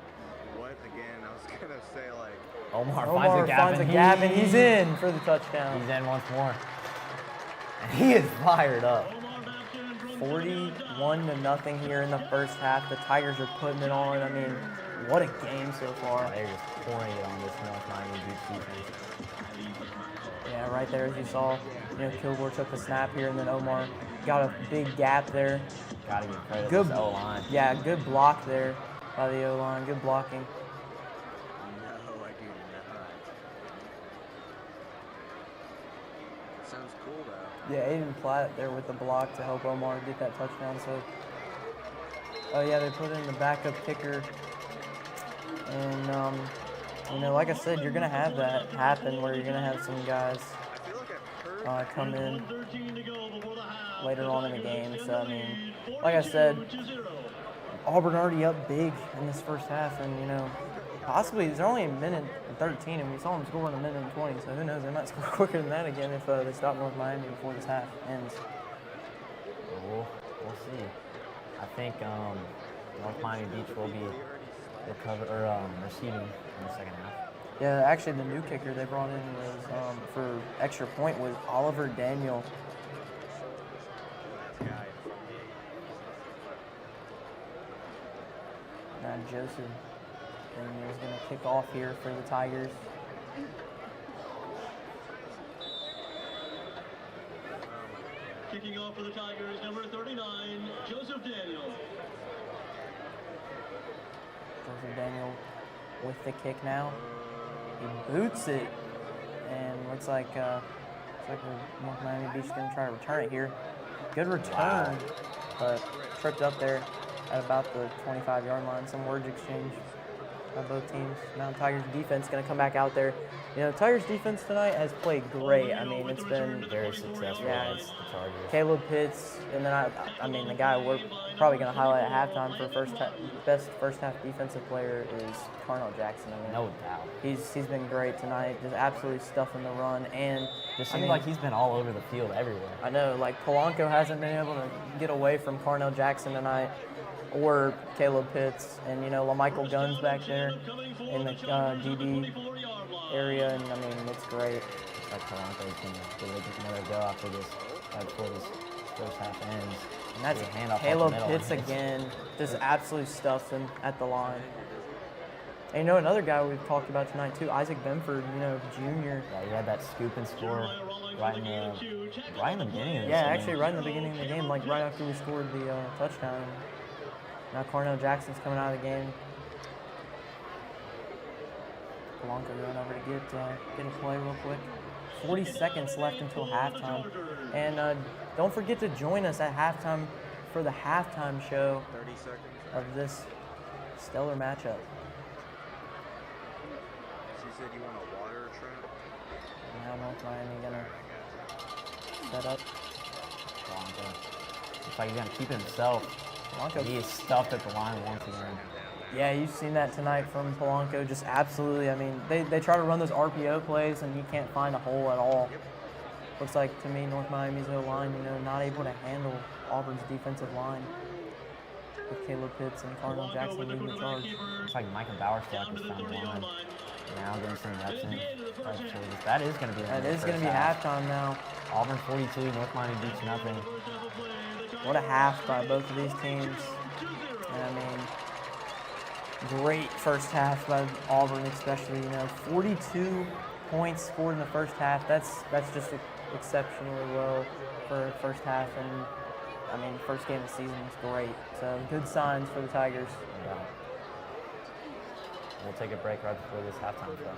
what again, I was gonna say like Omar finds a gap and he's in for the touchdown. He's in once more. And he is fired up. 41-0 here in the first half. The Tigers are putting it on. I mean, what a game so far. They're just pouring it on this North Miami Beach defense. Yeah, right there as you saw, you know, Kilgore took the snap here and then Omar got a big gap there. Gotta give credit to the O-line. Yeah, good block there by the O-line. Good blocking. No, I do not. Sounds cool though. Yeah, Aiden Platt there with the block to help Omar get that touchdown. So, oh yeah, they put in the backup kicker. And, you know, like I said, you're going to have that happen where you're going to have some guys come in later on in the game. So, I mean, like I said, Auburn already up big in this first half. And, you know, possibly they're only a minute and 13, and we saw them score in a minute and 20. So who knows, they might score quicker than that again if they stop North Miami before this half ends. We'll see. I think North Miami Beach will be receiving in the second half. Yeah, actually the new kicker they brought in was for extra point was Oliver Daniel. Now Joseph Daniel's going to kick off here for the Tigers. Kicking kicking off for the Tigers, number 39, Joseph Daniel. Joseph Daniel with the kick now. He boots it, and looks like North Miami Beach is going to try to return it here. Good return, but tripped up there at about the 25-yard line. Some words exchange by both teams. Now Tigers defense going to come back out there. You know, Tigers defense tonight has played great. I mean, it's been very successful. Yeah, against the Chargers. Caleb Pitts, and then I mean, the guy we're probably going to highlight at halftime for best first half defensive player is Carnell Jackson. I mean, no doubt. He's been great tonight, just absolutely stuffing the run, and just seems like he's been all over the field everywhere. I know, like Polanco hasn't been able to get away from Carnell Jackson tonight, or Caleb Pitts, and you know, LaMichael Gunn's back there in the DB area, and I mean, it's great. It's like Polanco's going to get another go after this, right before this first half ends. And that's Caleb Pitts again, just absolutely stuffs him at the line. And you know, another guy we've talked about tonight too, Isaac Benford, you know, junior. Yeah, he had that scoop and score right in the beginning of the game. Actually right in the beginning of the game, like right after we scored the touchdown. Now Carnell Jackson's coming out of the game. Polanco going over to get a play real quick. 40 seconds left until halftime. And don't forget to join us at halftime for the halftime show 30 seconds. Of this stellar matchup. She said you want a water shrimp? Now North Miami gonna set up. Polanco. Looks like he's gonna keep it himself. Polanco. He is stuffed at the line once again. Yeah, you've seen that tonight from Polanco. Just absolutely. I mean, they try to run those RPO plays, and he can't find a hole at all. Looks like to me North Miami's O-line, you know, not able to handle Auburn's defensive line with Caleb Pitts and Carnell Jackson leading the charge. Looks like Micah Bowerstack is found line. Now getting some reps in. That is going to be. That is going to be halftime now. Auburn 42, North Miami Beach nothing. What a half by both of these teams. And I mean, great first half by Auburn, especially. You know, 42 points scored in the first half. That's just exceptionally low for first half, and I mean, first game of the season was great. So good signs for the Tigers. Yeah. We'll take a break right before this halftime show.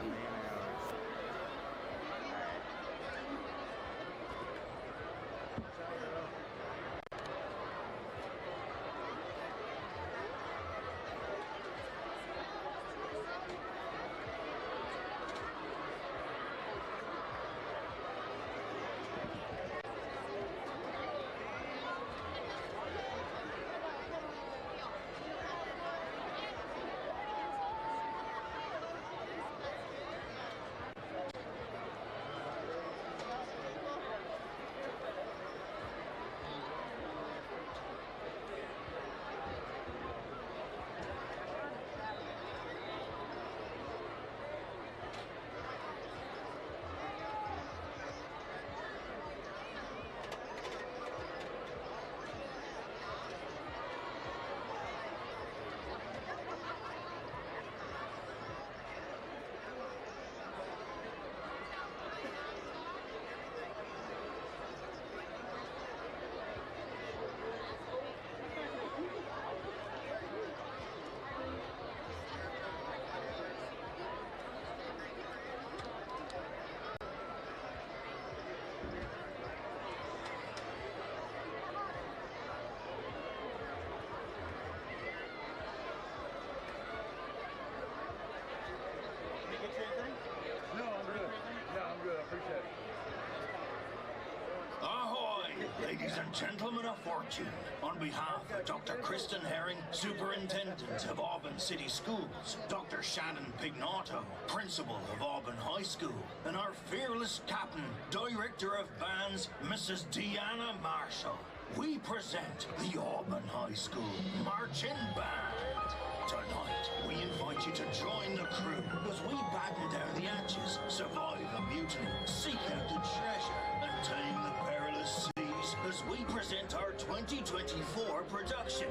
Ladies and gentlemen of fortune, on behalf of Dr. Kristen Herring, Superintendent of Auburn City Schools, Dr. Shannon Pignato, Principal of Auburn High School, and our fearless Captain, Director of Bands, Mrs. Deanna Marshall, we present the Auburn High School Marching Band. Tonight, we invite you to join the crew as we batten down the hatches, survive a mutiny, seek out the treasure, and tame the perilous seas as we present our 2024 production,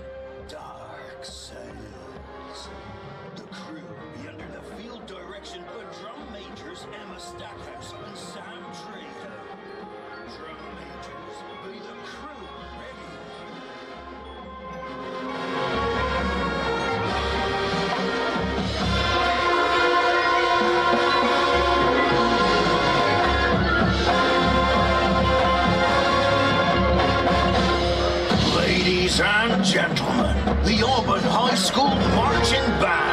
Dark Sails. The crew will be under the field direction of drum majors Emma Stackhouse and Sam Trejo. Drum majors, be the crew ready. Ladies and gentlemen, the Auburn High School Marching Band.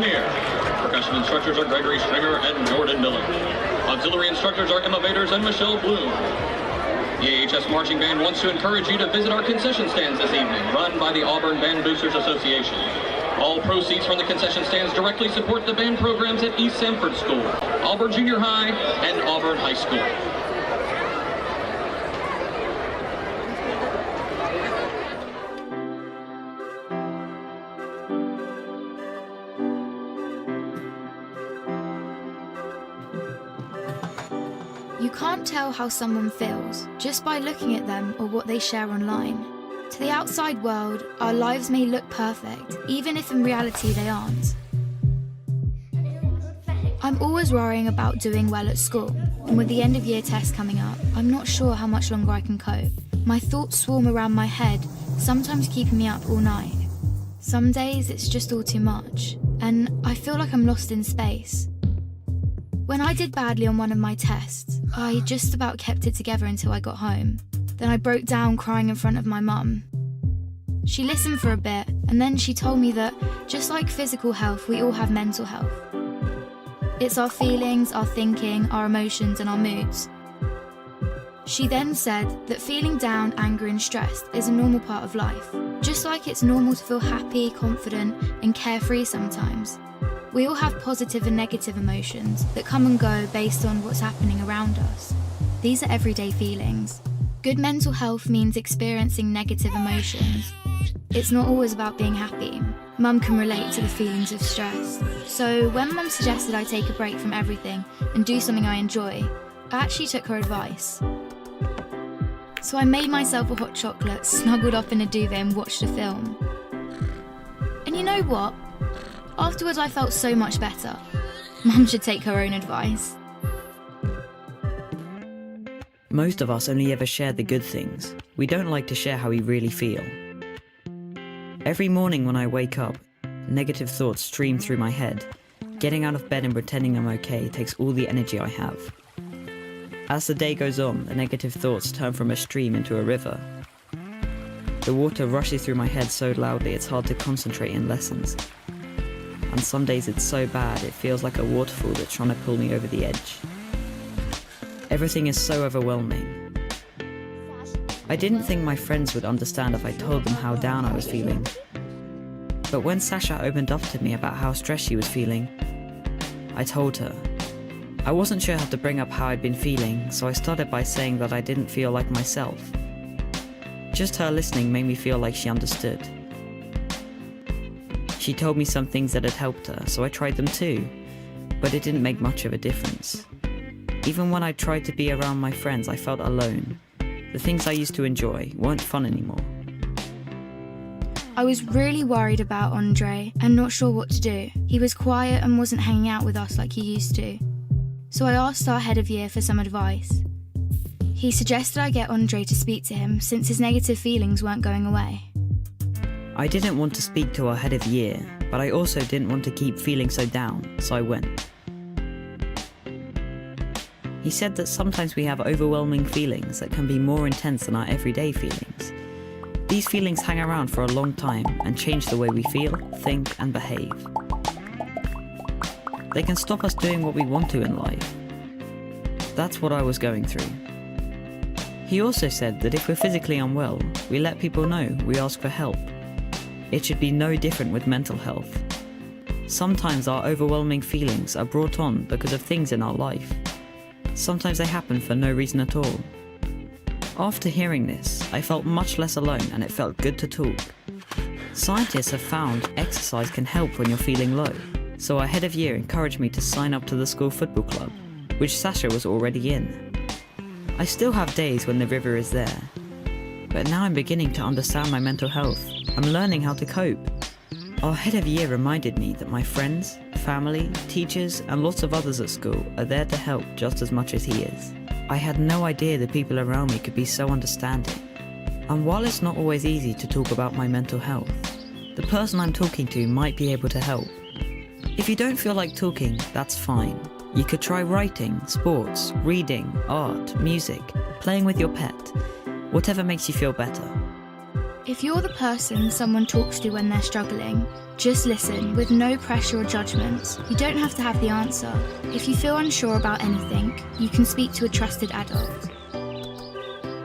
Pioneer. Percussion instructors are Gregory Stringer and Jordan Miller. Auxiliary instructors are Emma Baders and Michelle Bloom. The AHS Marching Band wants to encourage you to visit our concession stands this evening, run by the Auburn Band Boosters Association. All proceeds from the concession stands directly support the band programs at East Sanford School, Auburn Junior High, and Auburn High School. You can't tell how someone feels just by looking at them or what they share online. To the outside world, our lives may look perfect, even if in reality they aren't. I'm always worrying about doing well at school, and with the end of year test coming up, I'm not sure how much longer I can cope. My thoughts swarm around my head, sometimes keeping me up all night. Some days it's just all too much, and I feel like I'm lost in space. When I did badly on one of my tests, I just about kept it together until I got home. Then I broke down crying in front of my mum. She listened for a bit, and then she told me that, just like physical health, we all have mental health. It's our feelings, our thinking, our emotions, and our moods. She then said that feeling down, angry, and stressed is a normal part of life, just like it's normal to feel happy, confident, and carefree sometimes. We all have positive and negative emotions that come and go based on what's happening around us. These are everyday feelings. Good mental health means experiencing negative emotions. It's not always about being happy. Mum can relate to the feelings of stress. So when Mum suggested I take a break from everything and do something I enjoy, I actually took her advice. So I made myself a hot chocolate, snuggled up in a duvet and watched a film. And you know what? Afterwards I felt so much better. Mum should take her own advice. Most of us only ever share the good things. We don't like to share how we really feel. Every morning when I wake up, negative thoughts stream through my head. Getting out of bed and pretending I'm okay takes all the energy I have. As the day goes on, the negative thoughts turn from a stream into a river. The water rushes through my head so loudly it's hard to concentrate in lessons. And some days it's so bad it feels like a waterfall that's trying to pull me over the edge. Everything is so overwhelming. I didn't think my friends would understand if I told them how down I was feeling. But when Sasha opened up to me about how stressed she was feeling, I told her. I wasn't sure how to bring up how I'd been feeling, so I started by saying that I didn't feel like myself. Just her listening made me feel like she understood. She told me some things that had helped her, so I tried them too, but it didn't make much of a difference. Even when I tried to be around my friends, I felt alone. The things I used to enjoy weren't fun anymore. I was really worried about Andre and not sure what to do. He was quiet and wasn't hanging out with us like he used to. So I asked our head of year for some advice. He suggested I get Andre to speak to him since his negative feelings weren't going away. I didn't want to speak to our head of year, but I also didn't want to keep feeling so down, so I went. He said that sometimes we have overwhelming feelings that can be more intense than our everyday feelings. These feelings hang around for a long time and change the way we feel, think, and behave. They can stop us doing what we want to in life. That's what I was going through. He also said that if we're physically unwell, we let people know, we ask for help. It should be no different with mental health. Sometimes our overwhelming feelings are brought on because of things in our life. Sometimes they happen for no reason at all. After hearing this, I felt much less alone and it felt good to talk. Scientists have found exercise can help when you're feeling low, so our head of year encouraged me to sign up to the school football club, which Sasha was already in. I still have days when the river is there, but now I'm beginning to understand my mental health. I'm learning how to cope. Our head of year reminded me that my friends, family, teachers, and lots of others at school are there to help just as much as he is. I had no idea the people around me could be so understanding. And while it's not always easy to talk about my mental health, the person I'm talking to might be able to help. If you don't feel like talking, that's fine. You could try writing, sports, reading, art, music, playing with your pet, whatever makes you feel better. If you're the person someone talks to when they're struggling, just listen with no pressure or judgments. You don't have to have the answer. If you feel unsure about anything, you can speak to a trusted adult.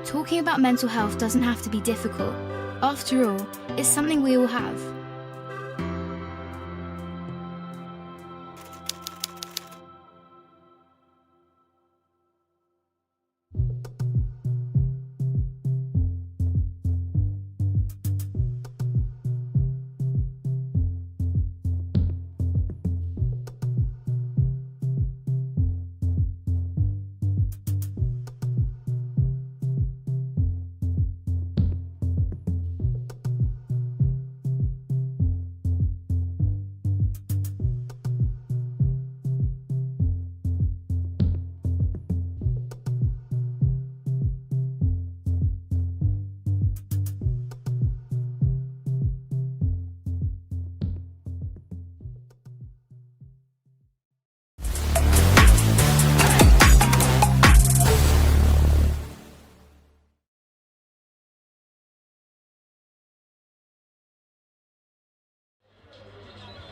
Talking about mental health doesn't have to be difficult. After all, it's something we all have.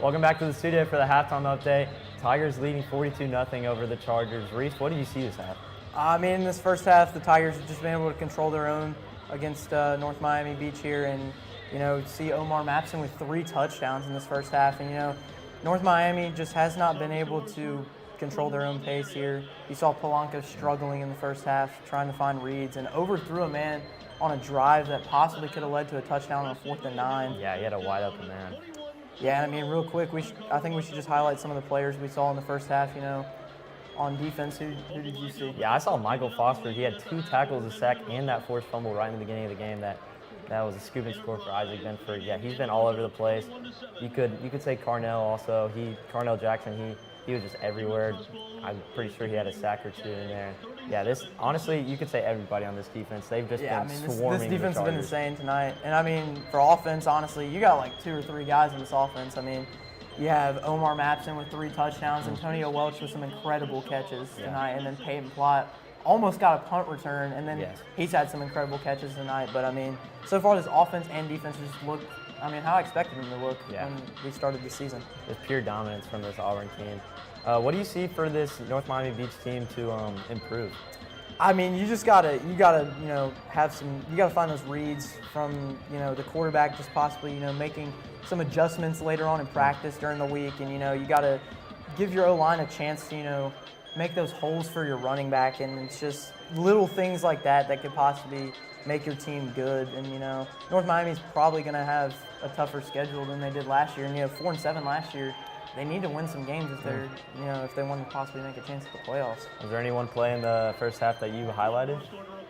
Welcome back to the studio for the halftime update. Tigers leading 42-0 over the Chargers. Reese, what do you see this half? I mean, in this first half, the Tigers have just been able to control their own against North Miami Beach here, and see Omar Mapson with 3 touchdowns in this first half. And North Miami just has not been able to control their own pace here. You saw Polanco struggling in the first half, trying to find reads, and overthrew a man on a drive that possibly could have led to a touchdown on a 4th and 9. Yeah, he had a wide open man. Yeah, I mean, real quick, I think we should just highlight some of the players we saw in the first half. On defense, who did you see? Yeah, I saw Michael Foster. He had 2 tackles, a sack, and that forced fumble right in the beginning of the game. That was a scoop and score for Isaac Benford. Yeah, he's been all over the place. You could say Carnell also. Carnell Jackson. He was just everywhere. I'm pretty sure he had a sack or 2 in there. Yeah, honestly, you could say everybody on this defense. They've just been swarming. This defense has been insane tonight. And I mean, for offense, honestly, you got like 2 or 3 guys in this offense. I mean, you have Omar Mapson with 3 touchdowns, Antonio Welch with some incredible catches tonight, and then Peyton Plott almost got a punt return, and then he's had some incredible catches tonight. But I mean, so far this offense and defense just look, how I expected them to look when we started the season. It's pure dominance from this Auburn team. What do you see for this North Miami Beach team to improve? I mean, you gotta find those reads from, the quarterback, just possibly, making some adjustments later on in practice during the week, and, you gotta give your O-line a chance to, make those holes for your running back, and it's just little things like that could possibly make your team good. And, North Miami's probably gonna have a tougher schedule than they did last year, and 4-7 last year. They need to win some games if they're, if they want to possibly make a chance at the playoffs. Was there anyone play in the first half that you highlighted?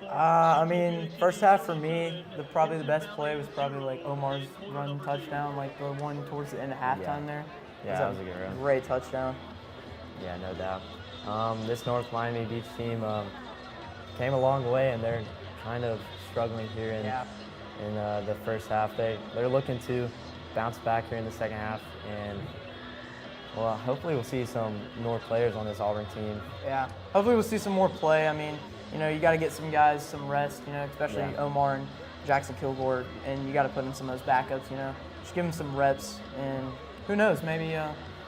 I mean, first half for me, probably the best play was probably like Omar's run touchdown, like the one towards the end of halftime there. Yeah, that was a good run. Great touchdown. Yeah, no doubt. This North Miami Beach team came a long way, and they're kind of struggling here in the first half. They're looking to bounce back here in the second half, and well, hopefully we'll see some more players on this Auburn team. Yeah, hopefully we'll see some more play. I mean, you got to get some guys some rest, especially Omar and Jackson Kilgore, and you got to put in some of those backups, just give them some reps, and who knows, maybe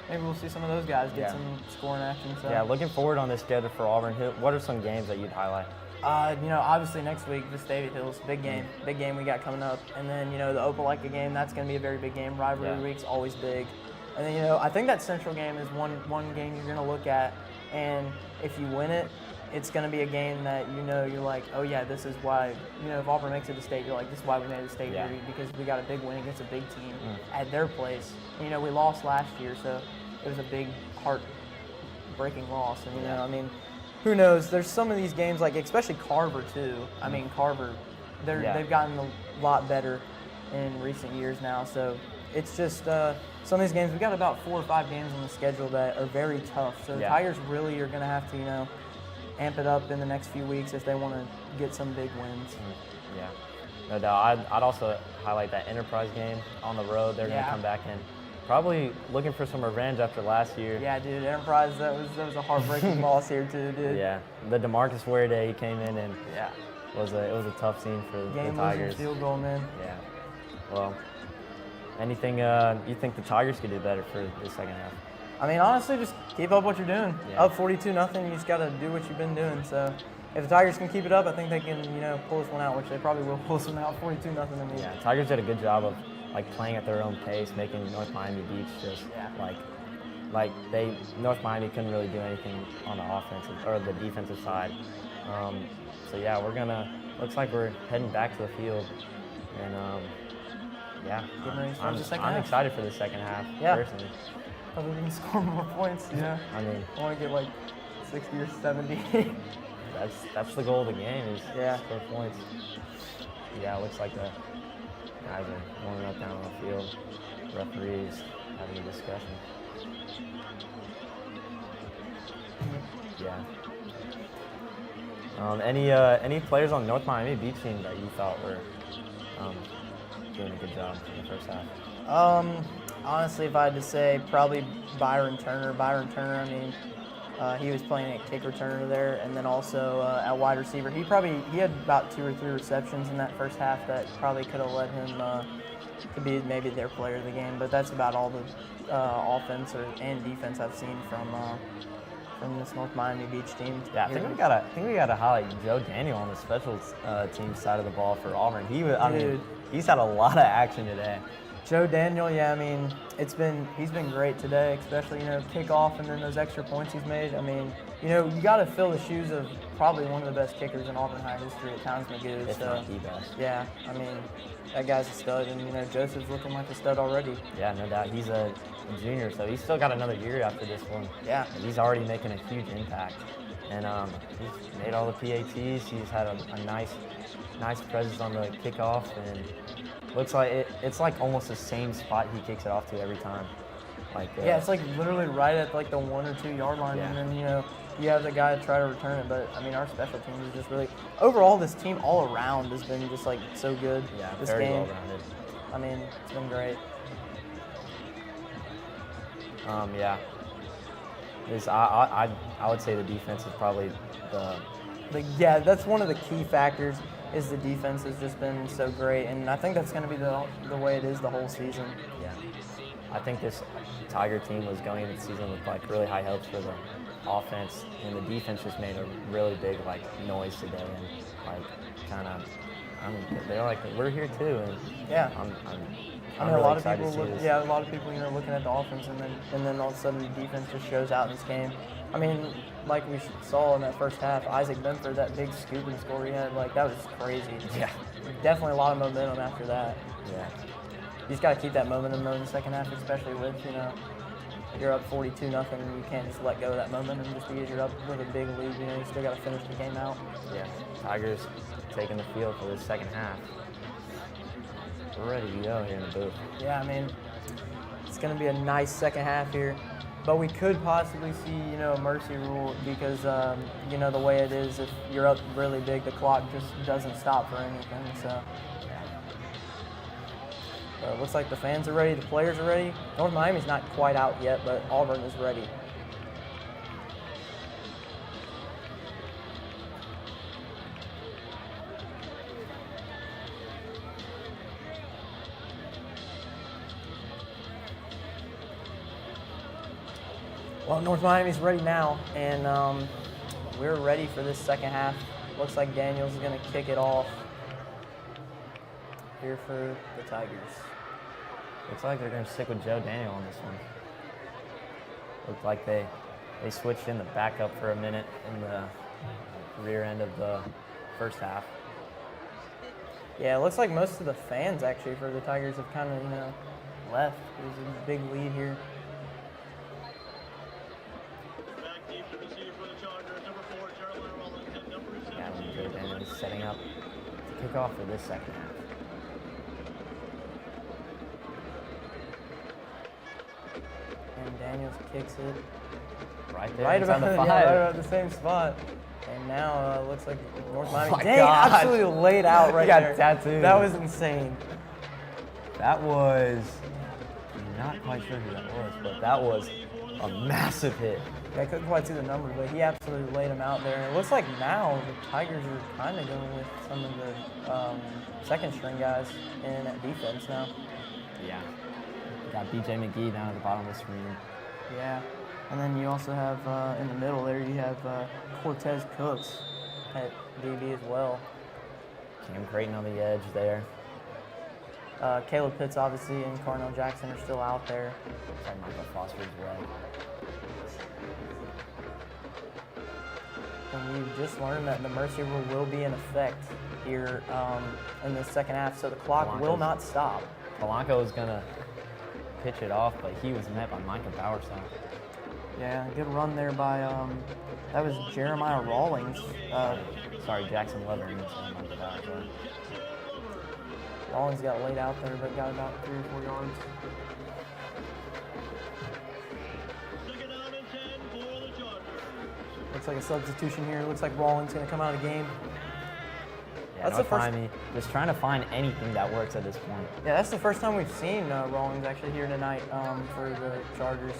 we'll see some of those guys get some scoring action. So. Yeah, looking forward on this schedule for Auburn. What are some games that you'd highlight? Obviously next week, Vestavia Hills, big game we got coming up, and then the Opelika game, that's going to be a very big game. Rivalry week's always big. And then, I think that Central game is one game you're going to look at, and if you win it, it's going to be a game that you're like, oh yeah, this is why, if Auburn makes it to state, you're like, this is why we made it to state here, because we got a big win against a big team at their place. And, we lost last year, so it was a big heart-breaking loss. And, who knows? There's some of these games, like especially Carver too. I mean, Carver, they've gotten a lot better in recent years now, so it's just some of these games, we got about 4 or 5 games on the schedule that are very tough. So the Tigers really are going to have to, amp it up in the next few weeks if they want to get some big wins. Yeah, no doubt. I'd also highlight that Enterprise game on the road. They're going to come back and probably looking for some revenge after last year. Yeah, dude, Enterprise, that was a heartbreaking loss here too, dude. Yeah, the DeMarcus Ware Day, he came in and it was a tough scene for the Tigers. Game-losing field goal, man. Yeah. Well, anything you think the Tigers could do better for the second half? I mean, honestly, just keep up what you're doing. Yeah. Up 42-0, you just got to do what you've been doing. So if the Tigers can keep it up, I think they can, pull this one out, which they probably will pull this one out 42-0 in the Yeah, Tigers did a good job of playing at their own pace, making North Miami Beach just North Miami couldn't really do anything on the offensive or the defensive side. So yeah, looks like we're heading back to the field, and yeah, I'm excited for the second half. Yeah. Personally. Probably we can score more points. Yeah. I mean, I want to get 60 or 70. that's the goal of the game is score points. Yeah, it looks like the guys are warming up down on the field. Referees having a discussion. Yeah. Any players on North Miami Beach team that you thought were doing a good job in the first half? Honestly, if I had to say, probably Byron Turner. I mean, he was playing at kick returner there, and then also at wide receiver. He had about 2 or 3 receptions in that first half that probably could have led him to be maybe their player of the game. But that's about all the offense and defense I've seen from this North Miami Beach team. Yeah, I think we gotta highlight Joe Daniel on the special team side of the ball for Auburn. He's had a lot of action today. Joe Daniel, yeah, I mean, he's been great today, especially, kickoff and then those extra points he's made. I mean, you got to fill the shoes of probably one of the best kickers in Auburn High history at Towns McGoo. If not the best. Yeah, I mean, that guy's a stud, and, Joseph's looking like a stud already. Yeah, no doubt. He's a junior, so he's still got another year after this one. Yeah. He's already making a huge impact. And he's made all the PATs. He's had a nice presence on the kickoff, and looks like it's almost the same spot he kicks it off to every time. Yeah, it's literally right at the 1 or 2 yard line, and then you have the guy try to return it. But I mean, our special teams is just really overall. This team all around has been just so good. Yeah, this very game. well rounded. I mean, it's been great. Yeah. I would say the defense is probably yeah, that's one of the key factors. Is the defense has just been so great, and I think that's going to be the way it is the whole season. Yeah, I think this Tiger team was going into the season with really high hopes for the offense, and the defense just made a really big noise today, and they're we're here too, and yeah, I'm really a lot of people looking at the offense, and then all of a sudden the defense just shows out in this game. I mean, like we saw in that first half, Isaac Benford, that big scooping score he had, that was crazy. Yeah. Definitely a lot of momentum after that. Yeah. You just got to keep that momentum in the second half, especially with, you're up 42-0, and you can't just let go of that momentum just because you're up with a big lead. You still got to finish the game out. Yeah. Tigers taking the field for the second half. We're ready to go here in the booth. Yeah, I mean, it's going to be a nice second half here. But we could possibly see, a mercy rule because, the way it is, if you're up really big, the clock just doesn't stop for anything. So it looks like the fans are ready, the players are ready. North Miami's not quite out yet, but Auburn is ready. Well, North Miami's ready now, and we're ready for this second half. Looks like Daniels is going to kick it off here for the Tigers. Looks like they're going to stick with Joe Daniel on this one. Looked like they switched in the backup for a minute in the rear end of the first half. Yeah, it looks like most of the fans actually for the Tigers have kind of, left. There's a big lead here. Joe Daniel is setting up to kick off for this second half. And Daniels kicks it right there, right about the 5. Yeah, right about the same spot. And now it looks like North Miami. my gosh. Absolutely laid out right got there. tattooed. That was insane. That was, I'm not quite sure who that was, but that was a massive hit. Yeah, I couldn't quite see the number, but he absolutely laid him out there. And it looks like now the Tigers are kind of going with some of the second string guys in at defense now. Yeah. Got BJ McGee down at the bottom of the screen. Yeah. And then you also have in the middle there, you have Cortez Cooks at DB as well. Cam Creighton on the edge there. Caleb Pitts, obviously, and Carnell Jackson are still out there. Sorry, Michael Foster as well. And we've just learned that the mercy rule will be in effect here in the second half, so the clock will not stop. Polanco was going to pitch it off, but he was met by Micah Bowersock. Yeah, good run there by, that was Jeremiah Rawlings. Sorry, Jackson Lovering. Micah Bowersock. Rawlings got laid out there, but got about 3 or 4 yards. Looks like a substitution here. Looks like Rawlings going to come out of the game. Yeah, that's the first. Just trying to find anything that works at this point. Yeah, that's the first time we've seen Rawlings actually here tonight for the Chargers.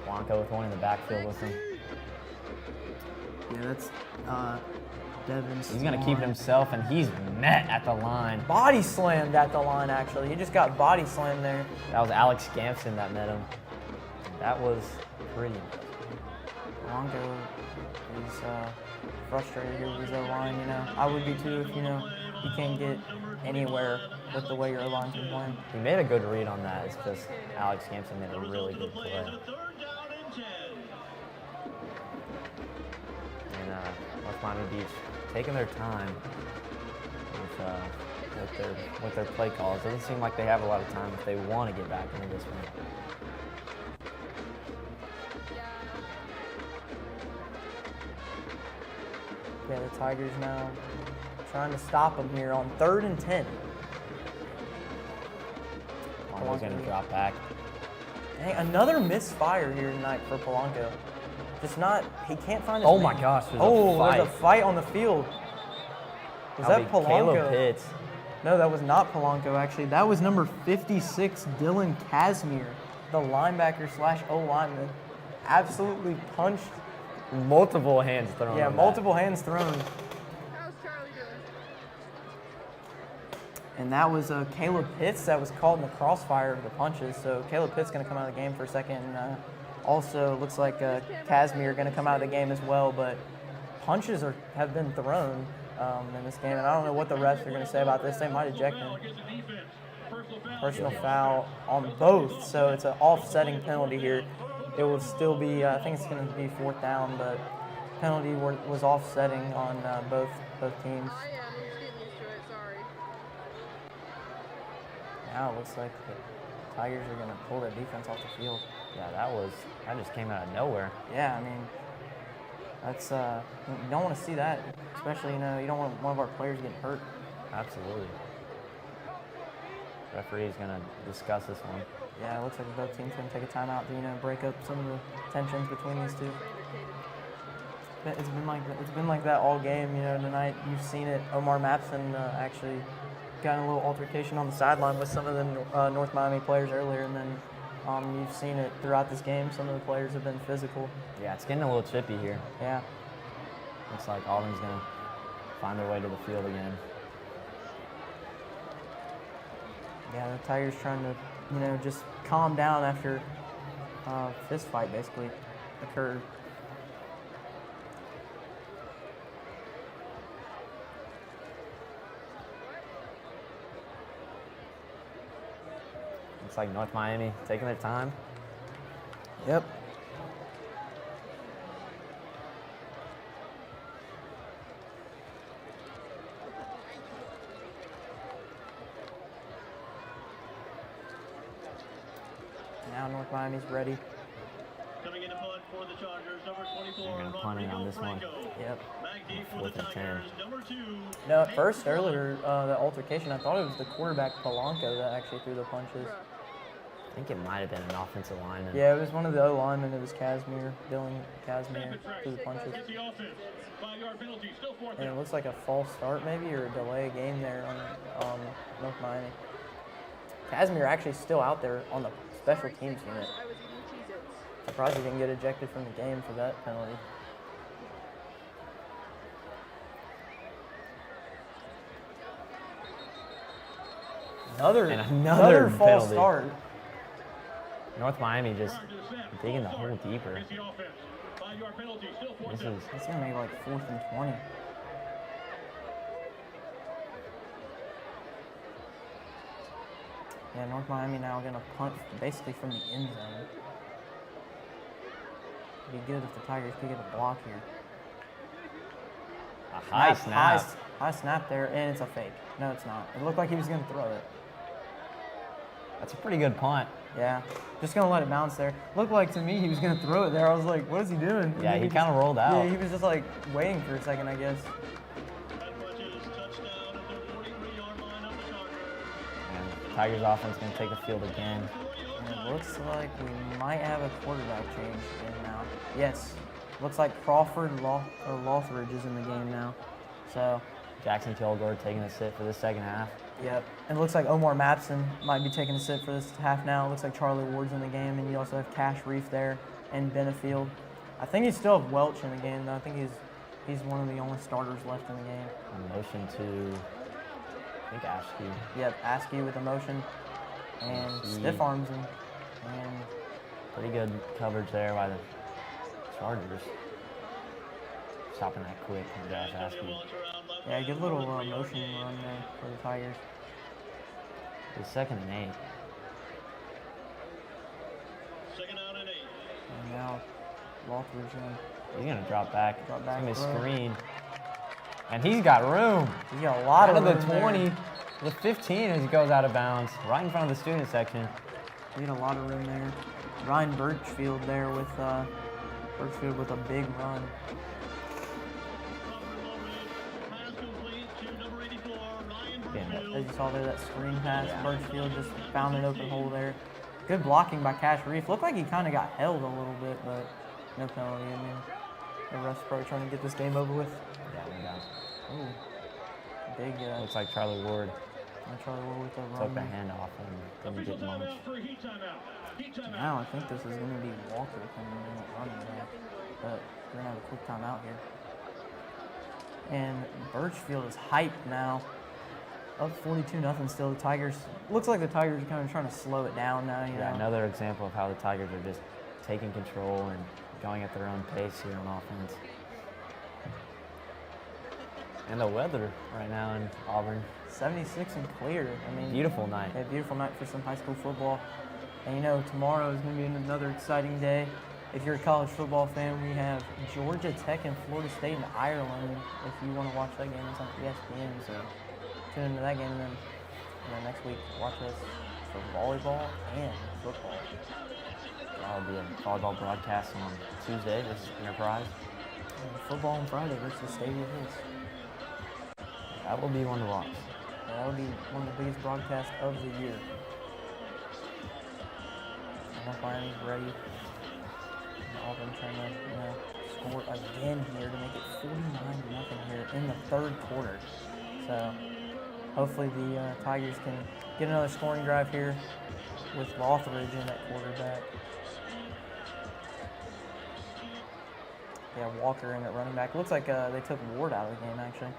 Blanco with one in the backfield with him. Yeah, that's Devin. He's going to keep it himself, and he's met at the line. Body slammed at the line, actually. He just got body slammed there. That was Alex Gampson that met him. That was pretty impressive. Blanco is frustrated here with his O-line, you know. I would be too if, you know, you can't get anywhere with the way your O-line's been playing. He made a good read on that. It's just Alex Gampson made a really good play. And North Miami Beach taking their time with their play calls. It doesn't seem like they have a lot of time if they want to get back into this one. Yeah, the Tigers now trying to stop them here on 3rd and 10. Polanco's going to drop back. Dang, another misfire here tonight for Polanco. Just not, he can't find his Oh man. my gosh, there's there's a fight on the field. Was that Polanco? Caleb Pitts. No, that was not Polanco, actually. That was number 56, Dylan Casimir, the linebacker / O-lineman. Absolutely punched. Multiple hands thrown. Yeah, multiple hands thrown. How's Charlie doing? And that was Caleb Pitts that was caught in the crossfire of the punches. So Caleb Pitts going to come out of the game for a second. Also, looks like Casimir going to come out of the game as well. But punches have been thrown in this game. And I don't know what the refs are going to say about this. They might eject him. Personal foul on both. So it's an offsetting penalty here. It will still be, I think it's going to be 4th down, but penalty was offsetting on both teams. Now it looks like the Tigers are going to pull their defense off the field. Yeah, that just came out of nowhere. Yeah, I mean, that's, you don't want to see that, especially, you know, you don't want one of our players getting hurt. Absolutely. Referee's going to discuss this one. Yeah, it looks like both teams going to take a timeout to, you know, break up some of the tensions between these two. It's been like that all game, you know, tonight. You've seen it. Omar Mapson actually got in a little altercation on the sideline with some of the North Miami players earlier, and then you've seen it throughout this game. Some of the players have been physical. Yeah, it's getting a little chippy here. Yeah. Looks like Auburn's going to find their way to the field again. Yeah, the Tigers trying to, you know, just calm down after fist fight basically occurred. Looks like North Miami taking their time. Yep. Now North Miami's ready. Coming in to punt for the Chargers, number 24. They're going to punt it on this one. Yep. 4th and 10. No, at first, earlier, the altercation, I thought it was the quarterback Polanco that actually threw the punches. I think it might have been an offensive lineman. Yeah, it was one of the O-linemen. It was Casimir, Dylan Casimir, threw the punches. And it looks like a false start maybe, or a delay game there on North Miami. Casimir actually still out there on the special teams unit. Surprised he didn't get ejected from the game for that penalty. Another false penalty. start. North Miami just digging the hole deeper. It's gonna be like 4th and 20. Yeah, North Miami now gonna punt basically from the end zone. It'd be good if the Tigers could get a block here. A high snap. High snap there, and it's a fake. No, it's not. It looked like he was gonna throw it. That's a pretty good punt. Yeah, just gonna let it bounce there. Looked like to me he was gonna throw it there. I was like, what is he doing? Yeah, he kind of rolled out. Yeah, he was just like waiting for a second, I guess. And Tigers offense gonna take the field again. And it looks like we might have a quarterback change in now. Yes, looks like Crawford Lothridge is in the game now. So Jackson Kilgore taking a sit for the second half. Yep. And it looks like Omar Mapson might be taking a sit for this half now. It looks like Charlie Ward's in the game, and you also have Cash Reef there and Benefield. I think you still have Welch in the game, though. I think he's one of the only starters left in the game. A motion to, I think, Askew. Yep, Askew with a motion, and stiff arms him. And pretty good coverage there by the Chargers. Stopping that quick from Josh Askew. Yeah, good little motion run there for the Tigers. It's 2nd and 8. And now Lothridge in. He's gonna drop back. Drop back. He's gonna screen. And he's got room. He's got a lot of room. Out of the 20, there. the 15 as he goes out of bounds, right in front of the student section. He had a lot of room there. Ryan Birchfield there with a big run. As you saw there, that screen pass, Birchfield just found an open hole there. Good blocking by Cash Reef. Looked like he kind of got held a little bit, but no penalty. I mean, the ref's probably trying to get this game over with. Yeah, no doubt. Ooh, big. Looks like Charlie Ward. Charlie Ward with the run. Took the handoff and didn't get much. Now I think this is going to be Walker coming in and running back, but we're going to have a quick timeout here. And Birchfield is hyped now. Up 42-0 still. The Tigers, looks like the Tigers are kind of trying to slow it down now. You know? Another example of how the Tigers are just taking control and going at their own pace here on offense. And the weather right now in Auburn. 76 and clear. I mean, beautiful night. Yeah, beautiful night for some high school football. And you know, tomorrow is going to be another exciting day. If you're a college football fan, we have Georgia Tech and Florida State in Ireland. If you want to watch that game, it's on ESPN. So tune into that game, and then next week watch us for volleyball and football. That'll be a volleyball broadcast on Tuesday versus Enterprise. And football on Friday versus Stadium Hills. That will be one to watch. Yeah, that will be one of the biggest broadcasts of the year. North Miami's ready. And Auburn trying to score again here to make it 49-0 here in the third quarter. So hopefully the Tigers can get another scoring drive here with Lothridge in at quarterback. Yeah, Walker in at running back. Looks like they took Ward out of the game, actually.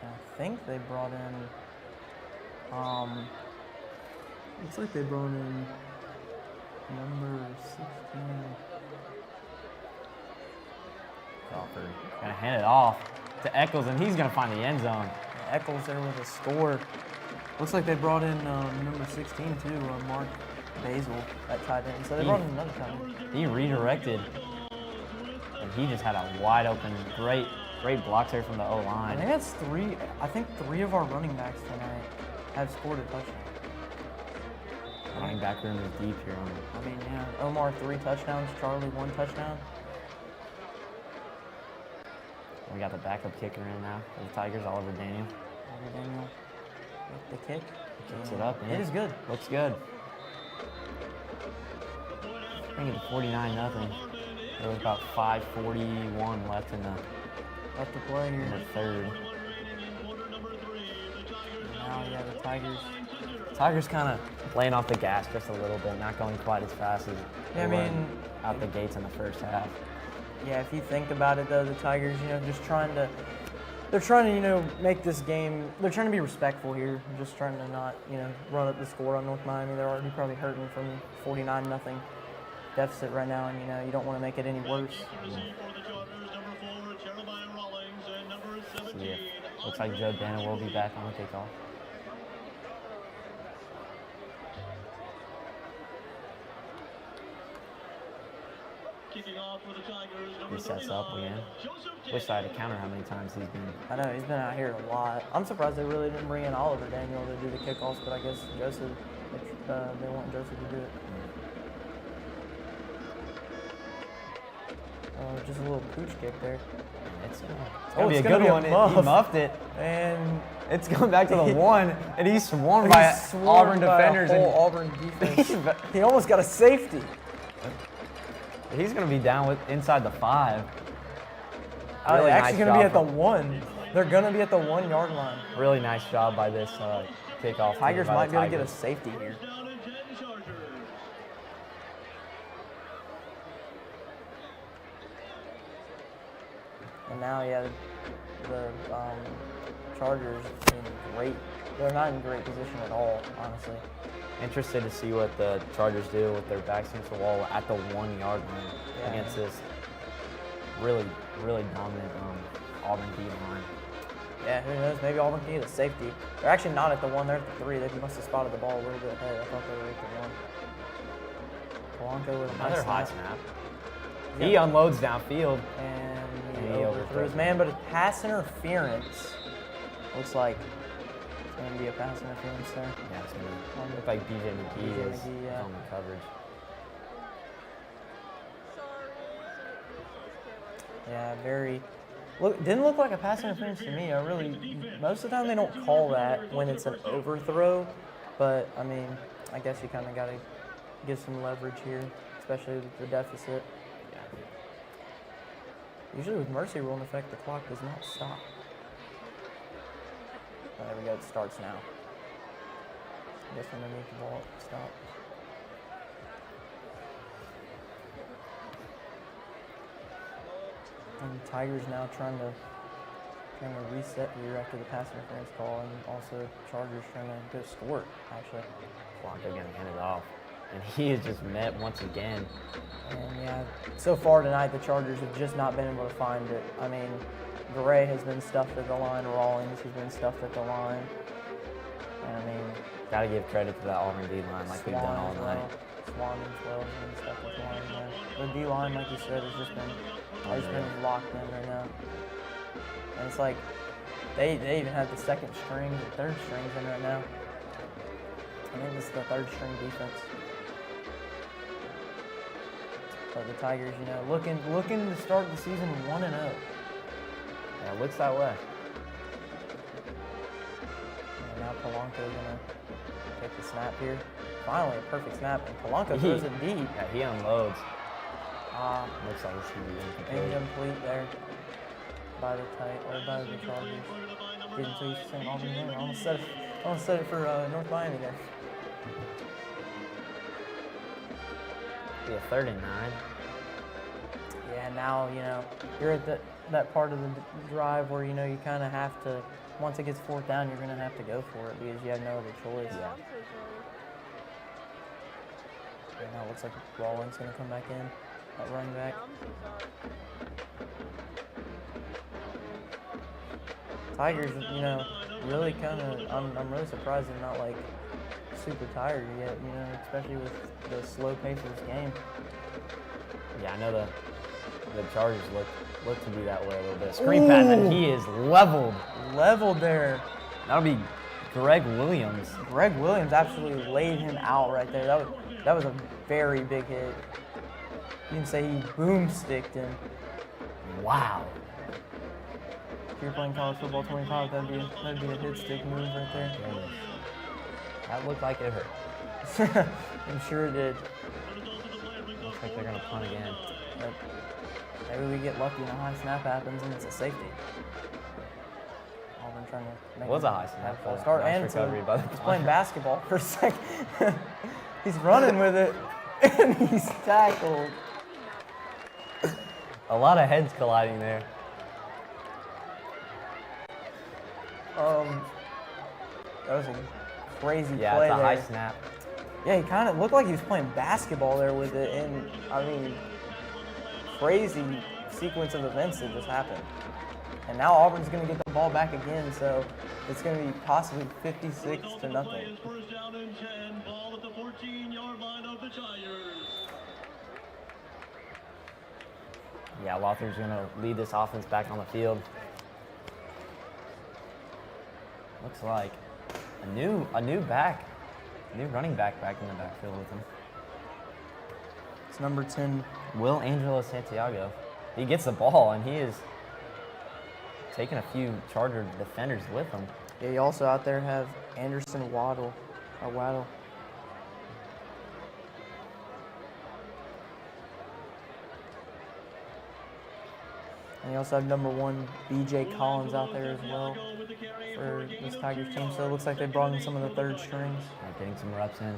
I think they brought in, looks like they brought in number 16. Crawford gonna hand it off to Eccles, and he's gonna find the end zone. Yeah, Eccles there with a score. Looks like they brought in number 16 too, Mark Basil at tight end. So they brought in another tight end. He redirected, and he just had a wide open, great blocks there from the O-line. I think three of our running backs tonight have scored a touchdown. Running back room is deep here. I mean, yeah, Omar 3 touchdowns, Charlie 1 touchdown. We got the backup kicker in now for the Tigers, Oliver Daniel. Oliver Daniel with the kick. Kicks it up. It is good. Looks good. Bring it to 49-0. There was about 5:41 left in the play here. In the third. Tigers. Tigers kind of laying off the gas just a little bit, not going quite as fast as Yeah, I they were mean, out the gates in the first half. Yeah, if you think about it though, the Tigers, you know, they're trying to, you know, make this game, they're trying to be respectful here, just trying to not, you know, run up the score on North Miami. They're already probably hurting from 49-0 deficit right now, and, you know, you don't want to make it any worse. Yeah. Looks like Joe Dana will be back on the kickoff. He sets up again. Wish I had a counter how many times he's been. I know, he's been out here a lot. I'm surprised they really didn't bring in Oliver Daniel to do the kickoffs, but I guess Joseph, they want Joseph to do it. Just a little pooch kick there. It's gonna be a good one. He muffed it. And it's going back to the one, and he's swarmed by Auburn defenders. And Auburn defense. He almost got a safety. He's going to be down with inside the 5. Really they're actually going to be at the 1. They're going to be at the 1 yard line. Really nice job by this kickoff. Tigers might be able to get a safety here. And now, yeah, the Chargers seem great. They're not in great position at all, honestly. Interested to see what the Chargers do with their backs against the wall at the 1 yard line against this really dominant Auburn D line. Yeah, who knows? Maybe Auburn can get a safety. They're actually not at the 1, they're at the 3. They must have spotted the ball a little bit ahead. I thought they were at the 1. Polanco with another high snap. He unloads downfield. And he overthrows his man, but it's pass interference. Looks like it's going to be a pass interference there. Yeah, it's going to look like BJ McGee is on the coverage. Yeah, didn't look like a pass interference to me. Most of the time they don't call that when it's an overthrow, but I mean, I guess you kind of got to get some leverage here, especially with the deficit. Usually with mercy rule in effect, the clock does not stop. Oh, there we go, it starts now. I guess underneath the ball, it stops. And the Tigers now trying to reset here after the pass interference call, and also Chargers trying to go score it, actually. Blanco going to hand it off. And he is just met once again. And yeah, so far tonight, the Chargers have just not been able to find it. I mean, Gray has been stuffed at the line. Rawlings has been stuffed at the line. And I mean, gotta give credit to that Auburn D line like we've done all night. Swan as well has been stuffed at the line there. The D line, like you said, has just been locked in right now. And it's like they even have the second string, the third strings in right now. I think this is the third string defense. But the Tigers, you know, looking to start the season 1-0. Yeah, it looks that way. And now Polanco gonna take the snap here. Finally, a perfect snap, and Polanco throws it deep. Yeah, he unloads. Looks like it's gonna be incomplete there by the Chargers. Didn't until you saying Auburn there. I almost said it for North Miami there. Yeah, 3rd and 9. Yeah, now, you know, you're at that part of the drive where, you know, you kind of have to, once it gets 4th down, you're going to have to go for it because you have no other choice. Yeah. And now it looks like Rawlings going to come back in at running back. Tigers, you know, really kind of, I'm really surprised they're not, like, super tired yet, you know, especially with the slow pace of this game. Yeah, I know the Chargers look to be that way a little bit. Screen pass, and he is leveled. Leveled there. That'll be Greg Williams. Greg Williams absolutely laid him out right there. That was a very big hit. You can say he boomsticked him. Wow. If you're playing college football 25, that'd be a hit stick move right there. Yeah. That looked like it hurt. I'm sure it did. Looks like they're going to punt again. But maybe we get lucky and a high snap happens and it's a safety. Auburn I'm trying to make It was him a high snap. false start. Nice And recovery by the he's playing basketball for a second. He's running with it, and he's tackled. A lot of heads colliding there. That was a crazy play Yeah, it's a there. high snap. Yeah, he kind of looked like he was playing basketball there with it, and I mean, crazy sequence of events that just happened. And now Auburn's going to get the ball back again, so it's going to be possibly 56-0. First down and 10, ball at the 14-yard line of the Tigers. Yeah, Walther's going to lead this offense back on the field. Looks like a new running back back in the backfield with him. It's number 10. Will Angelo Santiago. He gets the ball, and he is taking a few Charger defenders with him. Yeah, you also out there have Anderson Waddle. And you also have number 1, B.J. Collins out there as well for this Tigers team. So it looks like they brought in some of the third strings. Getting some reps in.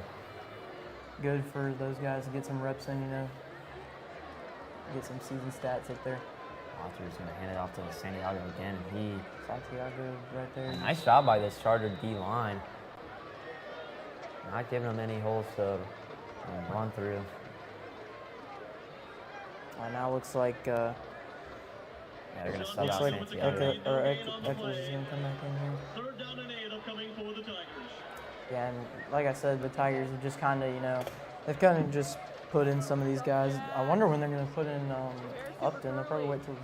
Good for those guys to get some reps in, get some season stats up there. Walther's going to hand it off to Santiago again. Santiago right there. Nice job by this Charger D-line. Not giving them any holes to run through. Now looks like yeah, they're going to sub out Santiago. Eccles is going to come back in here. Third down and 8 upcoming for the Tigers. Yeah, and like I said, the Tigers have just kind of, they've kind of just put in some of these guys. I wonder when they're going to put in Upton. They'll probably wait till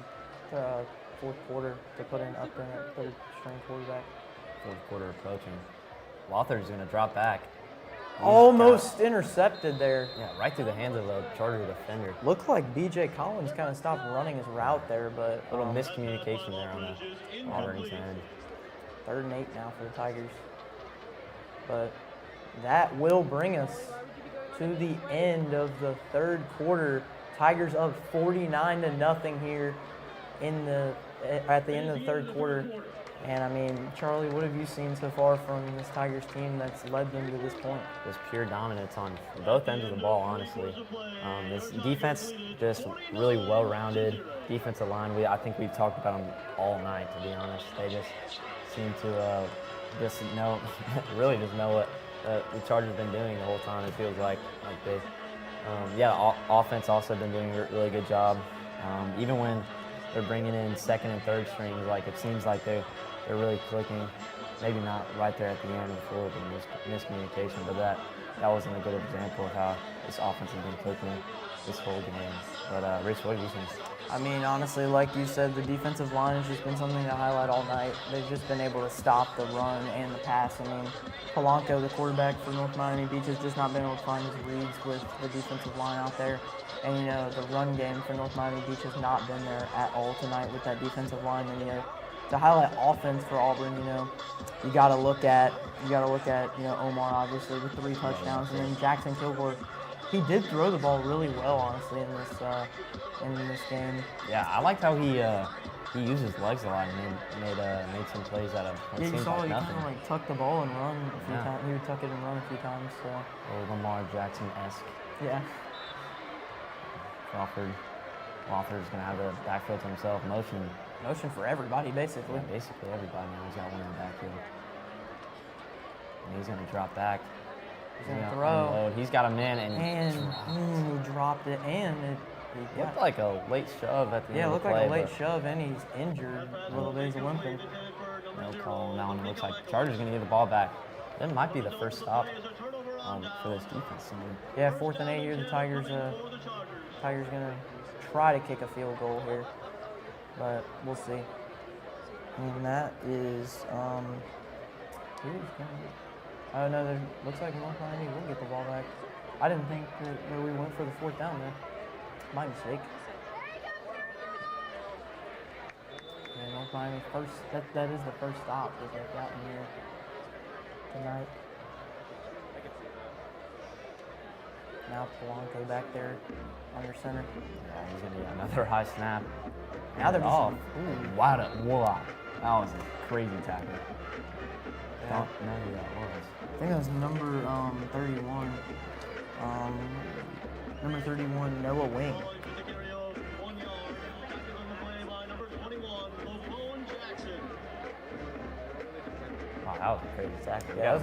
fourth quarter to put in Upton at third string quarterback. Fourth quarter approaching. Walther's going to drop back. Almost intercepted there. Yeah, right through the hands of the Charger defender. Looked like B.J. Collins kind of stopped running his route there, but a little miscommunication there on the Auburn's end. 3rd and 8 now for the Tigers. But that will bring us to the end of the 3rd quarter. Tigers up 49-0 here at the end of the 3rd quarter. And I mean, Charlie, what have you seen so far from this Tigers team that's led them to this point? Just pure dominance on both ends of the ball, honestly. This defense just really well-rounded defensive line. I think we've talked about them all night, to be honest. They just seem to really just know what the Chargers have been doing the whole time. It feels like they, offense also been doing a really good job. Even when they're bringing in 2nd and 3rd strings, it seems like they're really clicking. Maybe not right there at the end before the miscommunication, but that wasn't a good example of how this offense has been clicking this whole game. But Rich, what do you think? I mean, honestly, like you said, the defensive line has just been something to highlight all night. They've just been able to stop the run and the pass. I mean, Polanco, the quarterback for North Miami Beach, has just not been able to find his reads with the defensive line out there. And, the run game for North Miami Beach has not been there at all tonight with that defensive line. And, to highlight offense for Auburn, you got to look at Omar, obviously, with 3 touchdowns. And then Jackson Kilgore, he did throw the ball really well, honestly, in this game. Yeah, I liked how he used his legs a lot and made some plays out of what seems like nothing. Kind of tuck the ball and run a few times. He would tuck it and run a few times. So. Or Lamar Jackson-esque. Yeah. Walther's going to have the backfield to himself. Motion for everybody, basically. Yeah, basically everybody now. He's got one in the backfield. And he's going to drop back. He's going to throw. Unload. He's got a man and he dropped it. And it looked like a late shove at the end of the play. Yeah, it looked like a late shove, and he's injured a little bit. He's limping. No call on that one. It looks like Chargers going to get the ball back. That might be the first stop for this defense. Yeah, 4th and 8 here. The Tigers going to try to kick a field goal here, but we'll see. And that is, oh no, looks like North Miami will get the ball back. I didn't think that we went for the 4th down there. My mistake. Yeah, North Miami that is the first stop that they've gotten here tonight. Now Polanco back there under center. Yeah, he's going to get another high snap. Now they're off. What That was a crazy tackle. Yeah. Don't know who that was. I think that was number 31. Number 31, Noah Wing. Wow, that was a crazy tackle. Yeah, that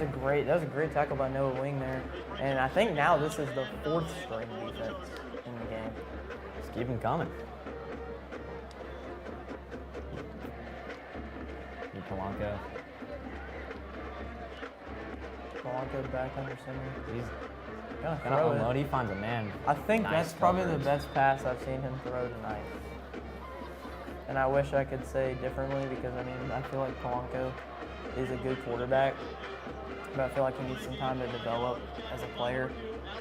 was a great tackle by Noah Wing there. And I think now this is the 4th string defense in the game. Just keep them coming. Polanco. Polanco back under center. He's gonna throw throw it. He finds a man. I think Nice that's probably coverage. the best pass I've seen him throw tonight. And I wish I could say differently because, I mean, I feel like Polanco is a good quarterback, but I feel like he needs some time to develop as a player.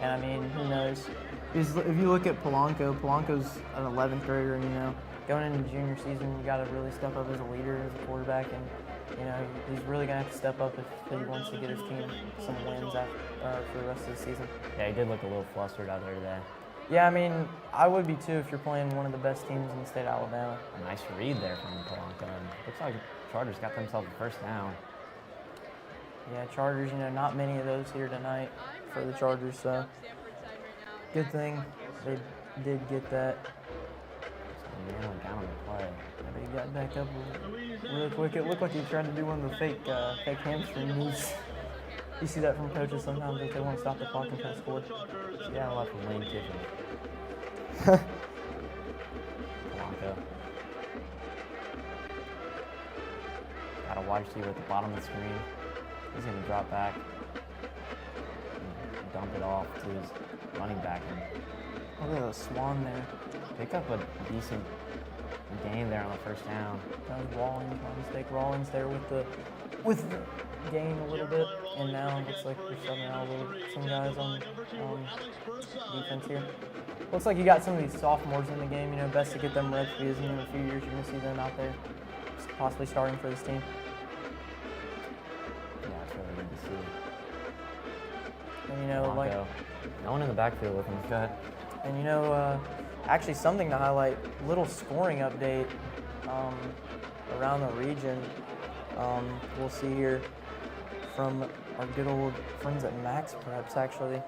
And, I mean, who knows? If you look at Polanco's an 11th grader, and, you know, going into junior season, you got to really step up as a leader, as a quarterback, and, you know, he's really going to have to step up if he wants to get his team some wins for the rest of the season. Yeah, he did look a little flustered out there today. Yeah, I mean, I would be too if you're playing one of the best teams in the state of Alabama. A nice read there from Polanco. And looks like Chargers got themselves a first down. Yeah, Chargers, you know, not many of those here tonight for the Chargers, so good thing they did get that. Man went down on the play. But he got back up really quick. It looked like he tried to do one of the fake hamstring moves. You see that from coaches sometimes if they want to stop the clock and try to score. Yeah, I left from Lane Kiffin. Polanco. Got a wide receiver at the bottom of the screen. He's going to drop back and dump it off to his running back. Look at the Swan there. Pick up a decent gain there on the first down. That was Rawlings, my mistake. Rawlings there with the gain a little bit, and now it looks like we're subbing out some guys on defense here. Looks like you got some of these sophomores in the game. You know, best to get them reps because in a few years you're going to see them out there, possibly starting for this team. Yeah, it's really good to see. And you know, Polanco. like no one in the backfield with him. Go ahead. And you know, actually something to highlight, little scoring update around the region. We'll see here from our good old friends at Max Preps, actually.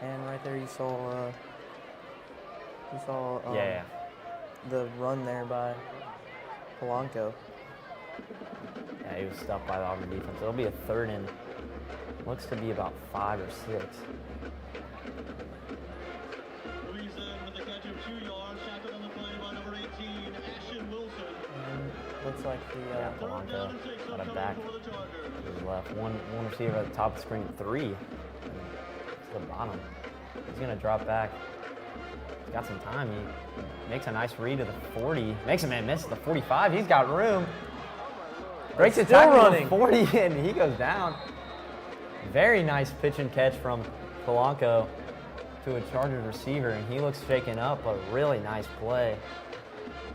And right there you saw the run there by Polanco. Yeah, he was stuffed by the Auburn defense. It'll be a 3rd and looks to be about 5 or 6. Looks like the Polanco got a back to his left. One receiver at the top of the screen, 3. To the bottom. He's gonna drop back. He's got some time. He makes a nice read to the 40. Makes a man miss at the 45. He's got room. Breaks it tackle running 40 and he goes down. Very nice pitch and catch from Polanco to a Chargers receiver, and he looks shaken up. A really nice play.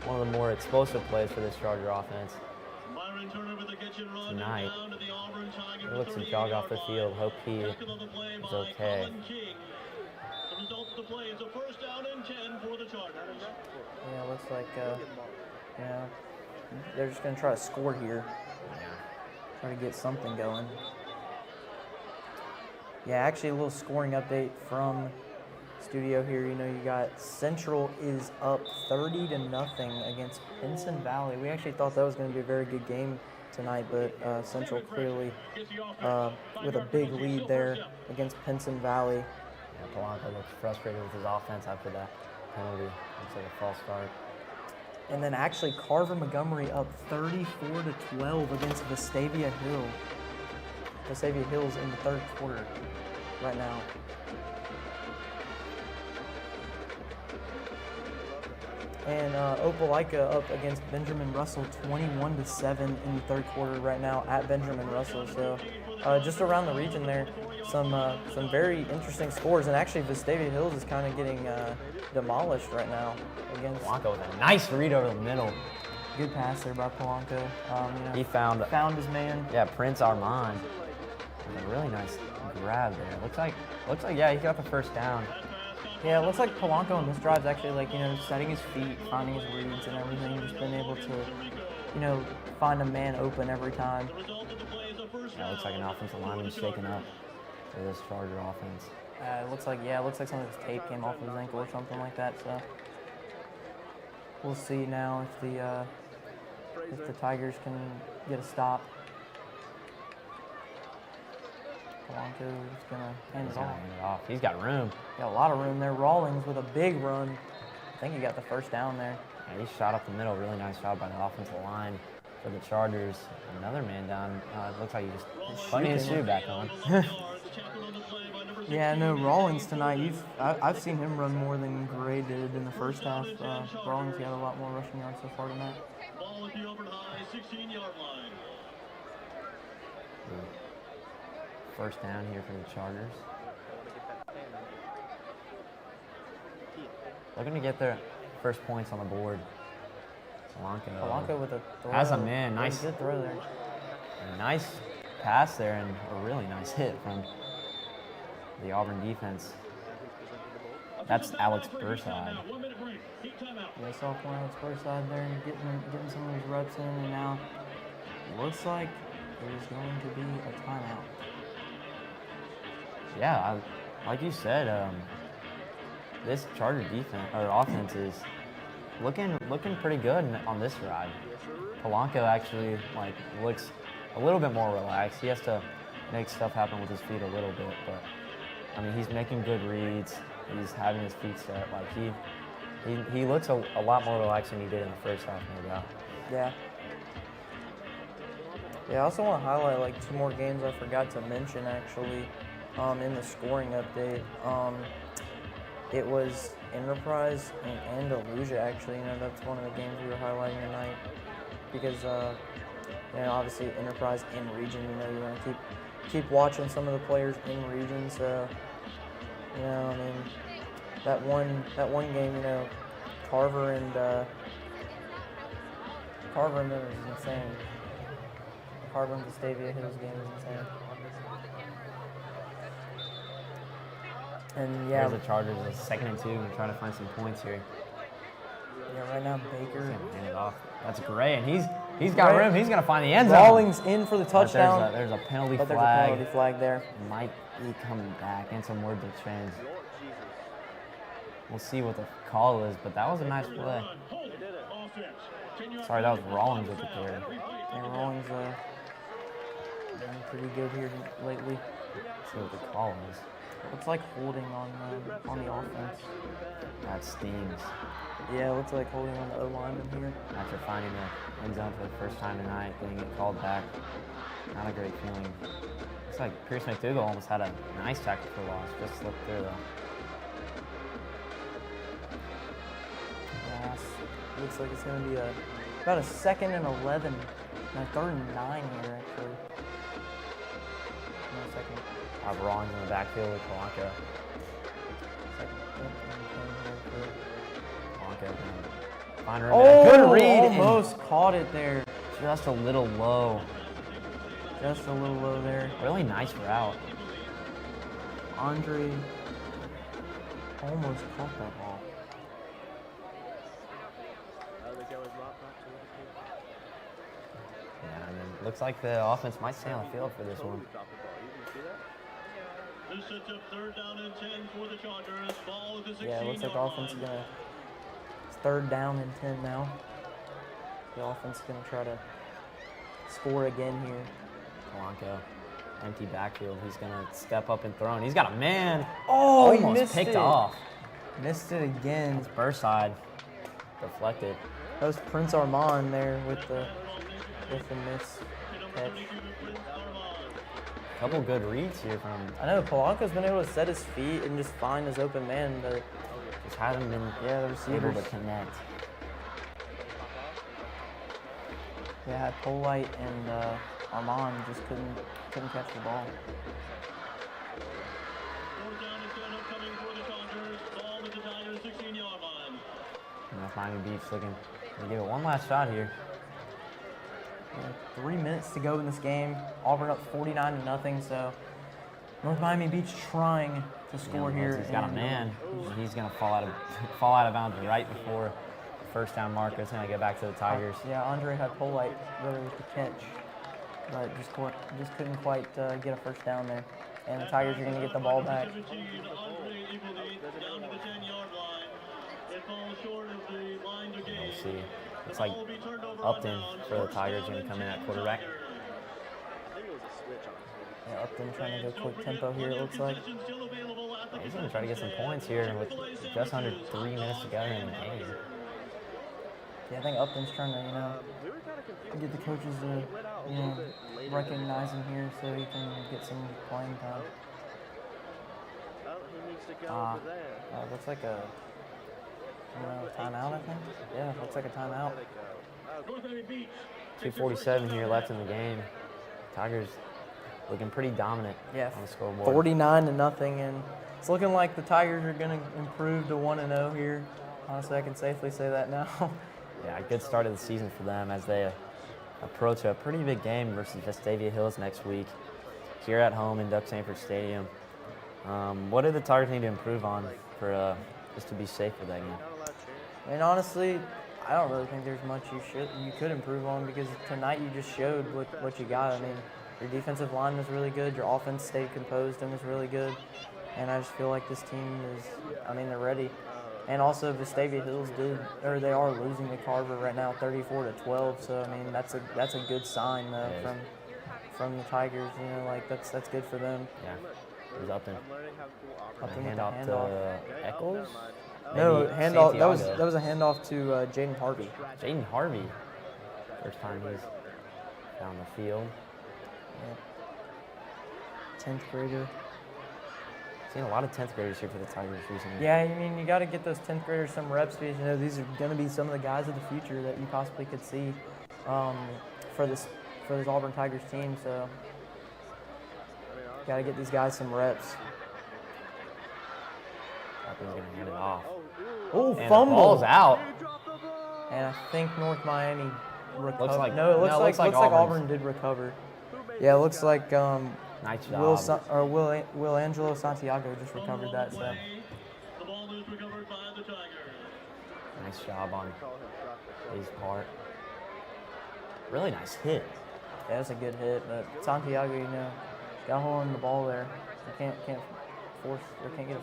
One of the more explosive plays for this Charger offense tonight. He looks to jog off the field. Hope he is okay. Yeah, looks like they're just gonna try to score here. Try to get something going. Yeah, actually a little scoring update from studio here. You know, you got Central is up 30-0 against Pinson Valley. We actually thought that was going to be a very good game tonight, but Central clearly with a big lead there against Pinson Valley. Yeah, Polanco looks frustrated with his offense after that penalty. Looks like a false start. And then actually Carver Montgomery up 34-12 against Vestavia Hill. Vestavia Hill's in the 3rd quarter right now. And Opelika up against Benjamin Russell 21-7 in the 3rd quarter right now at Benjamin Russell. So just around the region there, some very interesting scores. And actually Vestavia Hills is kind of getting demolished right now against Polanco with a nice read over the middle. Good pass there by Polanco. You know, he found his man. Yeah, Prince Armand. A really nice grab there. Looks like yeah, he got the first down. Yeah, it looks like Polanco on this drive is actually, like, you know, setting his feet, finding his reads and everything, just been able to you know, find a man open every time. Yeah, it looks like an offensive lineman shaking up for this Charger offense. It looks like some of his tape came off his ankle or something like that. So we'll see now if the Tigers can get a stop. Polanco's gonna hand it off. He's got room. Got a lot of room there. Rawlings with a big run. I think he got the first down there. Yeah, he shot up the middle. Really nice job by the offensive line for the Chargers. Another man down. It looks like he just putting his shoe back on. Yeah, no, Rawlings tonight. I've seen him run more than Gray did in the first half. Rawlings got a lot more rushing yards so far tonight. Ball at the Auburn High 16-yard line. First down here for the Chargers. Looking to get their first points on the board. Polanco with a throw. Has a man. Nice. Good throw there. A nice pass there and a really nice hit from the Auburn defense. That's Alex Burside. Yeah, sophomore Alex Burside there, getting some of his reps in, and now looks like there's going to be a timeout. Yeah, like you said, this Charger defense or offense is looking pretty good on this ride. Polanco actually looks a little bit more relaxed. He has to make stuff happen with his feet a little bit, but I mean he's making good reads. He's having his feet set. He looks a lot more relaxed than he did in the first half, no doubt. Yeah. Yeah, I also want to highlight two more games I forgot to mention actually in the scoring update. It was Enterprise and Andalusia actually. You know, that's one of the games we were highlighting tonight because you know, obviously Enterprise in region. You know, you want to keep watching some of the players in region. So you know, I mean, that one game, you know, Carver and them is insane. Carver and Vestavia Hills game is insane. And yeah, there's the Chargers. It's 2nd and 2. We're trying to find some points here. Yeah, right now Baker. Hand it off. That's Gray, and he's got room. He's gonna find the end zone. Rawlings in for the touchdown. There's a penalty flag. There's a penalty flag there. Might be coming back, and some words of change. We'll see what the call is, but that was a nice play. Sorry, that was Rawlings with the carry. Yeah, Rawlings been pretty good here lately. Let's see what the call is. Looks like holding on the offense. That stings. Yeah, it looks like holding on the O-lineman here. After finding the end zone for the first time tonight, getting it called back. Not a great feeling. Looks like Pierce McDougal almost had a nice tackle for loss. Just slipped through though. Yeah, looks like it's going to be about a 2nd and 11. No, 3rd and 9 here actually. No, 2nd. Rawlings in the backfield with Polanco. Polanco. Fine room. Good read. Almost caught it there. Just a little low. Just a little low there. Really nice route. Andre almost caught that ball. Yeah, I mean, looks like the offense might stay on the field for this one. This sets up 3rd down and 10 for the Chargers. Ball at the 16-yard line. Yeah, it looks like the offense is gonna. It's 3rd down and 10 now. The offense is gonna try to score again here. Polanco, empty backfield. He's gonna step up and throw, and he's got a man. Oh, almost he missed picked it. off. Missed it again. It's Burside. Deflected. That was Prince Armand there with the miss catch. Couple good reads here from. I know Polanco's been able to set his feet and just find his open man, but just hasn't been the receivers able to connect. Yeah, Polite and Armand just couldn't catch the ball. 4th down and 10 upcoming for the Chargers. Ball at the Tigers 16-yard line. North Miami Beach looking to give it one last shot here. Yeah, 3 minutes to go in this game. Auburn up 49-0. So North Miami Beach trying to score here. He's got a man. He's gonna fall out of bounds right before first down marker. It's going to go back to the Tigers. Yeah, Andre had Polite there with the catch, but just couldn't quite get a first down there. And the Tigers are going to get the ball back. We'll see. Looks like Upton for the Tigers going to come in at quarterback. Yeah, Upton trying to go quick tempo here, it looks like. Yeah, he's going to try to get some points here with just under 3 minutes to go in the game. Yeah, I think Upton's trying to, get the coaches to, recognize him here so he can get some playing time. Looks like a timeout, I think. Yeah, looks like a timeout. 2:47 here left in the game. Tigers looking pretty dominant on the scoreboard. 49-0, and it's looking like the Tigers are going to improve to 1-0 here. Honestly, I can safely say that now. Yeah, a good start of the season for them as they approach a pretty big game versus Vestavia Hills next week here at home in Duck Sanford Stadium. What do the Tigers need to improve on for just to be safe for that game? I mean, honestly, I don't really think there's much you could improve on, because tonight you just showed what you got. I mean, your defensive line was really good, your offense stayed composed and was really good, and I just feel like this team is, they're ready. And also Vestavia Hills they are losing to Carver right now, 34-12. So I mean, that's a good sign from the Tigers. That's good for them. Yeah, it was Upton. Upton with handoff to Eccles. No, handoff. That was a handoff to Jaden Harvey. Jaden Harvey. First time he's down the field. Yeah. 10th grader. Seen a lot of 10th graders here for the Tigers recently. Yeah, I mean, you got to get those 10th graders some reps, because these are going to be some of the guys of the future that you possibly could see for this Auburn Tigers team. So, got to get these guys some reps. Upton's going to hand it off. Oh, and fumble! The ball's out. And I think North Miami recovered. Looks like Auburn did recover. Yeah, it looks like. Nice job. Will Angelo Santiago just recovered that. So. Nice job on his part. Really nice hit. Yeah, that's a good hit. But Santiago, got hold on the ball there. You can't get a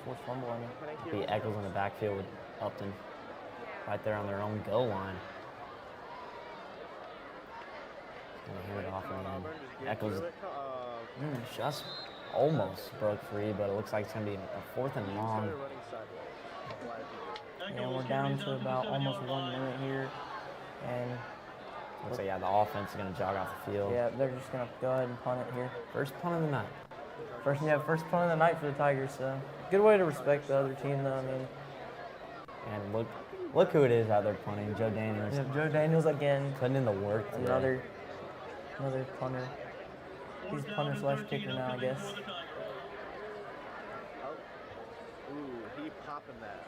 forced fumble on him. Be Eccles in the backfield with Upton right there on their own goal line. Gonna hand it off again. Eccles just almost broke free, but it looks like it's going to be a 4th and long. Yeah, we're down to about almost 1 minute here. And looks like, the offense is going to jog off the field. Yeah, they're just going to go ahead and punt it here. First punt of the night. First punt of the night for the Tigers. So good way to respect the other team, though. And look who it is out there punting, Joe Daniels. Yeah, Joe Daniels again. Putting in the work today. Another punter. He's punter / kicker now, I guess. Ooh, he popping that.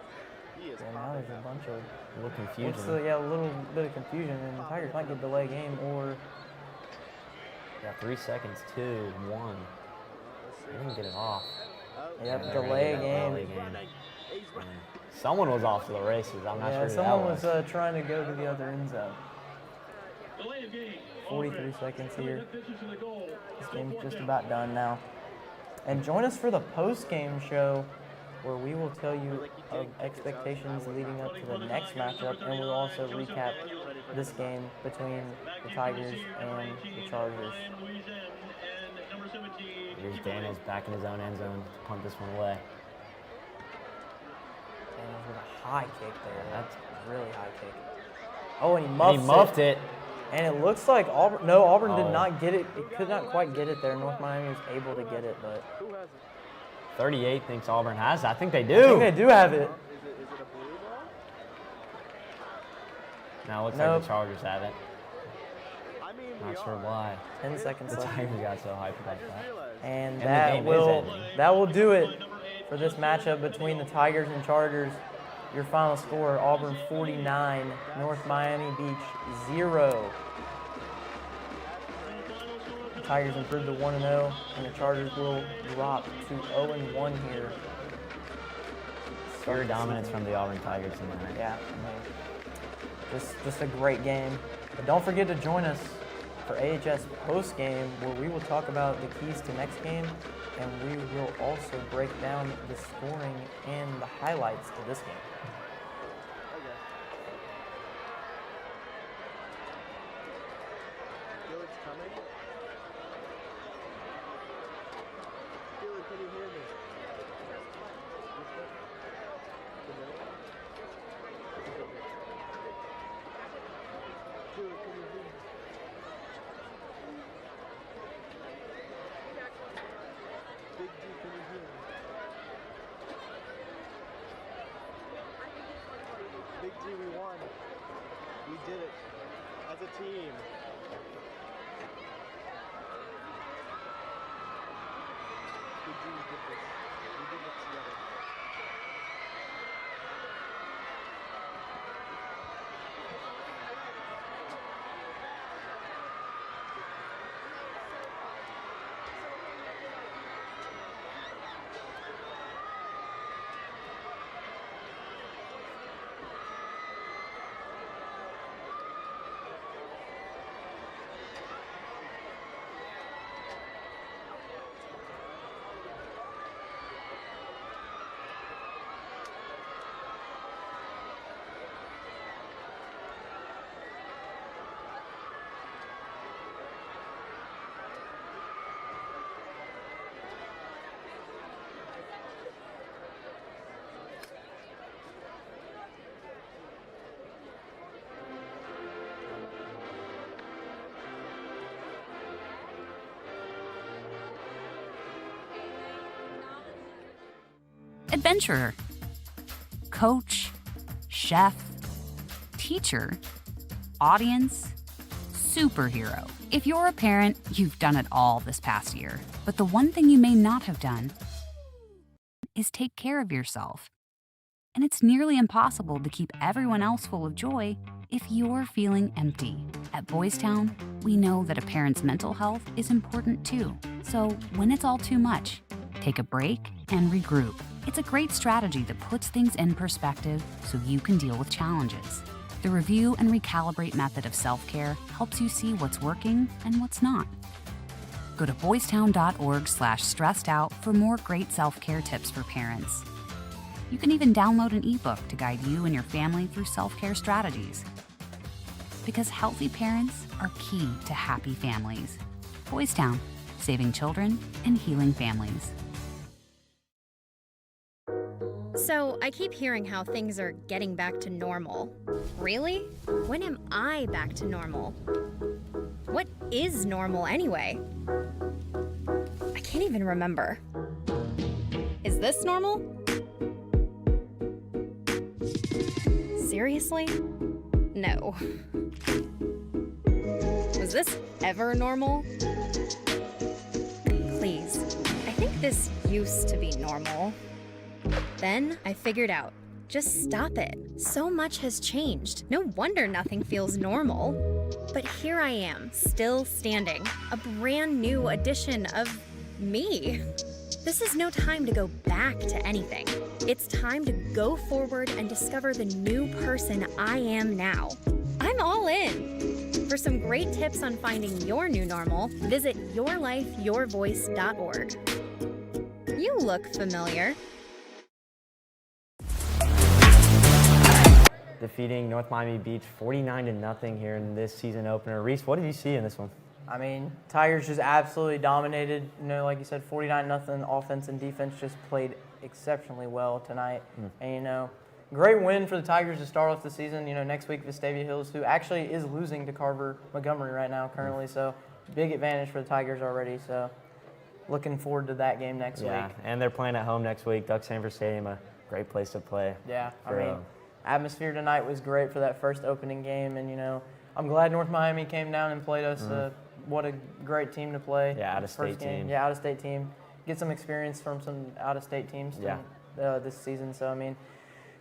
He is now there's a bunch of a little confusion. A little bit of confusion, and the Tigers might get delay game or. Got 3 seconds, 2, 1. They didn't get it off. Yep, delay game. Someone was off to the races. I'm not sure who someone that was. was trying to go to the other end zone. 43 seconds here. This game's just about done now. And join us for the post-game show, where we will tell you of expectations leading up to the next matchup, and we'll also recap this game between the Tigers and the Chargers. Here's Daniels back in his own end zone to punt this one away. Daniels with a high kick there. That's a really high kick. Oh, and he muffed it. And it looks like Auburn did not get it. It could not quite get it there. North Miami was able to get it, but 38 thinks Auburn has it. I think they do. I think they do have it. Is it a blue ball? Now it looks like the Chargers have it. Not sure why. 10 seconds left. The Tigers got so hyped about that. And that will do it for this matchup between the Tigers and Chargers. Your final score, Auburn 49, North Miami Beach 0. The Tigers improved to 1-0, and the Chargers will drop to 0-1 here. Pure dominance from the Auburn Tigers tonight. Yeah. just a great game. But don't forget to join us for AHS Postgame, where we will talk about the keys to next game, and we will also break down the scoring and the highlights of this game. Big G, we won. We did it as a team. Big G, we did this. We did this together. Adventurer, coach, chef, teacher, audience, superhero. If you're a parent, you've done it all this past year. But the one thing you may not have done is take care of yourself. And it's nearly impossible to keep everyone else full of joy if you're feeling empty. At Boys Town, we know that a parent's mental health is important too. So when it's all too much, take a break and regroup. It's a great strategy that puts things in perspective so you can deal with challenges. The review and recalibrate method of self-care helps you see what's working and what's not. Go to boystown.org/stressedout for more great self-care tips for parents. You can even download an ebook to guide you and your family through self-care strategies. Because healthy parents are key to happy families. Boys Town, saving children and healing families. So, I keep hearing how things are getting back to normal. Really? When am I back to normal? What is normal anyway? I can't even remember. Is this normal? Seriously? No. Was this ever normal? Please. I think this used to be normal. Then I figured out, just stop it. So much has changed. No wonder nothing feels normal. But here I am, still standing. A brand new edition of me. This is no time to go back to anything. It's time to go forward and discover the new person I am now. I'm all in. For some great tips on finding your new normal, visit yourlifeyourvoice.org. You look familiar. Defeating North Miami Beach 49-0 here in this season opener. Reese, what did you see in this one? I mean, Tigers just absolutely dominated. You know, like you said, 49-0 offense and defense just played exceptionally well tonight. And, you know, great win for the Tigers to start off the season. You know, next week, Vestavia Hills, who actually is losing to Carver Montgomery right now currently. So, big advantage for the Tigers already. So, looking forward to that game next week. Yeah, and they're playing at home next week. Duck Sanford Stadium, a great place to play. Yeah, I mean, atmosphere tonight was great for that first opening game, and you know, I'm glad North Miami came down and played us. What a great team to play. Yeah, out-of-state team. Yeah, out-of-state team. Get some experience from some out-of-state teams this season. So I mean,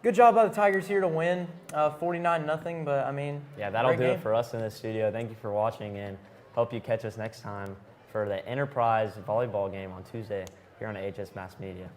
good job by the Tigers here to win 49-0. But I mean, yeah, that'll do it for us in the studio. Thank you for watching, and hope you catch us next time for the Enterprise volleyball game on Tuesday here on AHS Mass Media.